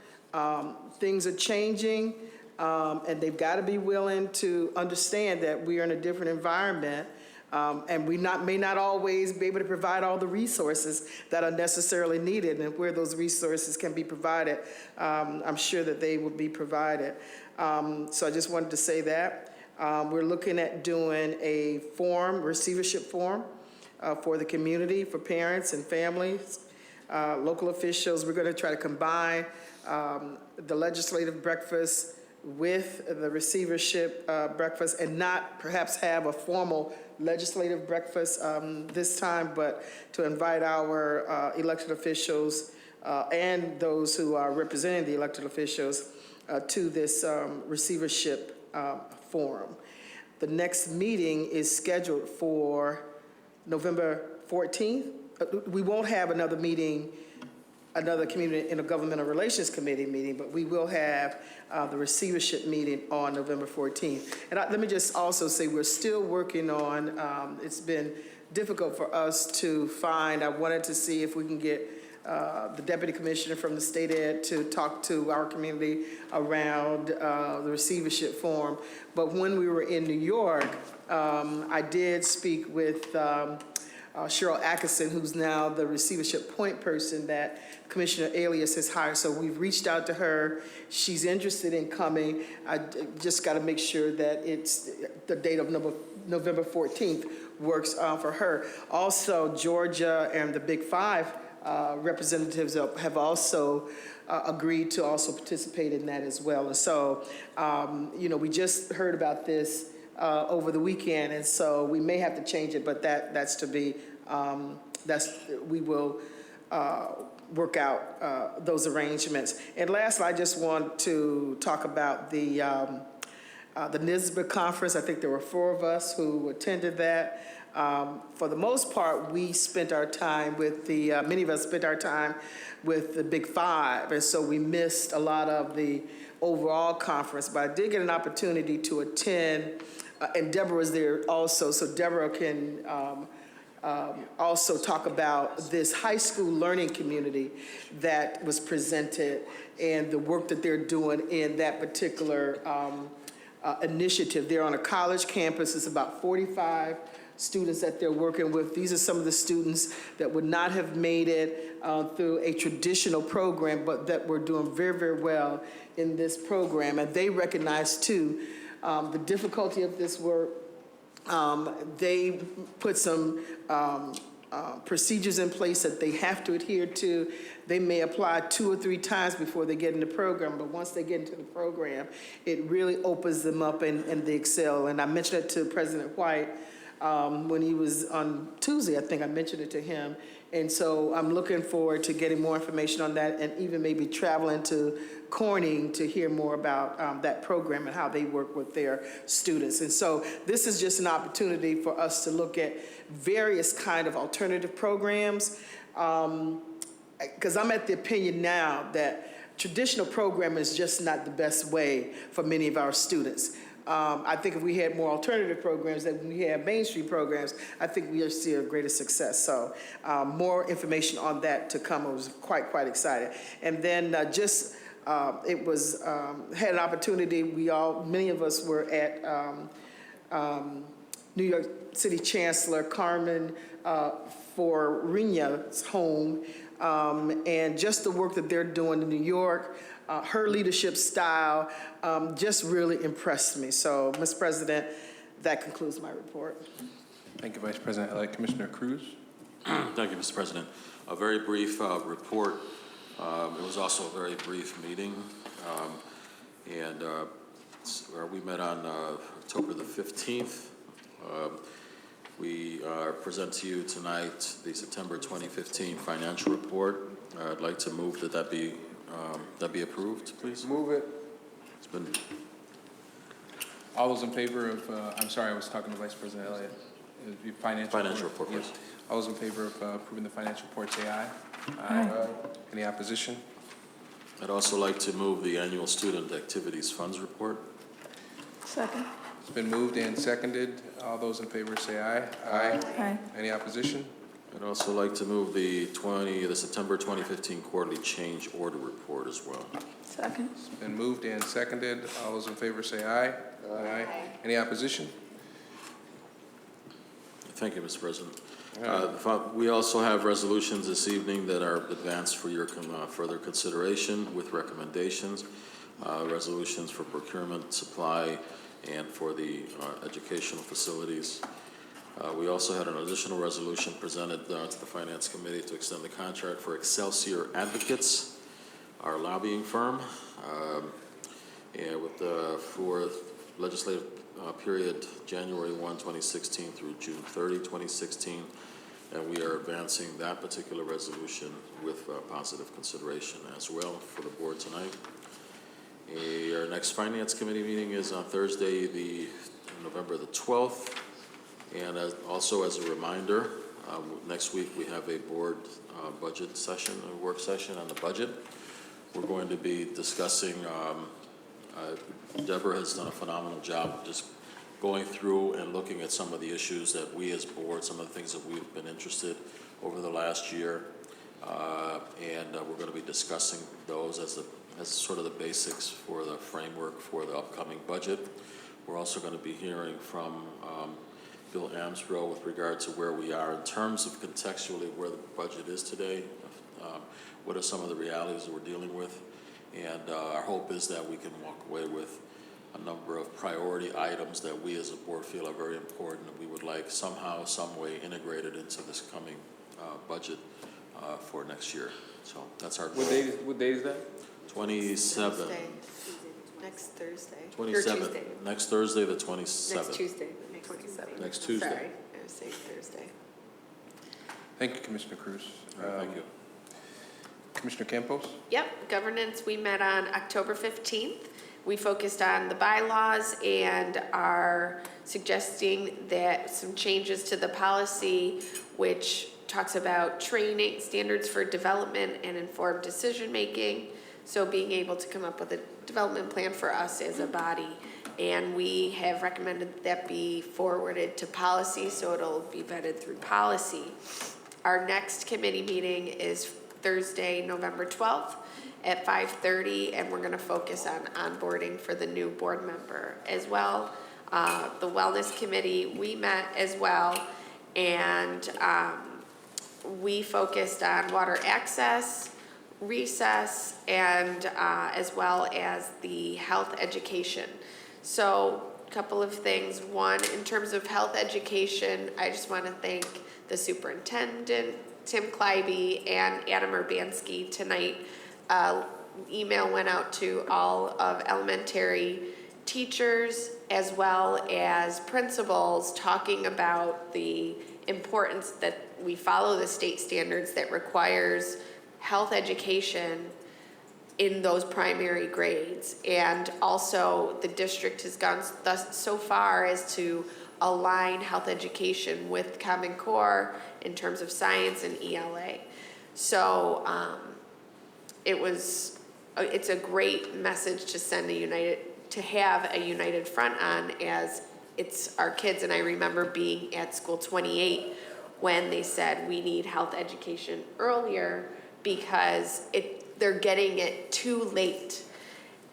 Things are changing, and they've got to be willing to understand that we are in a different environment, and we may not always be able to provide all the resources that are necessarily needed, and where those resources can be provided, I'm sure that they will be provided. So I just wanted to say that. We're looking at doing a receivership form, for the community, for parents and families, local officials. We're going to try to combine the legislative breakfast with the receivership breakfast, and not perhaps have a formal legislative breakfast this time, but to invite our elected officials and those who are representing the elected officials to this receivership forum. The next meeting is scheduled for November 14th. We won't have another meeting, another community intergovernmental relations committee meeting, but we will have the receivership meeting on November 14th. And let me just also say, we're still working on, it's been difficult for us to find, I wanted to see if we can get the deputy commissioner from the state ed to talk to our community around the receivership form. But when we were in New York, I did speak with Cheryl Atkinson, who's now the receivership point person that Commissioner Alias has hired. So we've reached out to her. She's interested in coming. I just got to make sure that it's the date of November 14th works for her. Also, Georgia and the Big Five representatives have also agreed to also participate in that as well. And so, we just heard about this over the weekend, and so we may have to change it, but that's to be, we will work out those arrangements. And lastly, I just want to talk about the NSBA conference. I think there were 4 of us who attended that. For the most part, we spent our time with many of us spent our time with the Big Five, and so we missed a lot of the overall conference, but I did get an opportunity to attend, and Deborah was there also, so Deborah can also talk about this high school learning community that was presented and the work that they're doing in that particular initiative. They're on a college campus. It's about 45 students that they're working with. These are some of the students that would not have made it through a traditional program, but that were doing very, very well in this program. And they recognize, too, the difficulty of this work. They put some procedures in place that they have to adhere to. They may apply 2 or 3 times before they get in the program, but once they get into the program, it really opens them up and they excel. And I mentioned it to President White when he was on Tuesday. I think I mentioned it to him. And so I'm looking forward to getting more information on that, and even maybe traveling to Corning to hear more about that program and how they work with their students. And so this is just an opportunity for us to look at various kind of alternative programs, because I'm at the opinion now that traditional programming is just not the best way for many of our students. I think if we had more alternative programs, that we have mainstream programs, I think we see a greater success. So more information on that to come. I was quite excited. And then it was, had an opportunity, many of us were at New York City Chancellor Carmen Forina's home, and just the work that they're doing in New York. Her leadership style just really impressed me. So, Mr. President, that concludes my report. Thank you, Vice President-elect Commissioner Cruz. Thank you, Mr. President. A very brief report. It was also a very brief meeting, and we met on October the 15th. We present to you tonight the September 2015 financial report. I'd like to move that be approved, please. Move it. It's been, All those in favor of, I'm sorry, I was talking to Vice President Elliott. It would be financial report, please. All those in favor of approving the financial report, say aye. Aye. Any opposition? I'd also like to move the annual student activities funds report. Second. It's been moved and seconded. All those in favor say aye. Aye. Aye. Any opposition? I'd also like to move the September 2015 quarterly change order report as well. Second. It's been moved and seconded. All those in favor say aye. Aye. Any opposition? Thank you, Mr. President. We also have resolutions this evening that are advanced for your further consideration with recommendations. Resolutions for procurement, supply, and for the educational facilities. We also had an additional resolution presented to the Finance Committee to extend the contract for Excelsior Advocates, our lobbying firm, and for legislative period January 1, 2016 through June 30, 2016. And we are advancing that particular resolution with positive consideration as well for the board tonight. Our next Finance Committee meeting is on Thursday, November the 12th. And also as a reminder, next week we have a board budget session, a work session on the budget. We're going to be discussing, Deborah has done a phenomenal job of just going through and looking at some of the issues that we as board, some of the things that we've been interested over the last year. And we're going to be discussing those as sort of the basics for the framework for the upcoming budget. We're also going to be hearing from Bill Amsbro with regard to where we are in terms of contextually where the budget is today. What are some of the realities that we're dealing with? And our hope is that we can walk away with a number of priority items that we as a board feel are very important that we would like somehow, some way integrated into this coming budget for next year. So that's our goal. What date is that? 27. Next Thursday. 27. Or Tuesday. Next Thursday, the 27th. Next Tuesday, the 27th. Next Tuesday. Sorry, I was saying Thursday. Thank you, Commissioner Cruz. Thank you. Commissioner Campos? Yep, governance, we met on October 15th. We focused on the bylaws and are suggesting that some changes to the policy, which talks about training, standards for development and informed decision-making. So being able to come up with a development plan for us as a body. And we have recommended that be forwarded to policy, so it'll be vetted through policy. Our next committee meeting is Thursday, November 12th at 5:30, and we're gonna focus on onboarding for the new board member as well. The Wellness Committee, we met as well, and we focused on water access, recess, and as well as the health education. So a couple of things. One, in terms of health education, I just want to thank the superintendent, Tim Kleiby, and Adam Urbanski tonight. Email went out to all of elementary teachers as well as principals talking about the importance that we follow the state standards that requires health education in those primary grades. And also the district has gone so far as to align health education with Common Core in terms of science and ELA. So it's a great message to send to have a united front on, as it's our kids. And I remember being at school 28 when they said we need health education earlier because they're getting it too late.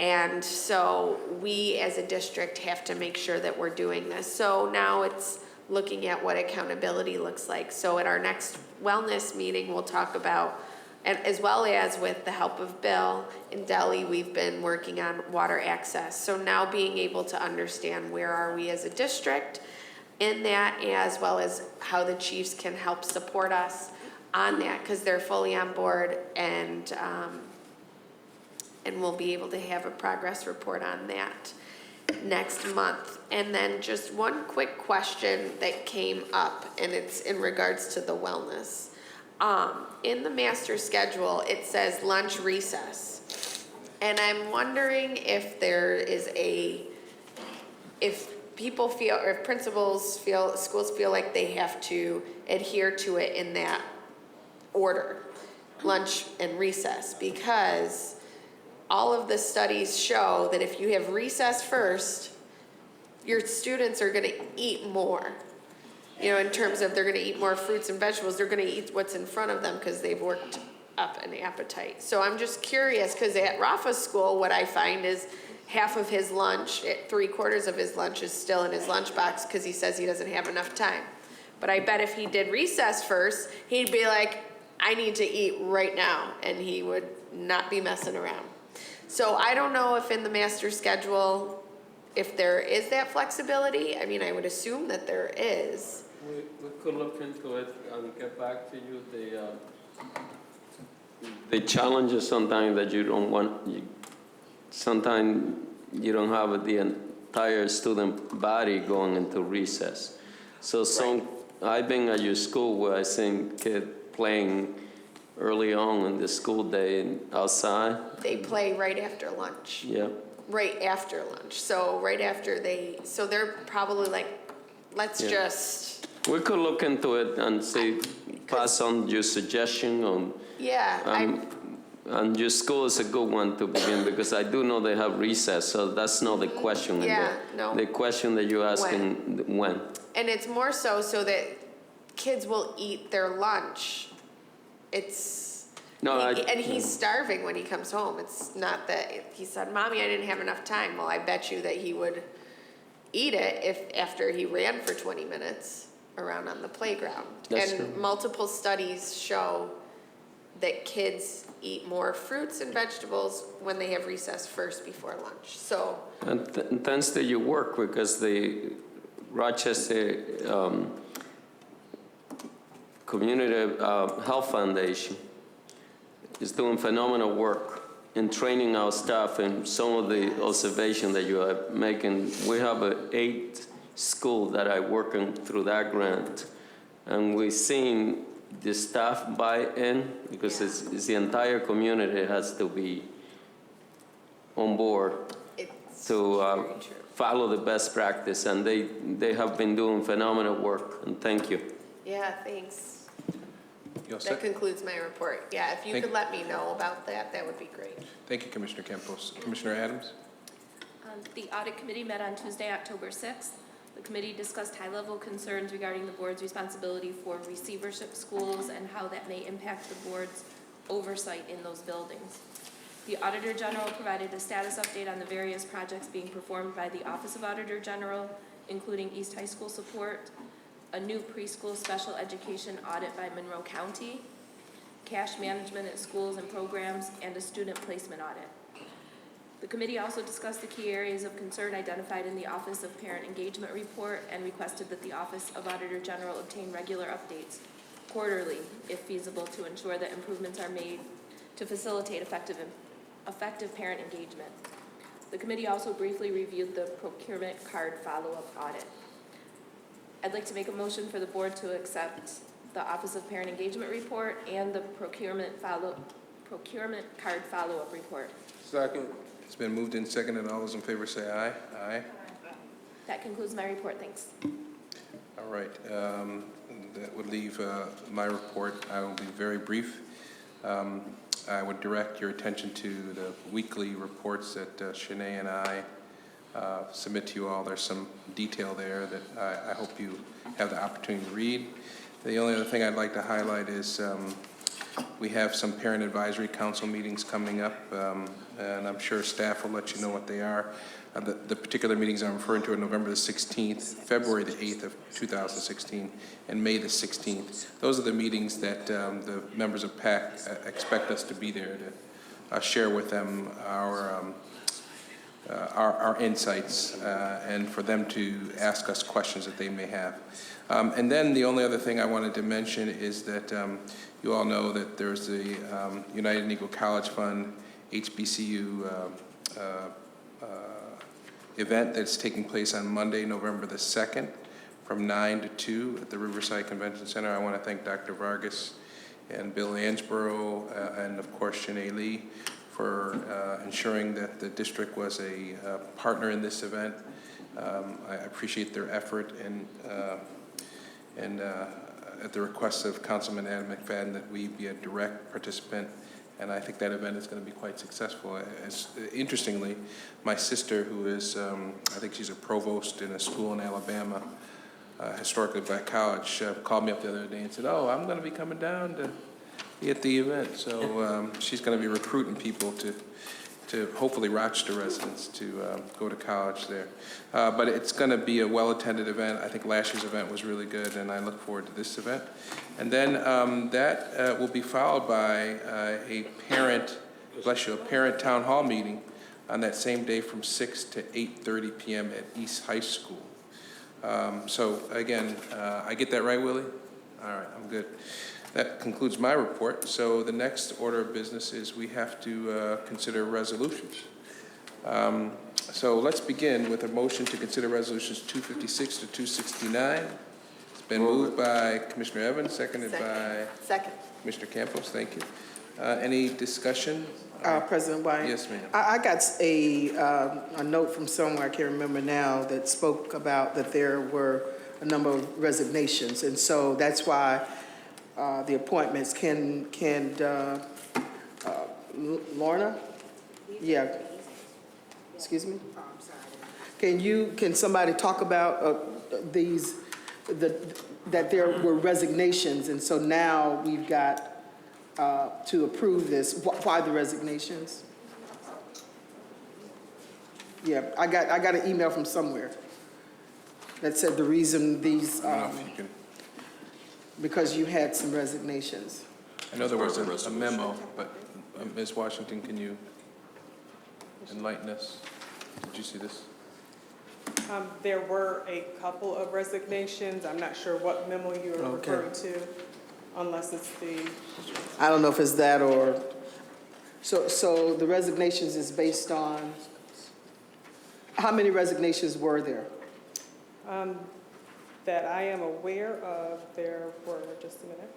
And so we as a district have to make sure that we're doing this. So now it's looking at what accountability looks like. So at our next wellness meeting, we'll talk about, and as well as with the help of Bill in Delhi, we've been working on water access. So now being able to understand where are we as a district in that, as well as how the chiefs can help support us on that, because they're fully on board, and we'll be able to have a progress report on that next month. And then just one quick question that came up, and it's in regards to the wellness. In the master schedule, it says lunch recess. And I'm wondering if there is if people feel, or if principals feel, schools feel like they have to adhere to it in that order, lunch and recess, because all of the studies show that if you have recess first, your students are gonna eat more. You know, in terms of they're gonna eat more fruits and vegetables, they're gonna eat what's in front of them because they've worked up an appetite. So I'm just curious, because at Rafa's school, what I find is half of his lunch, 3/4 of his lunch is still in his lunchbox because he says he doesn't have enough time. But I bet if he did recess first, he'd be like, I need to eat right now, and he would not be messing around. So I don't know if in the master schedule, if there is that flexibility. I mean, I would assume that there is. We could look into it and get back to you. The challenge is sometimes that you don't want, sometimes you don't have the entire student body going into recess. So I've been at your school where I seen kids playing early on in the school day outside. They play right after lunch. Yeah. Right after lunch. So right after so they're probably like, let's just. We could look into it and see, pass on your suggestion on. Yeah. And your school is a good one to begin, because I do know they have recess, so that's not the question. Yeah, no. The question that you're asking, when? And it's more so that kids will eat their lunch. And he's starving when he comes home. It's not that, he said, Mommy, I didn't have enough time. Well, I bet you that he would eat it if after he ran for 20 minutes around on the playground. That's and true. Multiple studies show that kids eat more fruits and vegetables when they have recess first before lunch. So. And thanks to your work, because the Rochester Community Health Foundation is doing phenomenal work in training our staff, and some of the observation that you are making. We have 8 schools that are working through that grant, and we've seen the staff buy in, because it's the entire community has to be on board to follow the best practice, and they have been doing phenomenal work, and thank you. Yeah, thanks. You all That set? concludes my report. Yeah, if you could let me know about that, that would be great. Thank you, Commissioner Campos. Commissioner Adams? The audit committee met on Tuesday, October 6th. The committee discussed high-level concerns regarding the board's responsibility for receivership schools and how that may impact the board's oversight in those buildings. The Auditor General provided a status update on the various projects being performed by the Office of Auditor General, including East High School support, a new preschool special education audit by Monroe County, cash management at schools and programs, and a student placement audit. The committee also discussed the key areas of concern identified in the Office of Parent Engagement Report and requested that the Office of Auditor General obtain regular updates quarterly, if feasible, to ensure that improvements are made to facilitate effective parent engagement. The committee also briefly reviewed the procurement card follow-up audit. I'd like to make a motion for the board to accept the Office of Parent Engagement Report and the procurement card follow-up report. Second. It's been moved and seconded. All those in favor say aye. Aye. That concludes my report. Thanks. All right. That would leave my report. I will be very brief. I would direct your attention to the weekly reports that Shanae and I submit to you all. There's some detail there that I hope you have the opportunity to read. The only other thing I'd like to highlight is we have some parent advisory council meetings coming up, and I'm sure staff will let you know what they are. The particular meetings I'm referring to are November the 16th, February the 8th of 2016, and May the 16th. Those are the meetings that the members of PAC expect us to be there to share with them our insights and for them to ask us questions that they may have. And then the only other thing I wanted to mention is that you all know that there's the United Negro College Fund, HBCU event that's taking place on Monday, November the 2nd, from 9 to 2 at the Riverside Convention Center. I want to thank Dr. Vargas and Bill Ansborough and, of course, Shanae Lee for ensuring that the district was a partner in this event. I appreciate their effort and at the request of Councilman Adam McFadden that we be a direct participant, and I think that event is going to be quite successful. Interestingly, my sister, who is, I think she's a provost in a school in Alabama, historically black college, called me up the other day and said, "Oh, I'm going to be coming down to be at the event." So she's going to be recruiting people to hopefully Rochester residents to go to college there. But it's going to be a well-attended event. I think last year's event was really good, and I look forward to this event. And then that will be followed by a parent, bless you, a parent town hall meeting on that same day from 6 to 8:30 p.m. at East High School. So again, I get that right, Willie? All right, I'm good. That concludes my report. So the next order of business is we have to consider resolutions. So let's begin with a motion to consider resolutions 256 to 269. It's been moved by Commissioner Evans, seconded by Commissioner Campos. Thank you. Any discussion? President White? Yes, ma'am. I got a note from somewhere, I can't remember now, that spoke about that there were a number of resignations. And so that's why the appointments can Lorna? Yeah. Excuse me? Oh, I'm sorry. Can somebody talk about that there were resignations, and so now we've got to approve this. Why the resignations? Yeah, I got an email from somewhere that said the reason these, because you had some resignations. I know there was a memo, but Ms. Washington, can you enlighten us? Did you see this? There were a couple of resignations. I'm not sure what memo you're referring to, unless it's the... I don't know if it's that or... So the resignations is based on... How many resignations were there? That I am aware of, there were, just a minute.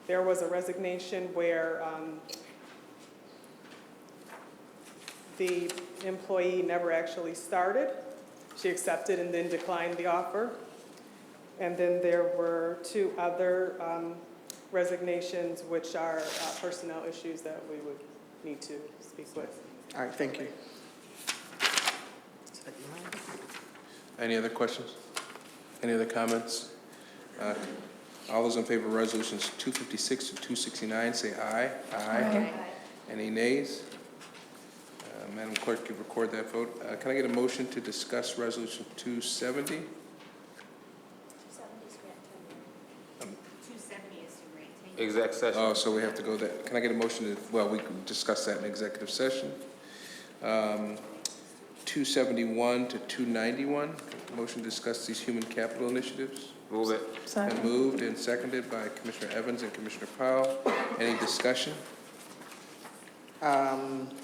There was a resignation where the employee never actually started. She accepted and then declined the offer. And then there were two other resignations, which are personnel issues that we would need to speak with. All right, thank you. Any other questions? Any other comments? All those in favor of resolutions 256 to 269, say aye. Aye. Any nays? Madam Clerk, you record that vote. Can I get a motion to discuss resolution 270? 270 is to grant. Exec session. Oh, so we have to go there. Can I get a motion to, well, we can discuss that in executive session. 271 to 291, motion to discuss these human capital initiatives. Move it. And moved and seconded by Commissioner Evans and Commissioner Powell. Any discussion?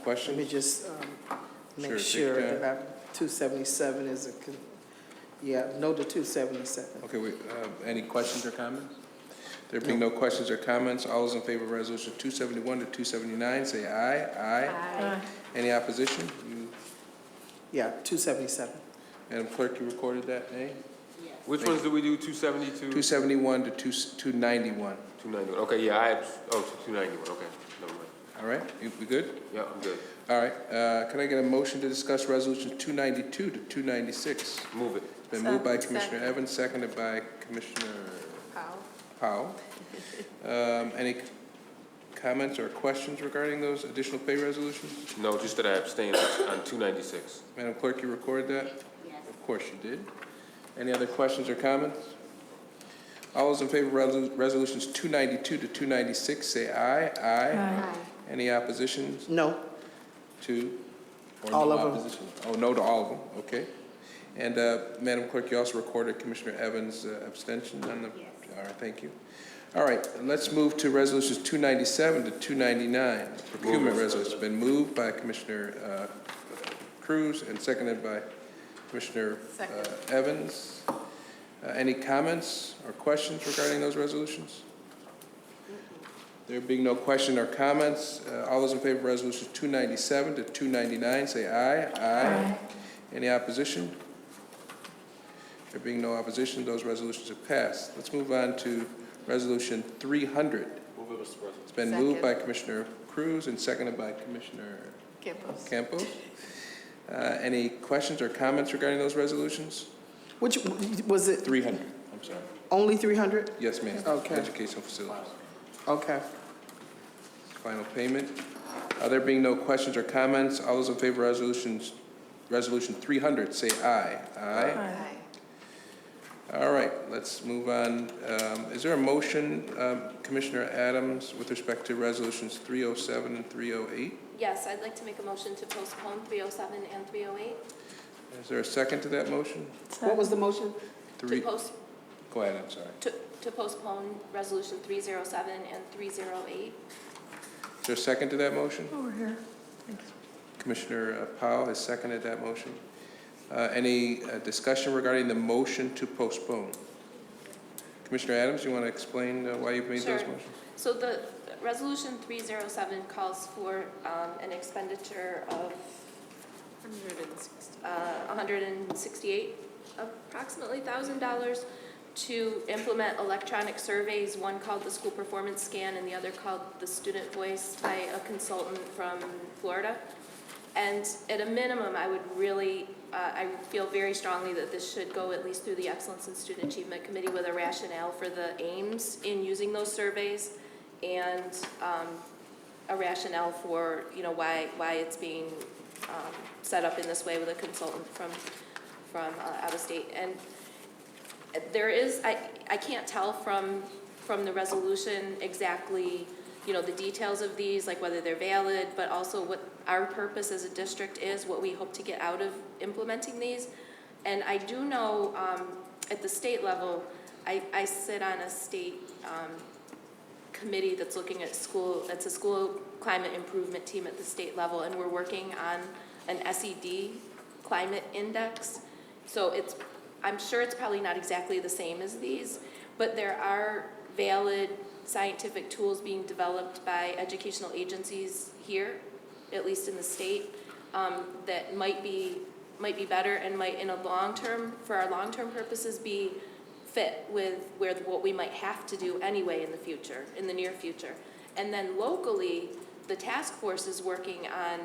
Questions? Let me just make Sure, sure take your that 277 is no to 277. Okay, any questions or comments? There being no questions or comments, all those in favor of resolution 271 to 279, say aye. Aye. Any opposition? Yeah, 277. Madam Clerk, you recorded that, eh? Which ones do we do, 272? 271 to 291. 291, okay, yeah, I had, 291, okay, never mind. All right, we good? Yeah, I'm good. All right, can I get a motion to discuss resolution 292 to 296? Move it. It's been moved by Commissioner Evans, seconded by Commissioner Powell. Any comments or questions regarding those additional pay resolutions? No, just that I abstained on 296. Madam Clerk, you recorded that? Yes. Of course you did. Any other questions or comments? All those in favor of resolutions 292 to 296, say aye. Aye. Any oppositions? No. Two? Or all no of opposition? Oh, no to all of them, okay. And Madam Clerk, you also recorded Commissioner Evans' abstention on the... Yes. All right, thank you. All right, let's move to resolutions 297 to 299. Procurement resolution. It's been moved by Commissioner Cruz and seconded by Commissioner Evans. Any comments or questions regarding those resolutions? There being no question or comments, all those in favor of resolutions 297 to 299, say aye. Aye. Any opposition? There being no opposition, those resolutions have passed. Let's move on to resolution 300. It's been moved by Commissioner Cruz and seconded by Commissioner Campos. Any questions or comments regarding those resolutions? Which, was it 300, I'm sorry. only 300? Yes, ma'am. Okay. Educational facilities. Okay. Final payment. There being no questions or comments, all those in favor of resolution 300, say aye. Aye. All right, let's move on. Is there a motion, Commissioner Adams, with respect to resolutions 307 and 308? Yes, I'd like to make a motion to postpone 307 and 308. Is there a second to that motion? What was the motion? Go ahead, I'm sorry. To postpone resolution 307 and 308. Is there a second to that motion? Over here. Commissioner Powell has seconded that motion. Any discussion regarding the motion to postpone? Commissioner Adams, you want to explain why you've made those motions? So the resolution 307 calls for an expenditure of 168 approximately $1,000 to implement electronic surveys, one called the School Performance Scan and the other called the Student Voice by a consultant from Florida. And at a minimum, I would really, I feel very strongly that this should go at least through the Excellence in Student Achievement Committee with a rationale for the aims in using those surveys and a rationale for, you know, why it's being set up in this way with a consultant from out of state. And there is, I can't tell from the resolution exactly, you know, the details of these, like whether they're valid, but also what our purpose as a district is, what we hope to get out of implementing these. And I do know at the state level, I sit on a state committee that's looking at school, it's a school climate improvement team at the state level, and we're working on an SED climate index. So I'm sure it's probably not exactly the same as these, but there are valid scientific tools being developed by educational agencies here, at least in the state, that might be better and might, in a long term, for our long term purposes, be fit with what we might have to do anyway in the future, in the near future. And then locally, the task force is working on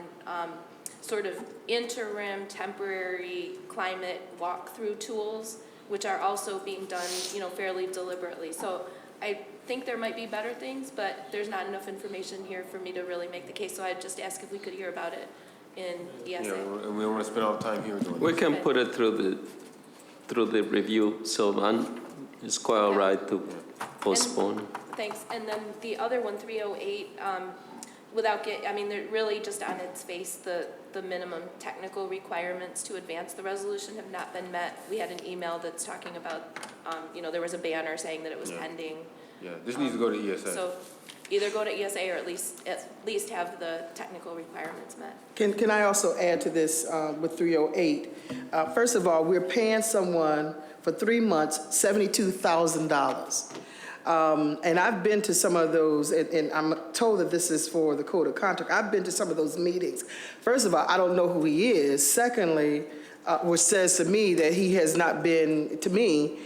sort of interim, temporary climate walkthrough tools, which are also being done, you know, fairly deliberately. So I think there might be better things, but there's not enough information here for me to really make the case. So I'd just ask if we could hear about it in ESA. Yeah, and we don't want to spend all the time here doing We this. can put it through the review, Sylvan. It's quite all right to postpone. Thanks. And then the other one, 308, I mean, they're really just on its face, the minimum technical requirements to advance the resolution have not been met. We had an email that's talking about, you know, there was a banner saying that it was pending. Yeah, this needs to go to ESA. So either go to ESA or at least have the technical requirements met. Can I also add to this with 308? First of all, we're paying someone for 3 months $72,000. And I've been to some of those, and I'm told that this is for the code of conduct. I've been to some of those meetings. First of all, I don't know who he is. Secondly, which says to me that he has not been, to me,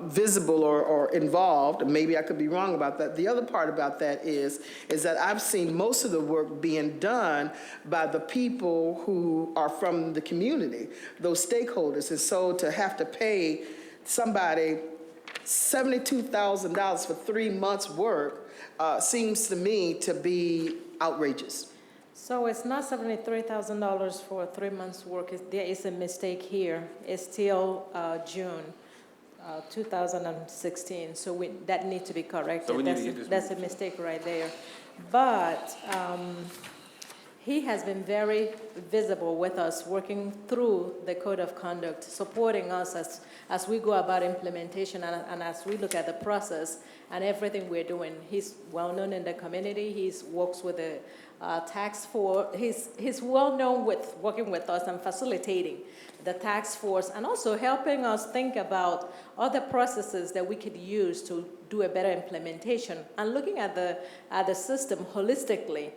visible or involved. Maybe I could be wrong about that. The other part about that is that I've seen most of the work being done by the people who are from the community, those stakeholders. And so to have to pay somebody $72,000 for 3 months' work seems to me to be outrageous. So it's not $73,000 for 3 months' work. There is a mistake here. It's still June 2016. So that needs to be corrected. So we need to get this that's a mistake right there. But he has been very visible with us, working through the code of conduct, supporting us as we go about implementation and as we look at the process and everything we're doing. He's well-known in the community. He works with the task force. He's well-known with working with us and facilitating the task force and also helping us think about other processes that we could use to do a better implementation and looking at the system holistically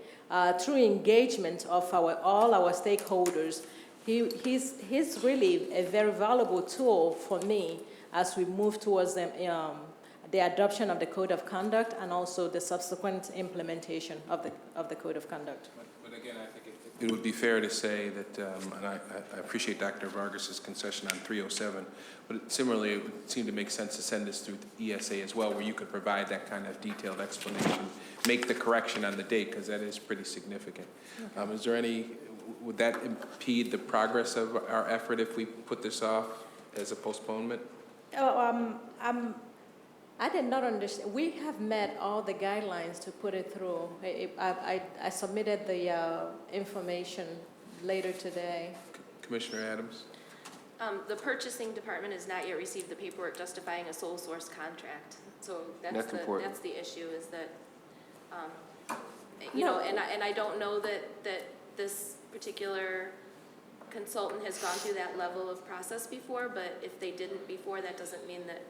through engagement of all our stakeholders. He's really a very valuable tool for me as we move towards the adoption of the code of conduct and also the subsequent implementation of the code of conduct. But again, I think it would be fair to say that, and I appreciate Dr. Vargas's concession on 307, but similarly, it would seem to make sense to send this through the ESA as well, where you could provide that kind of detailed explanation, make the correction on the date, because that is pretty significant. Okay. Is there would that impede the progress of our effort if we put this off as a postponement? I did not understand. We have met all the guidelines to put it through. I submitted the information later today. Commissioner Adams? The purchasing department has not yet received the paperwork justifying a sole source contract. So that's the issue is that, you know, and I don't know that this particular consultant has gone through that level of process before, but if they didn't before, that doesn't mean that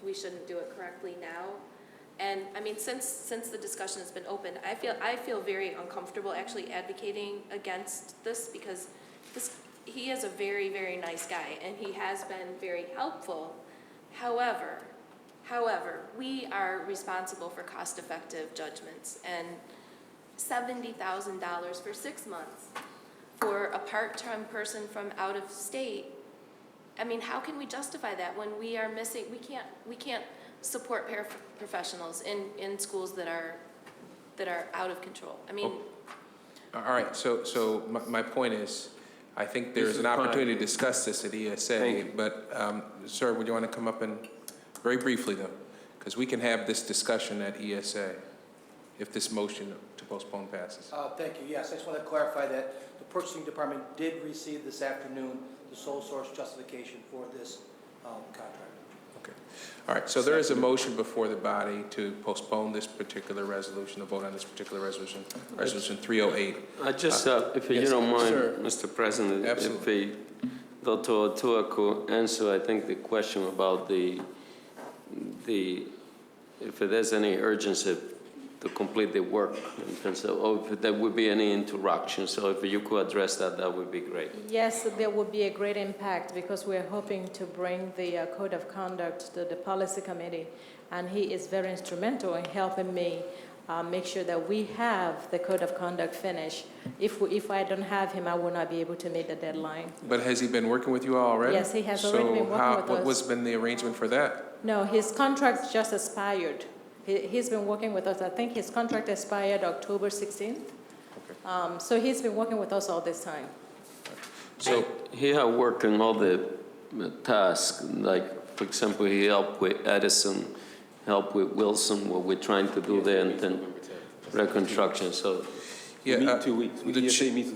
we shouldn't do it correctly now. And I mean, since the discussion has been open, I feel very uncomfortable actually advocating against this because he is a very, very nice guy and he has been very helpful. However, we are responsible for cost-effective judgments and $70,000 for 6 months for a part-time person from out of state. I mean, how can we justify that when we are missing? We can't support paraprofessionals in schools that are out of control. I mean. All right. So my point is, I think there's an opportunity to discuss this at ESA. But sir, would you want to come up and very briefly though, because we can have this discussion at ESA if this motion to postpone passes. Thank you. Yes, I just want to clarify that the purchasing department did receive this afternoon the sole source justification for this contract. Okay. All right. So there is a motion before the body to postpone this particular resolution, to vote on this particular resolution, Resolution 308. I just, if you don't mind, Mr. President, absolutely. if Dr. Otua could answer, I think the question about if there's any urgency to complete the work in terms of, or if there would be any interruption. So if you could address that, that would be great. Yes, there would be a great impact because we're hoping to bring the code of conduct to the policy committee, and he is very instrumental in helping me make sure that we have the code of conduct finished. If I don't have him, I will not be able to meet the deadline. But has he been working with you all already? Yes, he has already been working with us. What was been the arrangement for that? No, his contract just expired. He's been working with us. I think his contract expired October 16th. Okay. So he's been working with us all this time. So he had worked on all the tasks, like, for example, he helped with Edison, helped with Wilson, what we're trying to do there, and then reconstruction, so. Yeah, we meet in 2 weeks.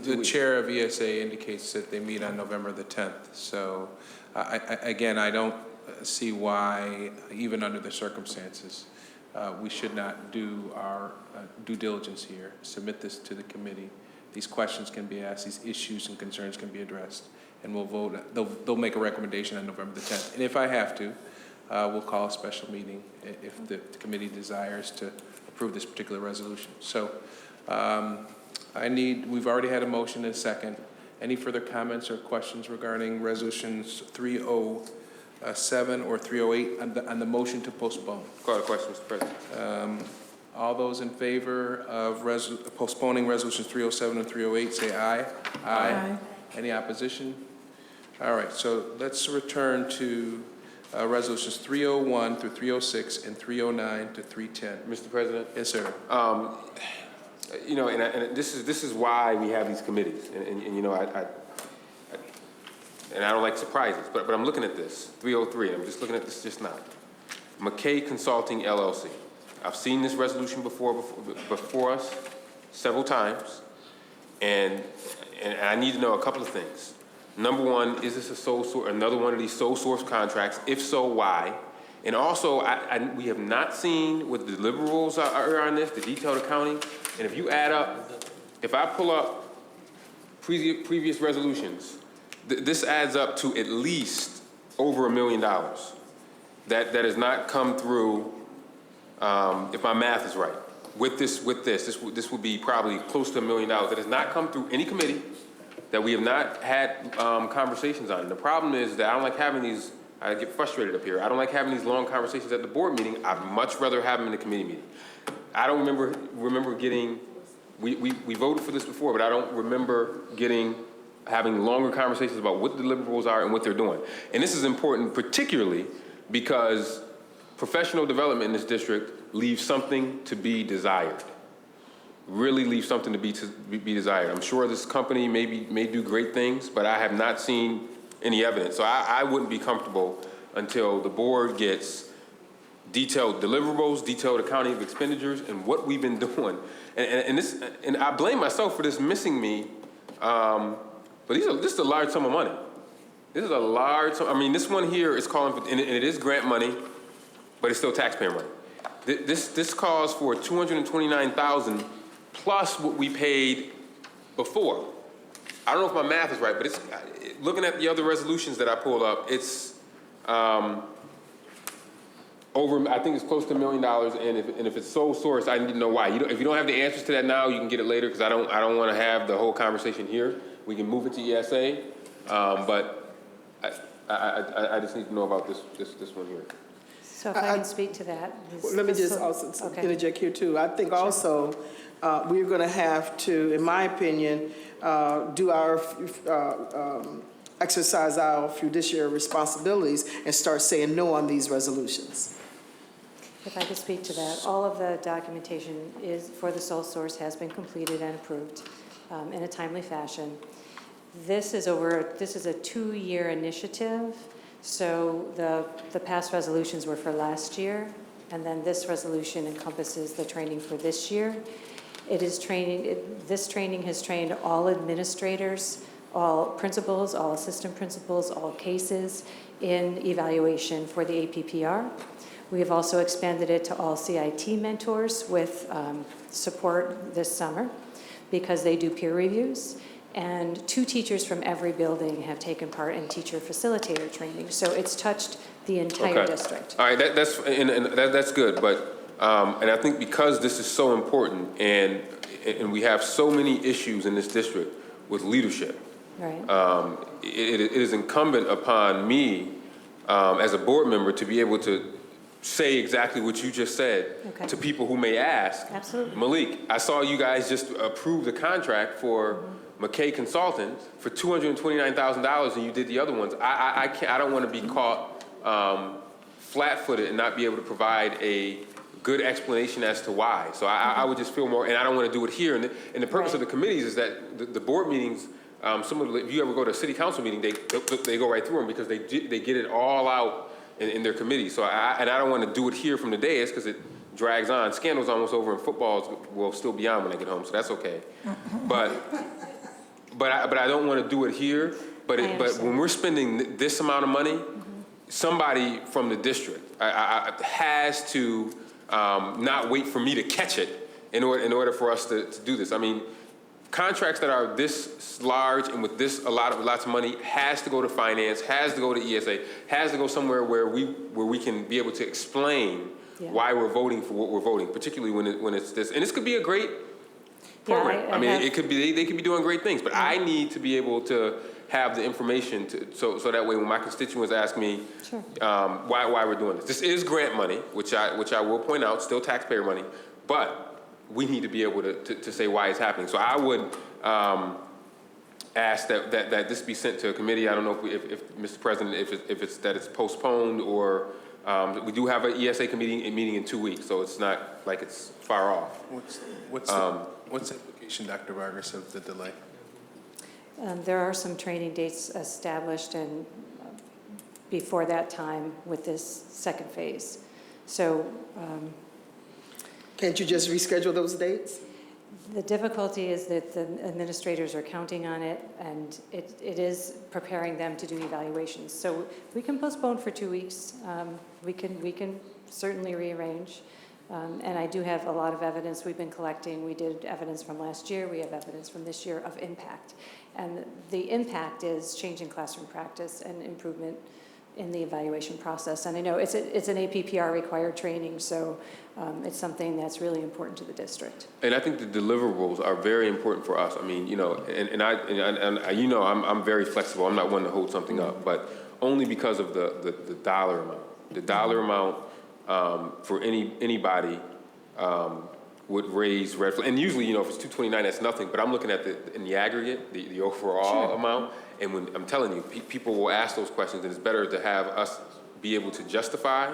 The chair of ESA indicates that they meet on November the 10th. So, again, I don't see why, even under the circumstances, we should not do our due diligence here, submit this to the committee. These questions can be asked, these issues and concerns can be addressed, and we'll vote. They'll make a recommendation on November the 10th. And if I have to, we'll call a special meeting if the committee desires to approve this particular resolution. So we've already had a motion and a second. Any further comments or questions regarding resolutions 307 or 308 on the motion to postpone? Call the question, Mr. President. All those in favor of postponing resolutions 307 and 308, say aye. Aye. Any opposition? All right, so let's return to resolutions 301 through 306 and 309 to 310. Mr. President? Yes, sir. You know, and this is why we have these committees, and you know, I don't like surprises, but I'm looking at this 303. I'm just looking at this just now. McKay Consulting LLC. I've seen this resolution before us several times. And I need to know a couple of things. Number one, is this a sole source, another one of these sole source contracts? If so, why? And also, we have not seen what the deliverables are on this, the detailed accounting. And if you add up, if I pull up previous resolutions, this adds up to at least over $1 million. That has not come through, if my math is right. With this would be probably close to $1 million. That has not come through any committee, that we have not had conversations on. And the problem is that I don't like having these, I get frustrated up here. I don't like having these long conversations at the board meeting. I'd much rather have them in the committee meeting. I don't remember getting, we voted for this before, but I don't remember having longer conversations about what the deliverables are and what they're doing. And this is important particularly because professional development in this district leaves something to be desired. Really leaves something to be desired. I'm sure this company may do great things, but I have not seen any evidence. So I wouldn't be comfortable until the board gets detailed deliverables, detailed accounting of expenditures, and what we've been doing. And I blame myself for this missing me, but this is a large sum of money. This is a large sum. I mean, this one here is calling for, and it is grant money, but it's still taxpayer money. This calls for $229,000 plus what we paid before. I don't know if my math is right, but it's looking at the other resolutions that I pulled up. It's over. I think it's close to $1 million. And if it's sole source, I need to know why. If you don't have the answers to that now, you can get it later because I don't want to have the whole conversation here. We can move it to ESA, but I just need to know about this one here. So if I can speak to that. Let me just also interject here too. I think also we're going to have to, in my opinion, do our exercise our fiduciary responsibilities and start saying no on these resolutions. If I could speak to that, all of the documentation for the sole source has been completed and approved in a timely fashion. This is a 2-year initiative. So the past resolutions were for last year, and then this resolution encompasses the training for this year. This training has trained all administrators, all principals, all assistant principals, all cases in evaluation for the APPR. We have also expanded it to all CIT mentors with support this summer because they do peer reviews. And 2 teachers from every building have taken part in teacher facilitator training. So it's touched the entire district. All right, that's good. But and I think because this is so important, and we have so many issues in this district with leadership, right? It is incumbent upon me as a board member to be able to say exactly what you just said to people who may ask. Absolutely. Malik, I saw you guys just approve the contract for McKay Consultant for $229,000, and you did the other ones. I don't want to be caught flat-footed and not be able to provide a good explanation as to why. So I would just feel more, and I don't want to do it here. And the purpose of the committees is that the board meetings, if you ever go to a city council meeting, they go right through them because they get it all out in their committee. So I don't want to do it here from the dais because it drags on. Scandal's almost over, and football will still be on when I get home, so that's okay. But I don't want to do it here. But when we're spending this amount of money, somebody from the district has to not wait for me to catch it in order for us to do this. I mean, contracts that are this large and with this lots of money has to go to finance, has to go to ESA, has to go somewhere where we can be able to explain why we're voting for what we're voting, particularly when it's this. And this could be a great program. I mean, it could be they could be doing great things, but I need to be able to have the information so that way when my constituents ask me why we're doing this. This is grant money, which I will point out, still taxpayer money, but we need to be able to say why it's happening. So I would ask that this be sent to a committee. I don't know if Mr. President, if it's that it's postponed or we do have an ESA committee meeting in 2 weeks, so it's not like it's far off. What's the implication, Dr. Vargas, of the delay? There are some training dates established and before that time with this second phase. So can't you just reschedule those dates? The difficulty is that the administrators are counting on it, and it is preparing them to do evaluations. So we can postpone for 2 weeks. We can certainly rearrange. And I do have a lot of evidence we've been collecting. We did evidence from last year. We have evidence from this year of impact. And the impact is change in classroom practice and improvement in the evaluation process. And I know it's an APPR required training, so it's something that's really important to the district. And I think the deliverables are very important for us. I mean, you know, and I you know, I'm very flexible. I'm not one to hold something up, but only because of the dollar amount. The dollar amount for anybody would raise red flag. And usually, you know, if it's 229, that's nothing. But I'm looking at in the aggregate, the overall amount. And when I'm telling you, people will ask those questions, and it's better to have us be able to justify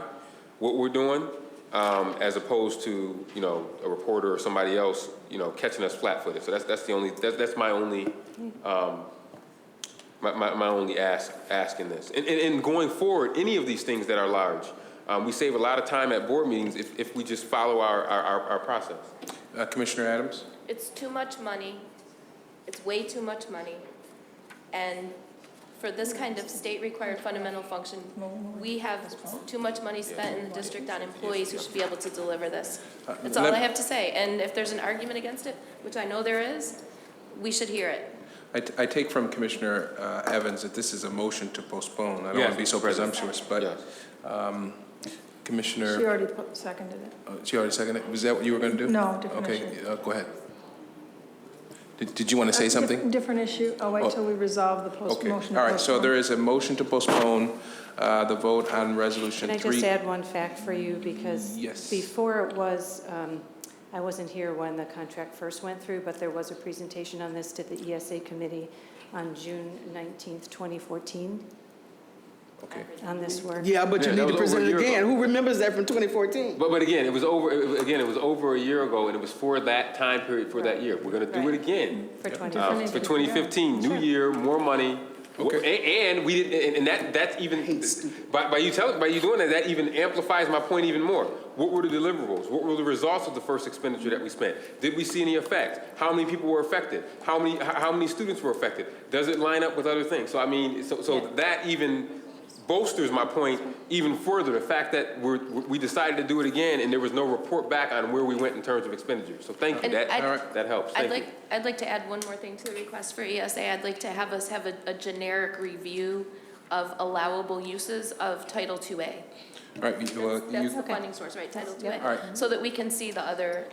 what we're doing, as opposed to, you know, a reporter or somebody else, you know, catching us flat-footed. So that's my only my only ask in this. And going forward, any of these things that are large, we save a lot of time at board meetings if we just follow our process. Commissioner Adams? It's too much money. It's way too much money. And for this kind of state-required fundamental function, we have too much money spent in the district on employees who should be able to deliver this. That's all I have to say. And if there's an argument against it, which I know there is, we should hear it. I take from Commissioner Evans that this is a motion to postpone. I don't want to be so presumptuous, but Commissioner... She already seconded it. She already seconded it? Was that what you were going to do? No, different issue. Okay, go ahead. Did you want to say something? Different issue. I'll wait till we resolve the motion. All right, so there is a motion to postpone the vote on resolution 3. Can I just add one fact for you? Because before it was, I wasn't here when the contract first went through, but there was a presentation on this to the ESA committee on June 19th, 2014. Okay. On this work. Yeah, but you need to present it again. Who remembers that from 2014? But again, it was over a year ago, and it was for that time period for that year. We're going to do it again For 2015. for 2015. New year, more money. Okay. And we didn't, and that's even by you doing that even amplifies my point even more. What were the deliverables? What were the results of the first expenditure that we spent? Did we see any effect? How many people were affected? How many students were affected? Does it line up with other things? So I mean, that even bolsters my point even further, the fact that we decided to do it again and there was no report back on where we went in terms of expenditure. So thank you, that helps. I'd like to add one more thing to the request for ESA. I'd like to have us have a generic review of allowable uses of Title IIA. All right, That's the funding source, right, Title IIA? All right. So that we can see the other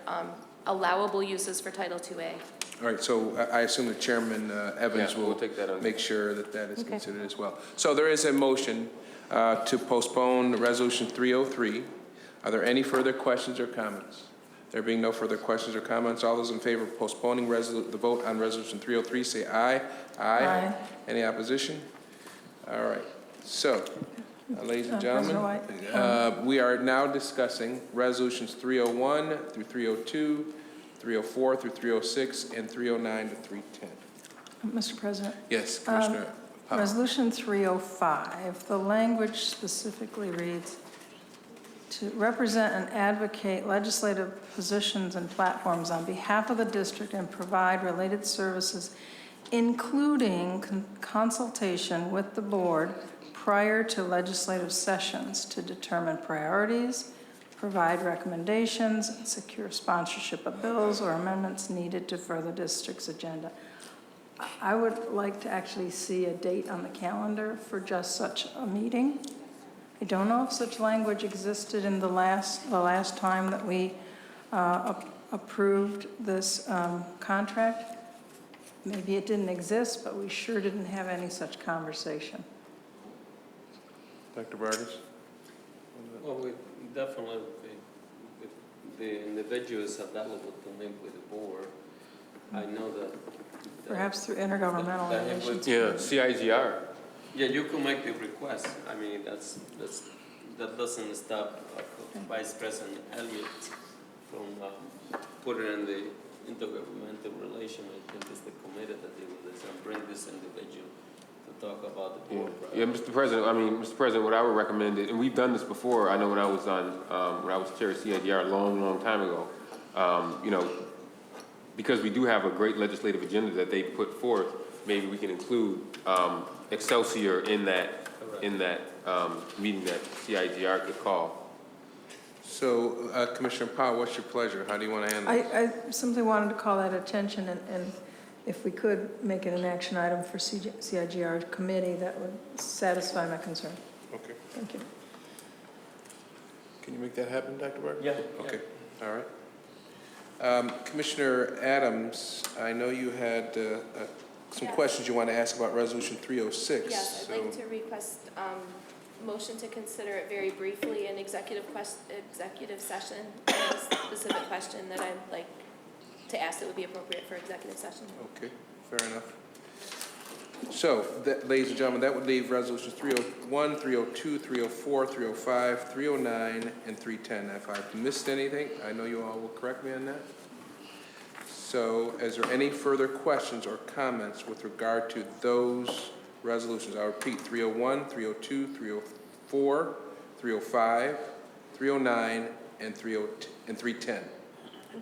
allowable uses for Title IIA. All right, so I assume that Chairman Evans will take that on. make sure that is considered as well. So there is a motion to postpone Resolution 303. Are there any further questions or comments? There being no further questions or comments, all those in favor of postponing the vote on Resolution 303, say aye. Aye. Any opposition? All right. So, ladies and gentlemen, we are now discussing Resolutions 301 through 302, 304 through 306, and 309 to 310. Mr. President? Yes, Commissioner Powell. Resolution 305, the language specifically reads, to represent and advocate legislative positions and platforms on behalf of the district and provide related services, including consultation with the board prior to legislative sessions to determine priorities, provide recommendations, and secure sponsorship of bills or amendments needed to further district's agenda. I would like to actually see a date on the calendar for just such a meeting. I don't know if such language existed in the last time that we approved this contract. Maybe it didn't exist, but we sure didn't have any such conversation. Dr. Vargas? Well, we definitely, the individuals available to meet with the board. I know that. Perhaps through intergovernmental relations. Yeah, CIGR. Yeah, you can make the request. I mean, that doesn't stop Vice President Elliott from putting in the intergovernmental relation. I think it's the committee that they will bring this individual to talk about the board. Yeah, Mr. President, what I would recommend, and we've done this before. I know when I was chair of CIGR a long time ago. You know, because we do have a great legislative agenda that they put forth, maybe we can include Excelsior in that meeting that CIGR could call. So, Commissioner Powell, what's your pleasure? How do you want to handle it? I simply wanted to call that attention, and if we could make it an action item for CIGR committee, that would satisfy my concern. Okay. Thank you. Can you make that happen, Dr. Barker? Yeah. Okay, all right. Commissioner Adams, I know you had some questions you want to ask about Resolution 306. Yes, I'd like to request motion to consider it very briefly in executive session. I have a specific question that I'd like to ask that would be appropriate for executive session. Okay, fair enough. So, ladies and gentlemen, that would leave resolutions 301, 302, 304, 305, 309, and 310. If I've missed anything, I know you all will correct me on that. So, is there any further questions or comments with regard to those resolutions? I'll repeat, 301, 302, 304, 305, 309, and 310.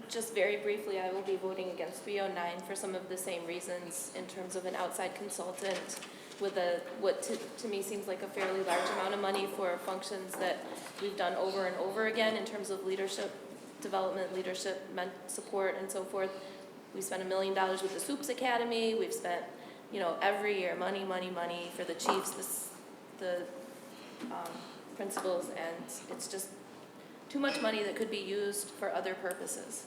Just very briefly, I will be voting against 309 for some of the same reasons in terms of an outside consultant with what to me seems like a fairly large amount of money for functions that we've done over and over again in terms of leadership development, leadership support, and so forth. We spent $1 million with the Soups Academy. We've spent, every year money for the chiefs, the principals, and it's just too much money that could be used for other purposes.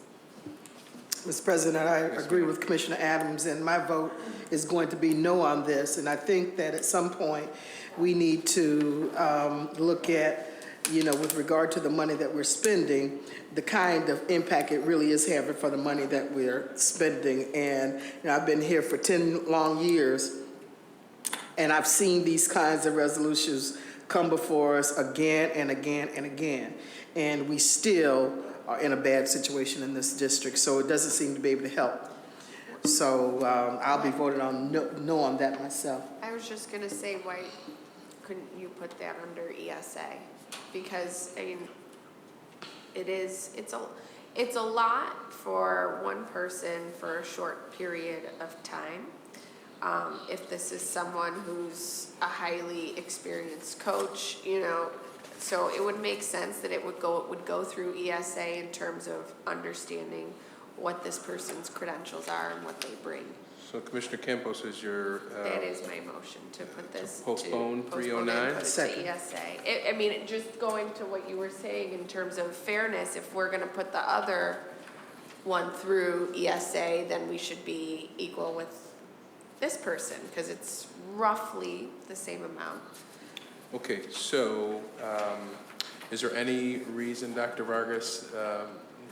Mr. President, I agree with Commissioner Adams, and my vote is going to be no on this. And I think that at some point, we need to look at, with regard to the money that we're spending, the kind of impact it really is having for the money that we're spending. And I've been here for 10 long years, and I've seen these kinds of resolutions come before us again and again and again. And we still are in a bad situation in this district, so it doesn't seem to be able to help. So I'll be voting on no on that myself. I was just gonna say, why couldn't you put that under ESA? Because, it's a lot for one person for a short period of time. If this is someone who's a highly experienced coach, so it would make sense that it would go through ESA in terms of understanding what this person's credentials are and what they bring. So Commissioner Campos is your... that is my motion, to put this... Postpone 309? And put it to ESA. Just going to what you were saying in terms of fairness, if we're gonna put the other one through ESA, then we should be equal with this person, because it's roughly the same amount. Okay, so is there any reason, Dr. Vargas,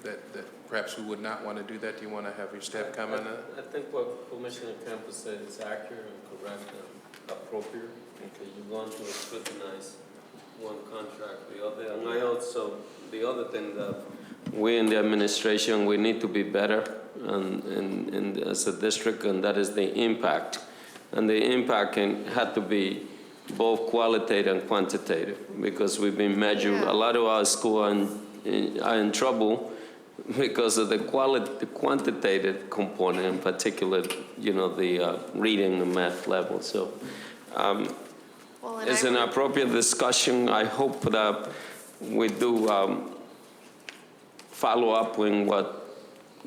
that perhaps we would not want to do that? Do you want to have your staff comment on that? I think what Commissioner Campos said is accurate and correct and appropriate. Okay, you're going to scrutinize one contract, the other. And the other thing that we in the administration, we need to be better as a district, and that is the impact. And the impact had to be both qualitative and quantitative, because we've been measuring, a lot of our schools are in trouble because of the quantitative component, in particular, the reading and math level. So it's an appropriate discussion. I hope that we do follow up with what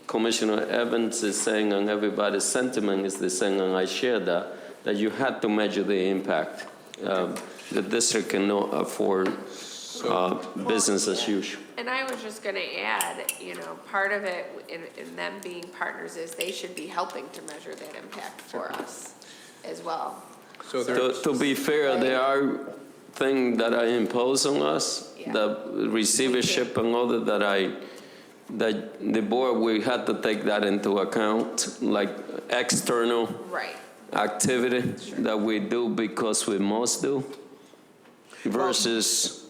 Commissioner Evans is saying, and everybody's sentiment is the same, and I share that you had to measure the impact. The district cannot afford business as usual. And I was just gonna add, part of it in them being partners is they should be helping to measure that impact for us as well. So to be fair, there are things that are imposed on us, the receivership and all that the board, we had to take that into account, like external activity that we do because we must do versus...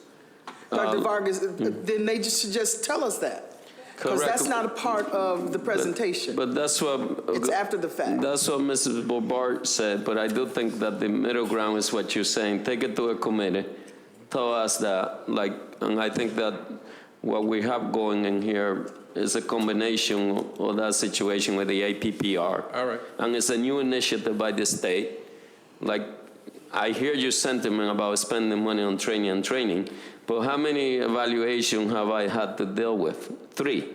Dr. Vargas, then they should just tell us that. Because that's not a part of the presentation. But that's what... It's after the fact. That's what Mrs. Bobart said, but I do think that the middle ground is what you're saying. Take it to a committee, tell us that, and I think that what we have going in here is a combination of that situation with the APPR. All right. And it's a new initiative by the state. Like, I hear your sentiment about spending money on training, but how many evaluations have I had to deal with? 3.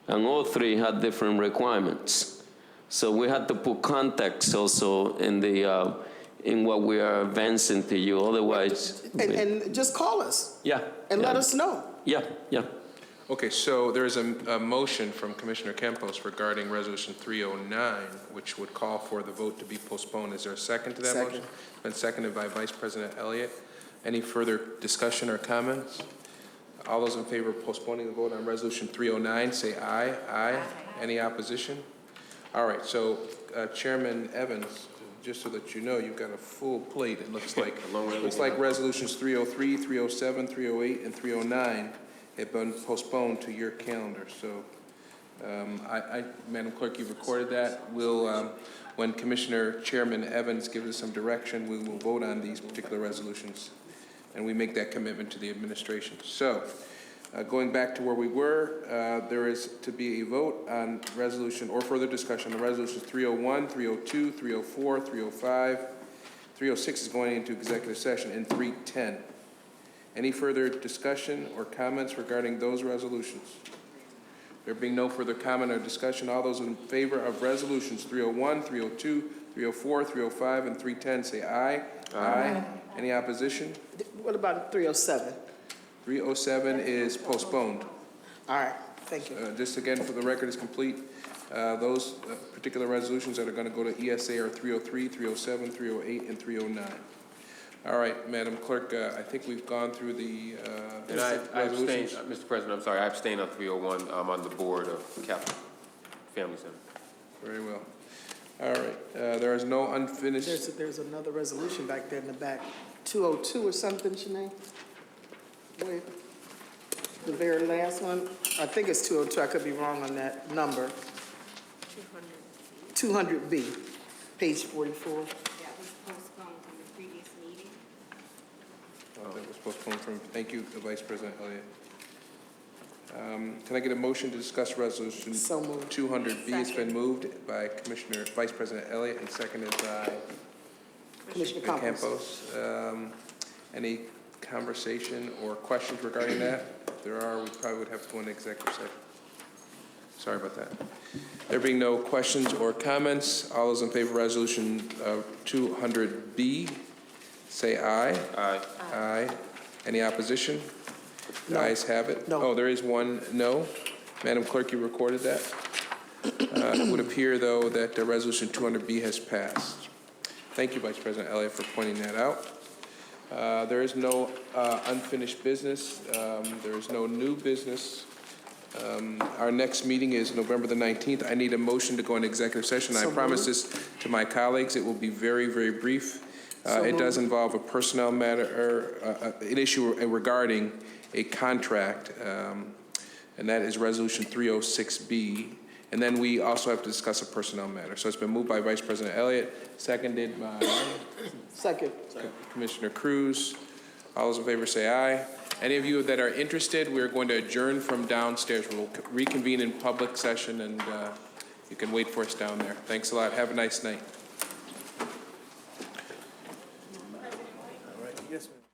And all 3 had different requirements. So we had to put context also in the in what we are advancing to you. Otherwise, And just call us yeah, and yeah. let us know. Yeah, yeah. Okay, so there is a motion from Commissioner Campos regarding Resolution 309, which would call for the vote to be postponed. Is there a second to that motion? It's been seconded by Vice President Elliott. Any further discussion or comments? All those in favor of postponing the vote on Resolution 309, say aye. Aye. Any opposition? All right, so Chairman Evans, just so that you know, you've got a full plate, it looks like. Looks like Resolutions 303, 307, 308, and 309 have been postponed to your calendar. So, Madam Clerk, you've recorded that. We'll, when Commissioner Chairman Evans gives us some direction, we will vote on these particular resolutions, and we make that commitment to the administration. So, going back to where we were, there is to be a vote on resolution or further discussion on resolutions 301, 302, 304, 305. 306 is going into executive session, and 310. Any further discussion or comments regarding those resolutions? There being no further comment or discussion, all those in favor of resolutions 301, 302, 304, 305, and 310 say aye. Aye. Any opposition? What about 307? 307 is postponed. All right, thank you. Just again, for the record is complete, those particular resolutions that are going to go to ESA are 303, 307, 308, and 309. All right, Madam Clerk, I think we've gone through the And I abstain, resolutions. Mr. President, I'm sorry, I abstain on 301. I'm on the board of Capital Family Center. Very well. All right, there is no unfinished. There's another resolution back there in the back, 202 or something, Shanae? Wait, the very last one, I think it's 202, I could be wrong on that number. 200B, page 44. That was postponed from the previous meeting. That was postponed from, thank you, Vice President Elliott. Can I get a motion to discuss resolution? So moved. 200B? It's been moved by Vice President Elliott and seconded by Commissioner Campos. Any conversation or questions regarding that? If there are, we probably would have to go into executive session. Sorry about that. There being no questions or comments, all those in favor of resolution 200B, say aye. Aye. Aye. Any opposition? The ayes have it. No. Oh, there is one no. Madam Clerk, you recorded that. It would appear, though, that resolution 200B has passed. Thank you, Vice President Elliott, for pointing that out. There is no unfinished business. There is no new business. Our next meeting is November the 19th. I need a motion to go into executive session. I promise this to my colleagues. It will be very, very brief. It does involve a personnel matter, or an issue regarding a contract, and that is resolution 306B. And then we also have to discuss a personnel matter. So it's been moved by Vice President Elliott, seconded by Second. Commissioner Cruz. All those in favor say aye. Any of you that are interested, we're going to adjourn from downstairs. We'll reconvene in public session, and you can wait for us down there. Thanks a lot. Have a nice night. All right. Yes, ma'am.